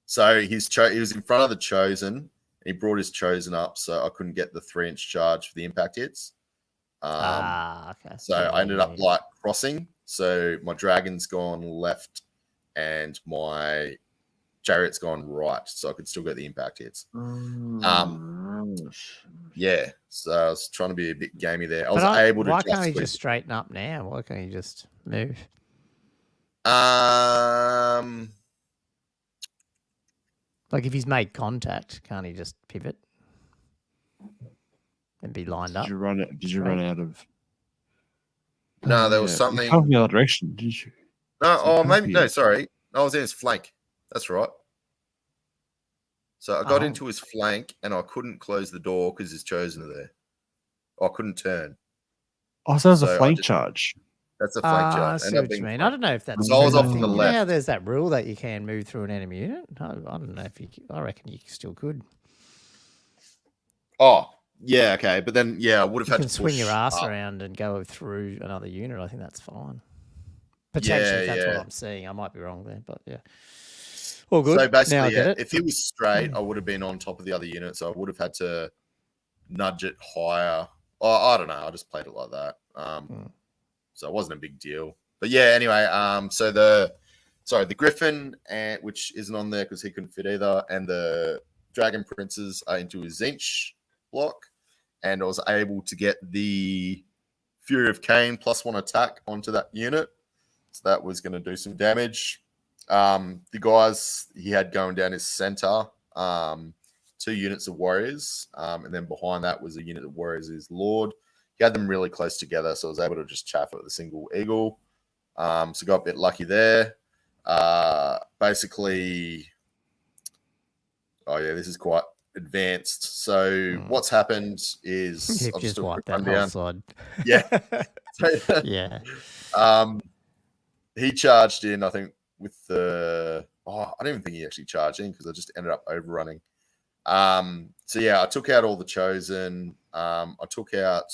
So he was in front of the Chosen. And he brought his Chosen up, so I couldn't get the 3-inch charge for the impact hits. Okay. So I ended up like crossing. So my dragon's gone left, and my chariot's gone right, so I could still get the impact hits. Yeah, so I was trying to be a bit gamey there. I was able to. Why can't he just straighten up now? Why can't he just move? Like if he's made contact, can't he just pivot and be lined up? Did you run out of? No, there was something. You come the other direction, did you? No, maybe no. Sorry, I was in his flank. That's right. So I got into his flank, and I couldn't close the door because his Chosen are there. I couldn't turn. Oh, so that was a flank charge. That's a flank charge. I see what you mean. I don't know if that's. So I was off on the left. Yeah, there's that rule that you can move through an enemy unit. I don't know if you. I reckon you still could. Oh, yeah, okay, but then I would have had to swing your ass around and go through another unit. I think that's fine. Potentially, that's what I'm seeing. I might be wrong there, but yeah. All good. So basically, if he was straight, I would have been on top of the other unit, so I would have had to nudge it higher. Oh, I don't know. I just played it like that. So it wasn't a big deal. But yeah, anyway, so the Griffin, which isn't on there because he couldn't fit either, and the Dragon Princes are into his Zinch block, and I was able to get the Fury of Cain +1 attack onto that unit. So that was going to do some damage. The guys he had going down his center, 2 units of warriors, and then behind that was a unit of warriors, his Lord. He had them really close together, so I was able to just chaff it with a single eagle. So got a bit lucky there. Basically, this is quite advanced. So what's happened is I've just wiped that whole side. Yeah. Yeah. He charged in, I think, with the... I don't even think he actually charged in because I just ended up overrunning. So yeah, I took out all the Chosen. I took out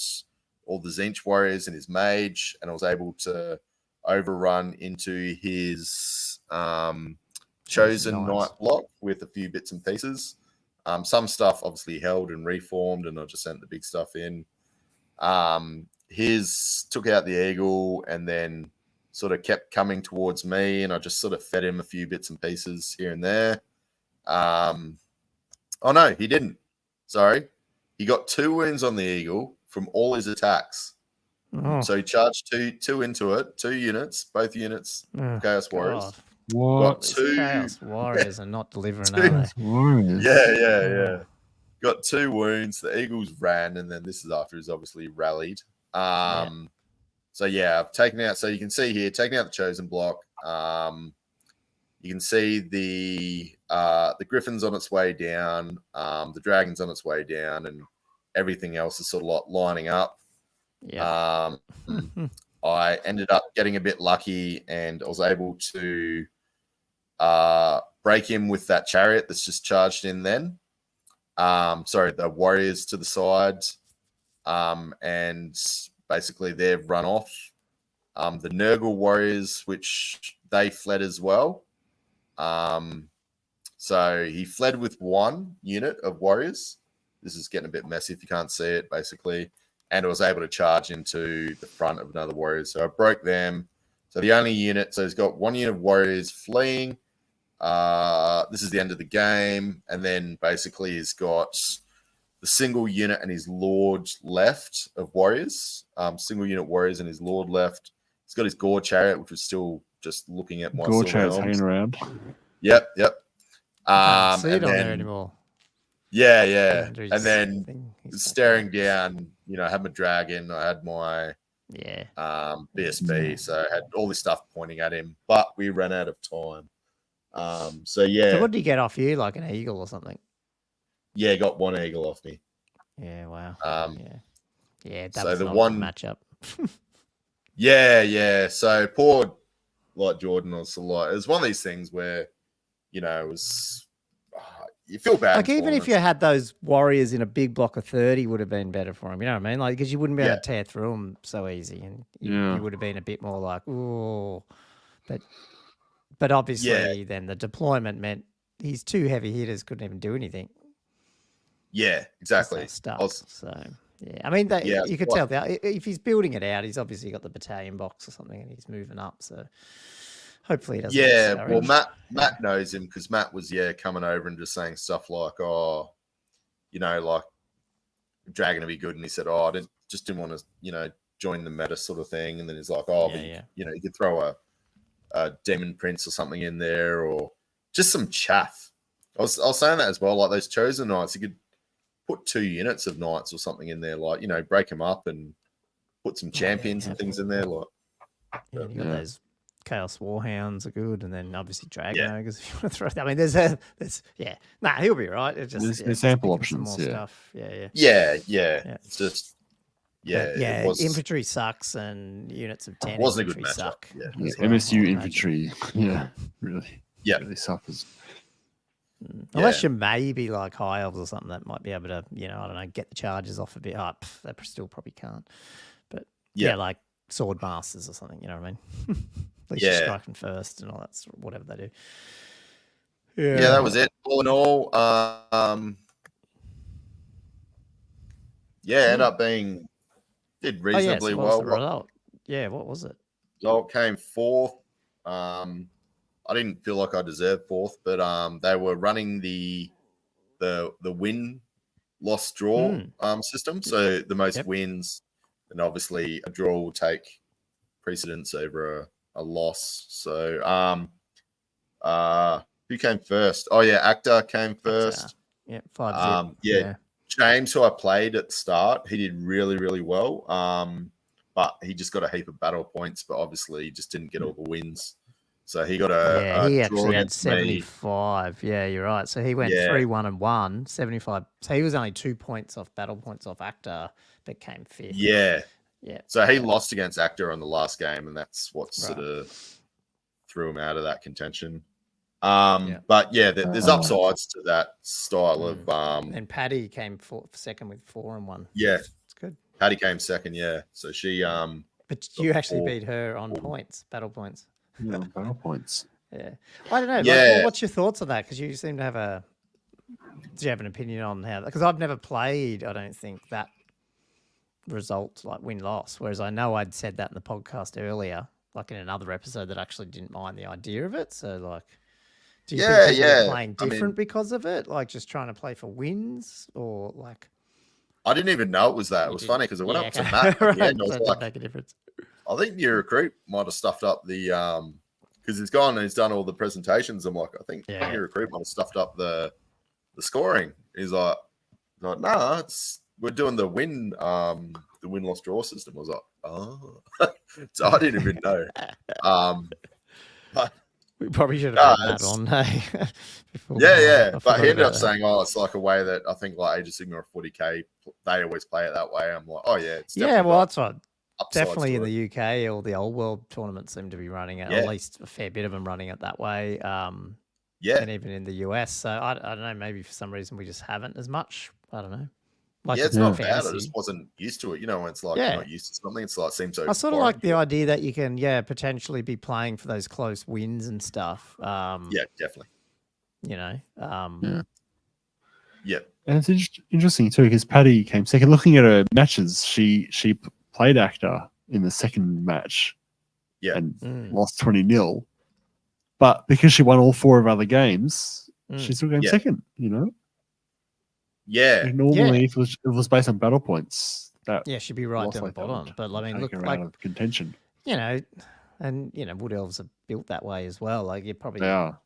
all the Zinch warriors and his mage, and I was able to overrun into his Chosen Knight block with a few bits and pieces. Some stuff obviously held and reformed, and I just sent the big stuff in. His took out the eagle and then sort of kept coming towards me, and I just sort of fed him a few bits and pieces here and there. Oh no, he didn't. Sorry. He got 2 wounds on the eagle from all his attacks. So he charged two into it, 2 units, both units, Chaos Warriors. What? Got 2 Chaos Warriors are not delivering, are they? Warriors. Yeah. Got 2 wounds. The Eagles ran, and then this is after he's obviously rallied. So yeah, I've taken out. So you can see here, taking out the Chosen block. You can see the Griffin's on its way down, the Dragon's on its way down, and everything else is sort of like lining up. Yeah. I ended up getting a bit lucky, and I was able to break him with that chariot that's just charged in then. The warriors to the side, and basically they've run off. The Nurgle warriors, which they fled as well. So he fled with 1 unit of warriors. This is getting a bit messy if you can't see it, basically. And it was able to charge into the front of another warrior. So I broke them. So the only unit, so he's got 1 unit of warriors fleeing. This is the end of the game. And then basically he's got the single unit and his lord left of warriors. Single unit warriors and his lord left. He's got his Gore chariot, which was still just looking at my Gore chariot's hanging around. Yep. I can't see it on there anymore. Yeah. And then staring down, I had my dragon, I had my BSB, so I had all this stuff pointing at him, but we ran out of time. So what did he get off you? Like an eagle or something? Yeah, got 1 eagle off me. Yeah, wow. Yeah, that so was the not one a matchup. Yeah. So poor Jordan was it was one of these things where, it was you feel bad. Like even if you had those warriors in a big block of 30 would have been better for him. You know what I mean? Like because you wouldn't be able to tear through them so easy, and you would have been a bit more like, oh, but obviously then the deployment meant his 2 heavy hitters couldn't even do anything. Yeah, exactly. So yeah, I mean you could tell that if he's building it out, he's obviously got the battalion box or something, and he's moving up. So hopefully he doesn't. Yeah, well, Matt knows him because Matt was coming over and just saying stuff like, like Dragon to be good, and he said, I didn't want to, join the meta sort of thing, and then he's like, you could throw a Demon Prince or something in there, or just some chaff. I was saying that as well, like those chosen knights, you could put 2 units of knights or something in there, like break them up and put some champions and things in there, like. You got those Chaos Warhounds are good, and then obviously Dragon Ogres if you want to throw. I mean, he'll be right. It's just there's sample options. More stuff. Yeah. It's just it was, infantry sucks, and units of 10 wasn't infantry a good matchup. suck. MSU infantry, really suffers. Unless you're maybe like high elves or something that might be able to, I don't know, get the charges off a bit. They still probably can't. But like sword masters or something. You know what I mean? At least you're striking first and all that, whatever they do. Yeah, that was it. All in all, ended up did reasonably well. The result? Yeah, what was it? Result came 4th. I didn't feel like I deserved 4th, but they were running the win loss draw system. So the most wins, and obviously a draw will take precedence over a loss. So who came first? Oh yeah, Actor came first. Yeah, 5-0. James, who I played at the start, he did really, really well. But he just got a heap of battle points, but obviously he just didn't get all the wins. So he got he actually had 75. Me. Yeah, you're right. So he went 3-1-1, 75. So he was only 2 points off battle points off Actor, but came 5th. Yeah. Yeah. So he lost against Actor on the last game, and that's what sort of threw him out of that contention. But there's upsides to that style of. And Paddy came second with 4-1. Yeah, it's good. Paddy came second. Yeah, so she. But you actually beat her on points, battle points. Yeah, battle points. Yeah, I don't know. Like, what's your thoughts on that? Because you seem to have do you have an opinion on how? Because I've never played. I don't think that result like win-loss. Whereas I know I'd said that in the podcast earlier, like in another episode, that I actually didn't mind the idea of it. So like, do you think you're playing different because of it? Like just trying to play for wins, or like? I didn't even know it was that. It was funny because it went up to Matt. At the end. I was like, make a difference. I think your recruit might have stuffed up the because he's gone and he's done all the presentations. I'm like, I think your recruit might have stuffed up the scoring. He's like nah, we're doing the win loss draw system. I was like, oh, so I didn't even know. But we probably should have had that on. But he ended up saying, oh, it's like a way that I think like Age of Sigma or 40K, they always play it that way. I'm like, oh yeah, it's that's what. Definitely in the UK, all the old world tournaments seem to be running it. At least a fair bit of them running it that way. And even in the US. So I don't know. Maybe for some reason we just haven't as much. I don't know. Like it's not bad. I just wasn't used to it. When it's like you're not used to something, it's like seems so. I sort of like the idea that you can potentially be playing for those close wins and stuff. Yeah, definitely. You know, Yep. And it's interesting too because Paddy came second. Looking at her matches, she played actor in the second match, Yeah. and lost 20-0. But because she won all 4 of other games, she still came Yeah. second. You know, Yeah. like normally if it was based on battle points, that she'd be right loss down the like that bottom. would But I mean, take look, her like out of contention. you know, and you know, Wood Elves are built that way as well. Like you probably They are.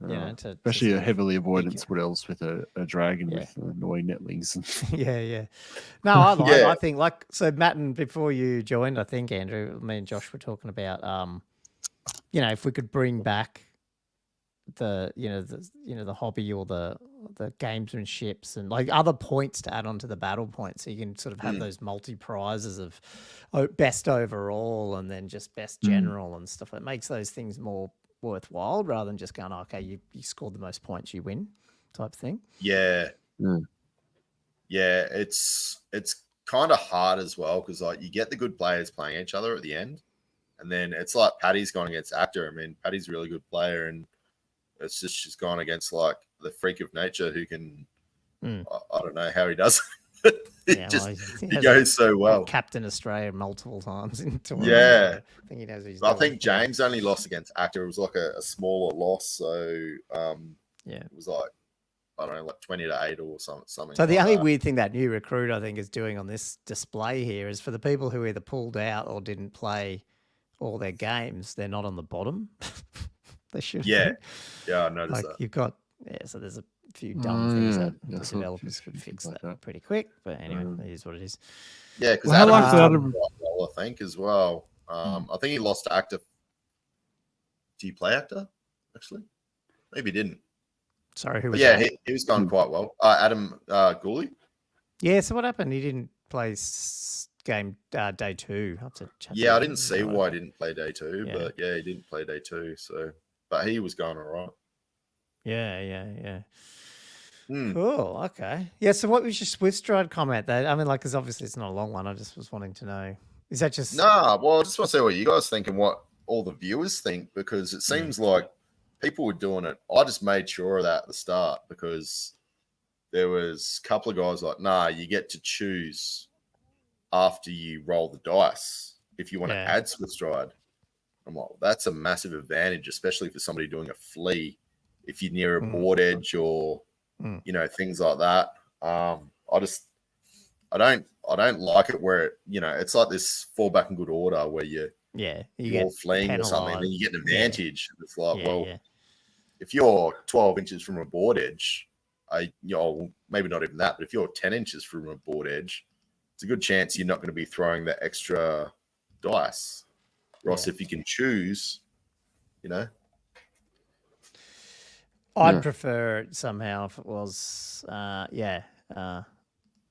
you know, especially sort a of heavily avoidance Wood Elves with a dragon with annoying netlings. yeah. No, I think like so. Matt, and before you joined, I think Andrew, me and Josh were talking about you know, if we could bring back the hobby or the gamesmanships and like other points to add on to the battle points, so you can sort of have those multi prizes of best overall and then just best general and stuff. It makes those things more worthwhile rather than just going, okay, you scored the most points, you win, type thing. Yeah. Yeah, it's kind of hard as well because like you get the good players playing each other at the end, and then it's like Paddy's gone against Actor. I mean, Paddy's a really good player, and it's just she's gone against like the freak of nature who can. I don't know how he does. He goes so well. Captain Australia multiple times in tournament. Yeah, I think he knows what he's I doing. think James only lost against Actor. It was like a smaller loss, so it was like I don't know, like 20-8 or something. So the like only that. weird thing that new recruit I think is doing on this display here is for the people who either pulled out or didn't play all their games, they're not on the bottom. They should. Yeah, I noticed that. You've got so there's a few dumb things that the developers could fix that pretty quick. But anyway, it is what it is. Yeah, because Adam I think as well. I think he lost to Actor. Do you play Actor? Actually, maybe he didn't. Sorry, who was that? that? He was going quite well. Adam Gooley. Yeah, so what happened? He didn't play game day 2. Yeah, I didn't see why he didn't play day 2, but yeah, he didn't play day 2. So, but he was going all right. Yeah. Cool. Okay. Yeah. So, what was your Swift Stride comment? That I mean, like, because obviously it's not a long one. I just was wanting to know. Is that just Well, I just want to see what you guys think and what all the viewers think because it seems like people were doing it. I just made sure of that at the start because there was a couple of guys like, nah, you get to choose after you roll the dice if you want to add Swift Stride. I'm like, that's a massive advantage, especially for somebody doing a flea. If you're near a board edge or you know things like that, I don't like it where it's like this fall back in good order where you're all fleeing or something, and then you get an advantage. Yeah. It's like, if you're 12 inches from a board edge, maybe not even that, but if you're 10 inches from a board edge, it's a good chance you're not going to be throwing the extra dice. Ross, if you can choose, I'd prefer it somehow if it was,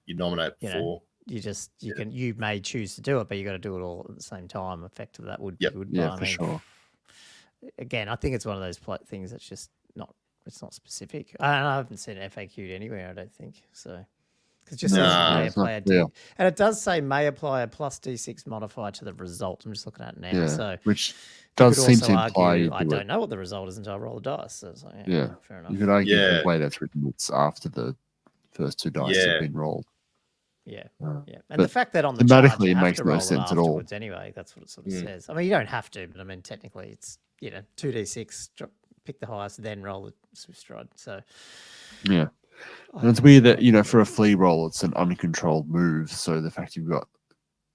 you nominate 4. You may choose to do it, but you got to do it all at the same time. Effectively, that would be good. Yeah, for sure. Again, I think it's one of those things that's just it's not specific. I haven't seen it FAQ'd anywhere. I don't think so. Because just says may apply and it does say may apply a plus D6 modifier to the result. I'm just looking at it now. Yeah, so which does seem to imply I don't know what the result is until I roll the dice. So it's like, fair enough. You could argue the way that's written, it's after the first 2 dice have been rolled. And the fact that on the thematically charge, it makes no sense at all. Anyway, that's what it sort of says. I mean, you don't have to, but I mean, technically, it's 2d6, pick the highest, then roll the Swift Stride. So yeah, and it's weird that for a flea roll, it's an uncontrolled move. So the fact you've got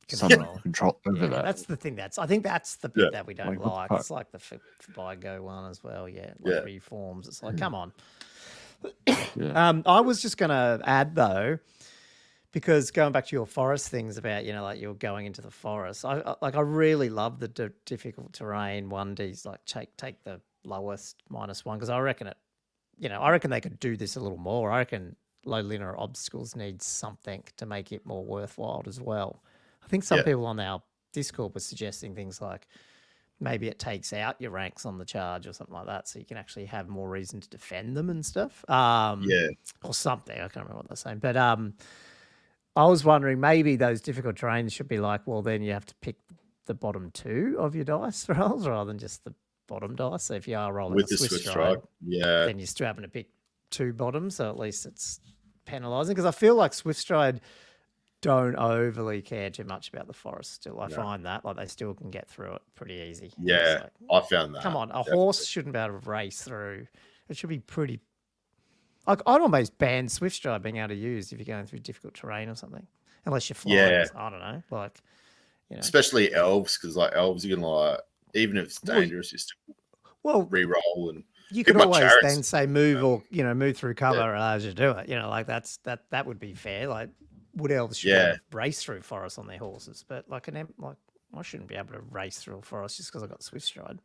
some control over that. That's the thing. I think that's the bit that we don't like. It's like the Figo one as well. Reforms. It's like, come on. I was just going to add though, because going back to your forest things about like you're going into the forest. I really love the difficult terrain 1Ds. Like take the lowest -1 because I reckon it. I reckon they could do this a little more. I reckon low linear obstacles need something to make it more worthwhile as well. I think some people on our Discord were suggesting things like maybe it takes out your ranks on the charge or something like that, so you can actually have more reason to defend them and stuff. Or something. I can't remember what they're saying, but I was wondering maybe those difficult terrains should be like, well, then you have to pick the bottom 2 of your dice rolls rather than just the bottom dice. So if you are rolling With a the Swift Swift stride, stride. Yeah. then you're still having to pick 2 bottoms. So at least it's penalising. Because I feel like Swift stride don't overly care too much about the forest still. I find that like they still can get through it pretty easy. Yeah. Like, I found that. come on, a definitely. horse shouldn't be able to race through. It should be pretty. Like I'd almost ban Swift stride being able to use if you're going through difficult terrain or something, unless you're flying. Yeah. I don't know, like you know. Especially elves, because like elves, you can like even if it's dangerous, you still Well, re-roll and you Give could my always chariots. then say move or move through cover as you do it. Like that would be fair. Like wood elves should be able to race through forests on their horses, but like I shouldn't be able to race through a forest just because I got Swift stride.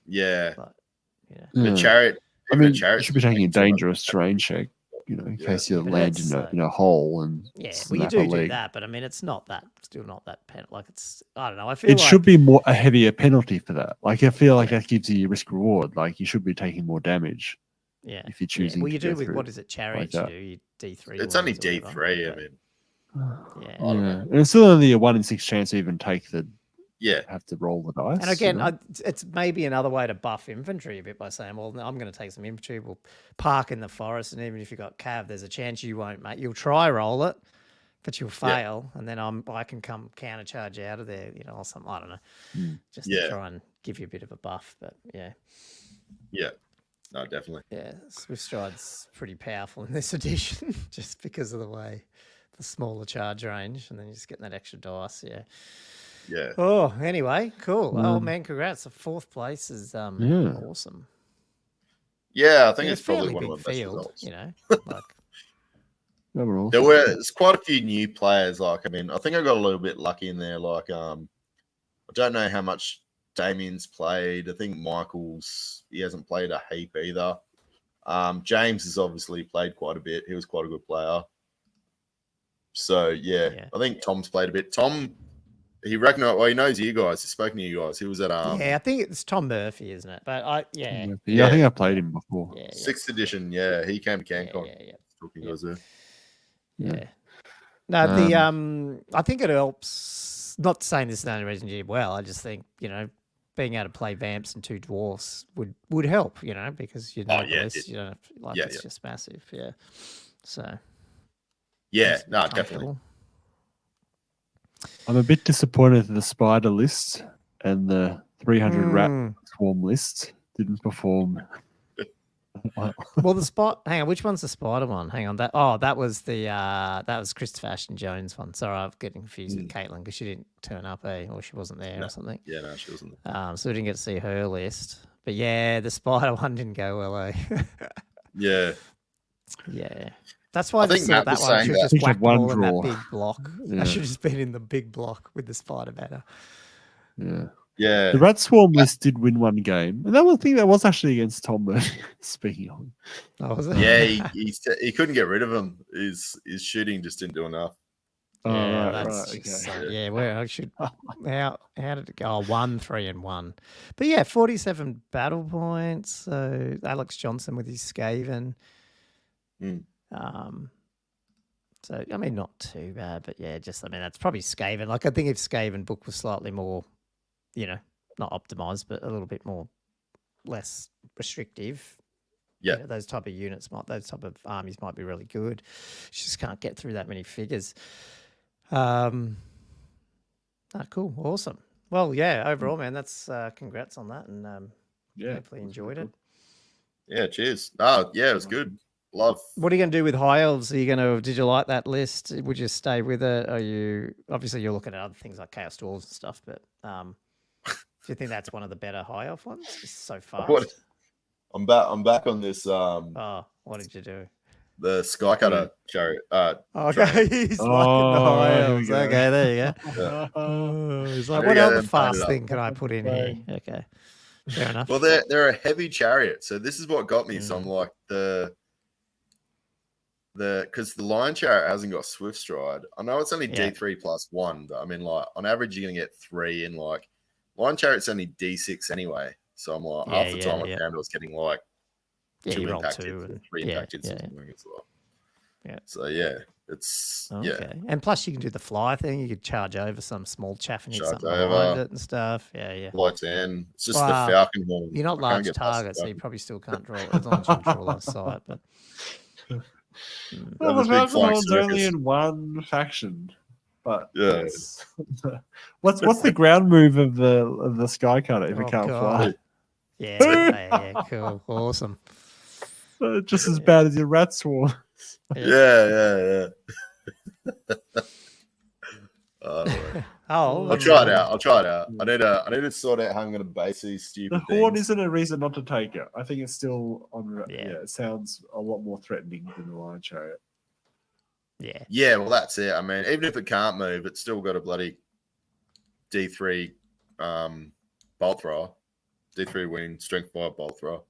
yeah. But The chariot. I even mean, the chariot you should be taking a dangerous terrain check, in case you but land that's, in a hole and well, you snap do a leg. that, but I mean, it's still not that like it's. I don't know. I feel It like should be a heavier penalty for that. Like I feel like that gives you risk reward. Like you should be taking more damage. Yeah. If you're choosing, well, you to do go with through what is it? Chariots like you do. You D3. It's only wounds or whatever, D3. I but- mean, Yeah. I don't know. And it's still only a 1 in 6 chance to even have to roll the dice. And again, it's maybe another way to buff infantry a bit by saying, well, I'm going to take some infantry. We'll park in the forest, and even if you've got cav, there's a chance you won't, mate. You'll try roll it, but you'll fail, and then I can come countercharge out of there, or something. I don't know, just to try and give you a bit of a buff. But yeah, no, definitely. yeah, Swift stride's pretty powerful in this edition, just because of the smaller charge range, and then you're just getting that extra dice. Yeah. Yeah. Oh, anyway, cool. Oh man, congrats! The 4th place is awesome. Yeah, I think In it's a probably fairly one of big the best field, results. like There's quite a few new players. Like, I mean, I think I got a little bit lucky in there. Like, I don't know how much Damien's played. I think he hasn't played a heap either. James has obviously played quite a bit. He was quite a good player. So yeah. I think Tom's played a bit. Tom, he recognized. Well, he knows you guys. He's spoken to you guys. He was at I think it's Tom Murphy, isn't it? But I think I played him before. 6th edition. Yeah, he came to CanCon. Talking guys there. Yeah. No, I think it helps. Not saying this is the only reason you did well. I just think being able to play Vamps and 2 Dwarfs would help. Because you know this. You don't have to, it's just massive. Yeah. So. Yeah. No, definitely. I'm a bit disappointed that the spider list and the 300 rat swarm list didn't perform. Well, hang on, which one's the spider one? Hang on, that was Christopher Ashton Jones one. Sorry, I'm getting confused with Caitlin because she didn't turn up, or she wasn't there or something. Yeah, no, she wasn't there. So we didn't get to see her list. But yeah, the spider one didn't go well, Yeah. Yeah. That's why I think just Matt thought that was one. I saying should that. have just whacked them One all in that draw. big block. I should have just been in the big block with the spider banner. Yeah. Yeah. The rat swarm list did win one game, and that was thing that was actually against Tom Murphy. Speaking of him. Oh, was it? Yeah, he couldn't get rid of him. His shooting just didn't do enough. Yeah, right, that's okay. just where I should. How did it go? Oh, 1, 3, and 1. But yeah, 47 battle points. So Alex Johnson with his Skaven. So I mean, not too bad, but yeah, that's probably Skaven. Like I think if Skaven book was slightly more, not optimized, but a little bit less restrictive. Yeah. Those type of units those type of armies might be really good. You just can't get through that many figures. Cool. Awesome. Well, yeah, overall, man, that's congrats on that. And hopefully enjoyed it. Yeah, cheers. Oh, yeah, it was good. Love. What are you going to do with high elves? Did you like that list? Would you stay with it? Obviously you're looking at other things like Chaos Dwarves and stuff, but do you think that's one of the better high elf ones? It's so fast. I'm back on this What did you do? the Skycutter chariot. Okay, he's liking the high elves. Okay, there you go. He's like, what other fast thing can I put in here? Okay, fair enough. Well, they're a heavy chariot, so this is what got me. So I'm like because the Lion Chariot hasn't got Swift Stride. I know it's only D3 plus 1, but I mean, like on average, you're gonna get 3, and like Lion Chariot's only D6 anyway. So I'm like half the time I found I was getting like 2 you roll impacted, 2 and 3 impacted. Something as well. Yeah. So yeah, it's Okay. And plus, you can do the fly thing. You could charge over some small chaff and hit Charge something behind over. it and stuff. Yeah. Lights in. It's just Wow. the Falcon horn. You're not I can't large get past the target, so you Falcon. probably still can't draw as long as you can draw line of sight. But Well, Have the a big Falcon flying Horn's only circus. in one faction, but Yeah. yes. what's the ground move of the Sky Cutter if Oh, it can't God. fly? yeah, cool, awesome. Just as bad as your rat swarm. Yeah. Oh, Oh, I'll try it out. I need to sort out how I'm going to base these The stupid horn things. isn't a reason not to take it. I think it's still on. Yeah. It sounds a lot more threatening than the Lion Chariot. Yeah, well, that's it. I mean, even if it can't move, it's still got a bloody D3 bolt thrower, D3 wing, strength 5 bolt thrower.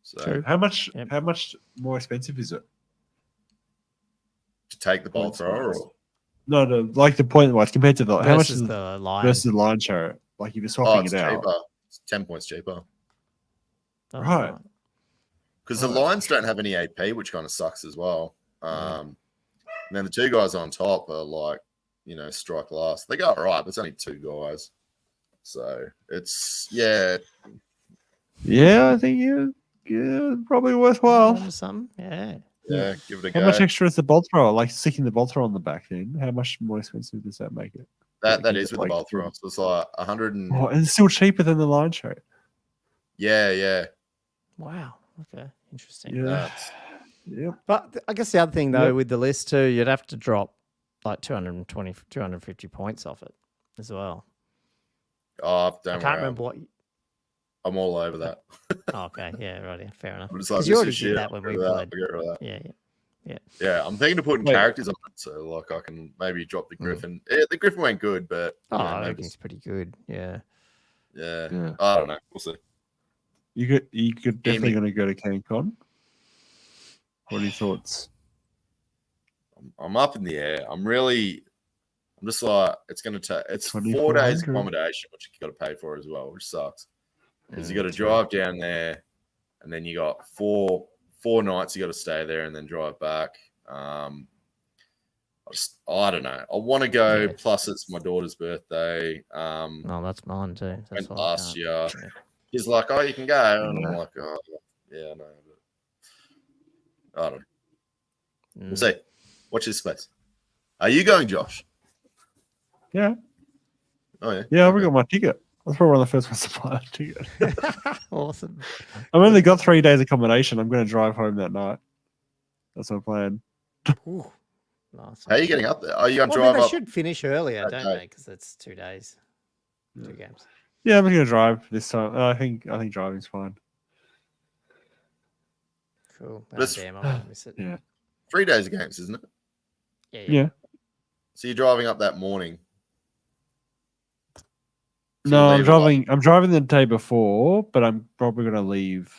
So True. How much? Yep. How much more expensive is it? to take the bolt thrower, or No, like the point wise compared to the how much versus is the line. versus the Lion Chariot? Like if you're swapping it's it out, cheaper. It's 10 points cheaper Oh, right. because the Lions don't have any AP, which kind of sucks as well. And then the two guys on top are like, strike last. They go all right, but it's only two guys. So it's yeah, I think probably worthwhile. Something. yeah, give it a How go. much extra is the bolt thrower? Like sticking the bolt thrower on the back then? How much more expensive does that make it? That is with like, the bolt thrower. So it's like 100 and Oh, and it's still cheaper than the Lion Chariot. yeah. Wow. Okay. Interesting. Yeah. Nuts. Yep. But I guess the other thing though Yep. with the list too, you'd have to drop like 220, 250 points off it as well. Oh, don't I can't worry. remember what. I'm all over that. Oh, okay. Yeah. Right. Fair enough. I'm just like, Because you this already is did shit. that when I'll we get rid of played. that. I'll get rid of that. Yeah. Yeah, I'm thinking of putting Wait. characters on it, so like I can maybe drop the Griffin. Yeah, the Griffin went good, but Oh, you know, I maybe reckon it's pretty good. Yeah. yeah. I don't know. We'll see. You could definitely Amy. going to go to CanCon. What are your thoughts? I'm up in the air. I'm just like it's going to take. It's 4 days 2400. accommodation, which you got to pay for as well, which sucks because you got to true. drive down there, and then you got four nights you got to stay there, and then drive back. I don't know. I want to go. Yeah. Plus, it's my daughter's birthday. No, that's mine too. That's Went why I last can't. year. Yeah. He's like, "Oh, you can go," and I'm like, "Oh, yeah, no." But I don't know. We'll see. Watch this space. Are you going, Josh? Yeah. Oh yeah. Yeah, I've already got my ticket. That's probably one of the first ones to buy a ticket. Awesome. I've only got 3 days accommodation. I'm going to drive home that night. That's my plan. Ooh, nice. How are you getting up there? Are you going to Well, I mean, drive they up? should finish earlier, don't Okay. they? Because it's 2 days, 2 games. Yeah, I'm going to drive this time. I think driving's fine. Cool. Oh, Let's- damn, I won't miss it. Yeah. 3 days of games, isn't it? Yeah. So you're driving up that morning. So No, you I'm leave driving. I'm driving the day before, but I'm probably going to leave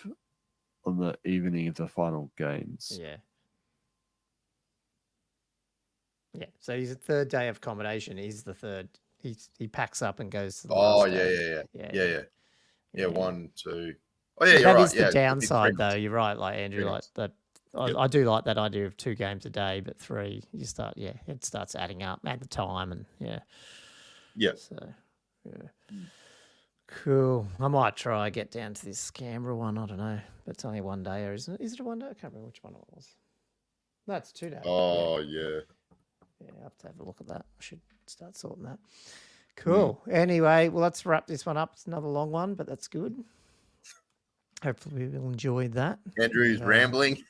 on the evening of the final games. Yeah. Yeah. So he's a third day of accommodation. He's the third. He packs up and goes to the Oh last yeah, day. yeah. 1, 2. Oh yeah, you're That right. is yeah, the it'd be downside, 3 though. months. You're right, like Andrew, 3 like months. that. Yeah. I do like that idea of 2 games a day, but 3, you start. Yeah, it starts adding up at the time, and yeah. Yeah. So, yeah. Cool. I might try get down to this Canberra one. I don't know, but it's only 1 day, or isn't it? Is it a 1 day? I can't remember which one it was. No, it's 2 days. Oh yeah. Yeah, I have to have a look at that. I should start sorting that. Cool. Anyway, well, let's wrap this one up. It's another long one, but that's good. Hopefully, we'll enjoy that. Andrew's rambling.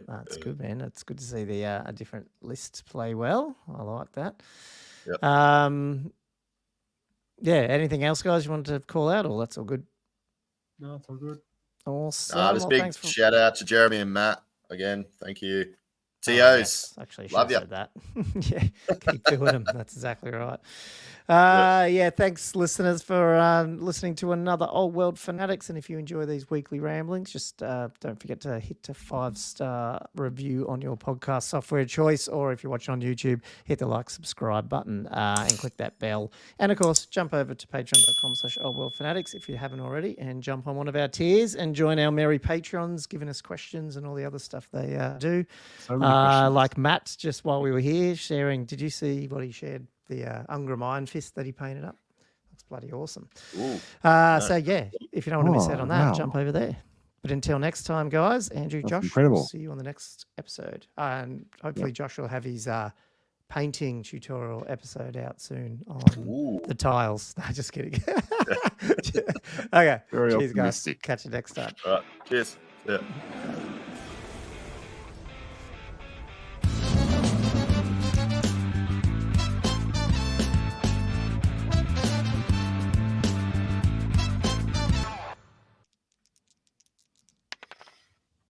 That's good, man. It's good to see the a different list play well. I like that. Yep. Yeah. Anything else, guys? You want to call out, or that's all good? No, it's all good. Awesome. Just Well, big thanks for... shout out to Jeremy and Matt again. Tthank you. Oh, TOs. yes. Actually, I should Love have ya. said that. Yeah, keep doing them. That's exactly right. Yeah, thanks, listeners, for listening to another Old World Fanatics. And if you enjoy these weekly ramblings, just don't forget to hit a 5-star review on your podcast software choice, or if you're watching on YouTube, hit the like, subscribe button and click that bell. And, of course, jump over to patreon.com/oldworldfanatics if you haven't already, and jump on one of our tiers and join our merry patrons, giving us questions and all the other stuff they do. So many questions. Like Matt, just while we were here, sharing. Did you see what he shared? The Ungram Iron Fist that he painted up. Looks bloody awesome. Ooh, So, yeah, if you don't want to miss out on that, wow. jump over there. But until next time, guys, Andrew, That's Josh, incredible. we'll see you on the next episode. And hopefully Josh will have his painting tutorial episode out soon on ooh. the tiles. No, just kidding. Okay. Very Cheers, guys. optimistic. Catch you next time. All right. Cheers. Yeah.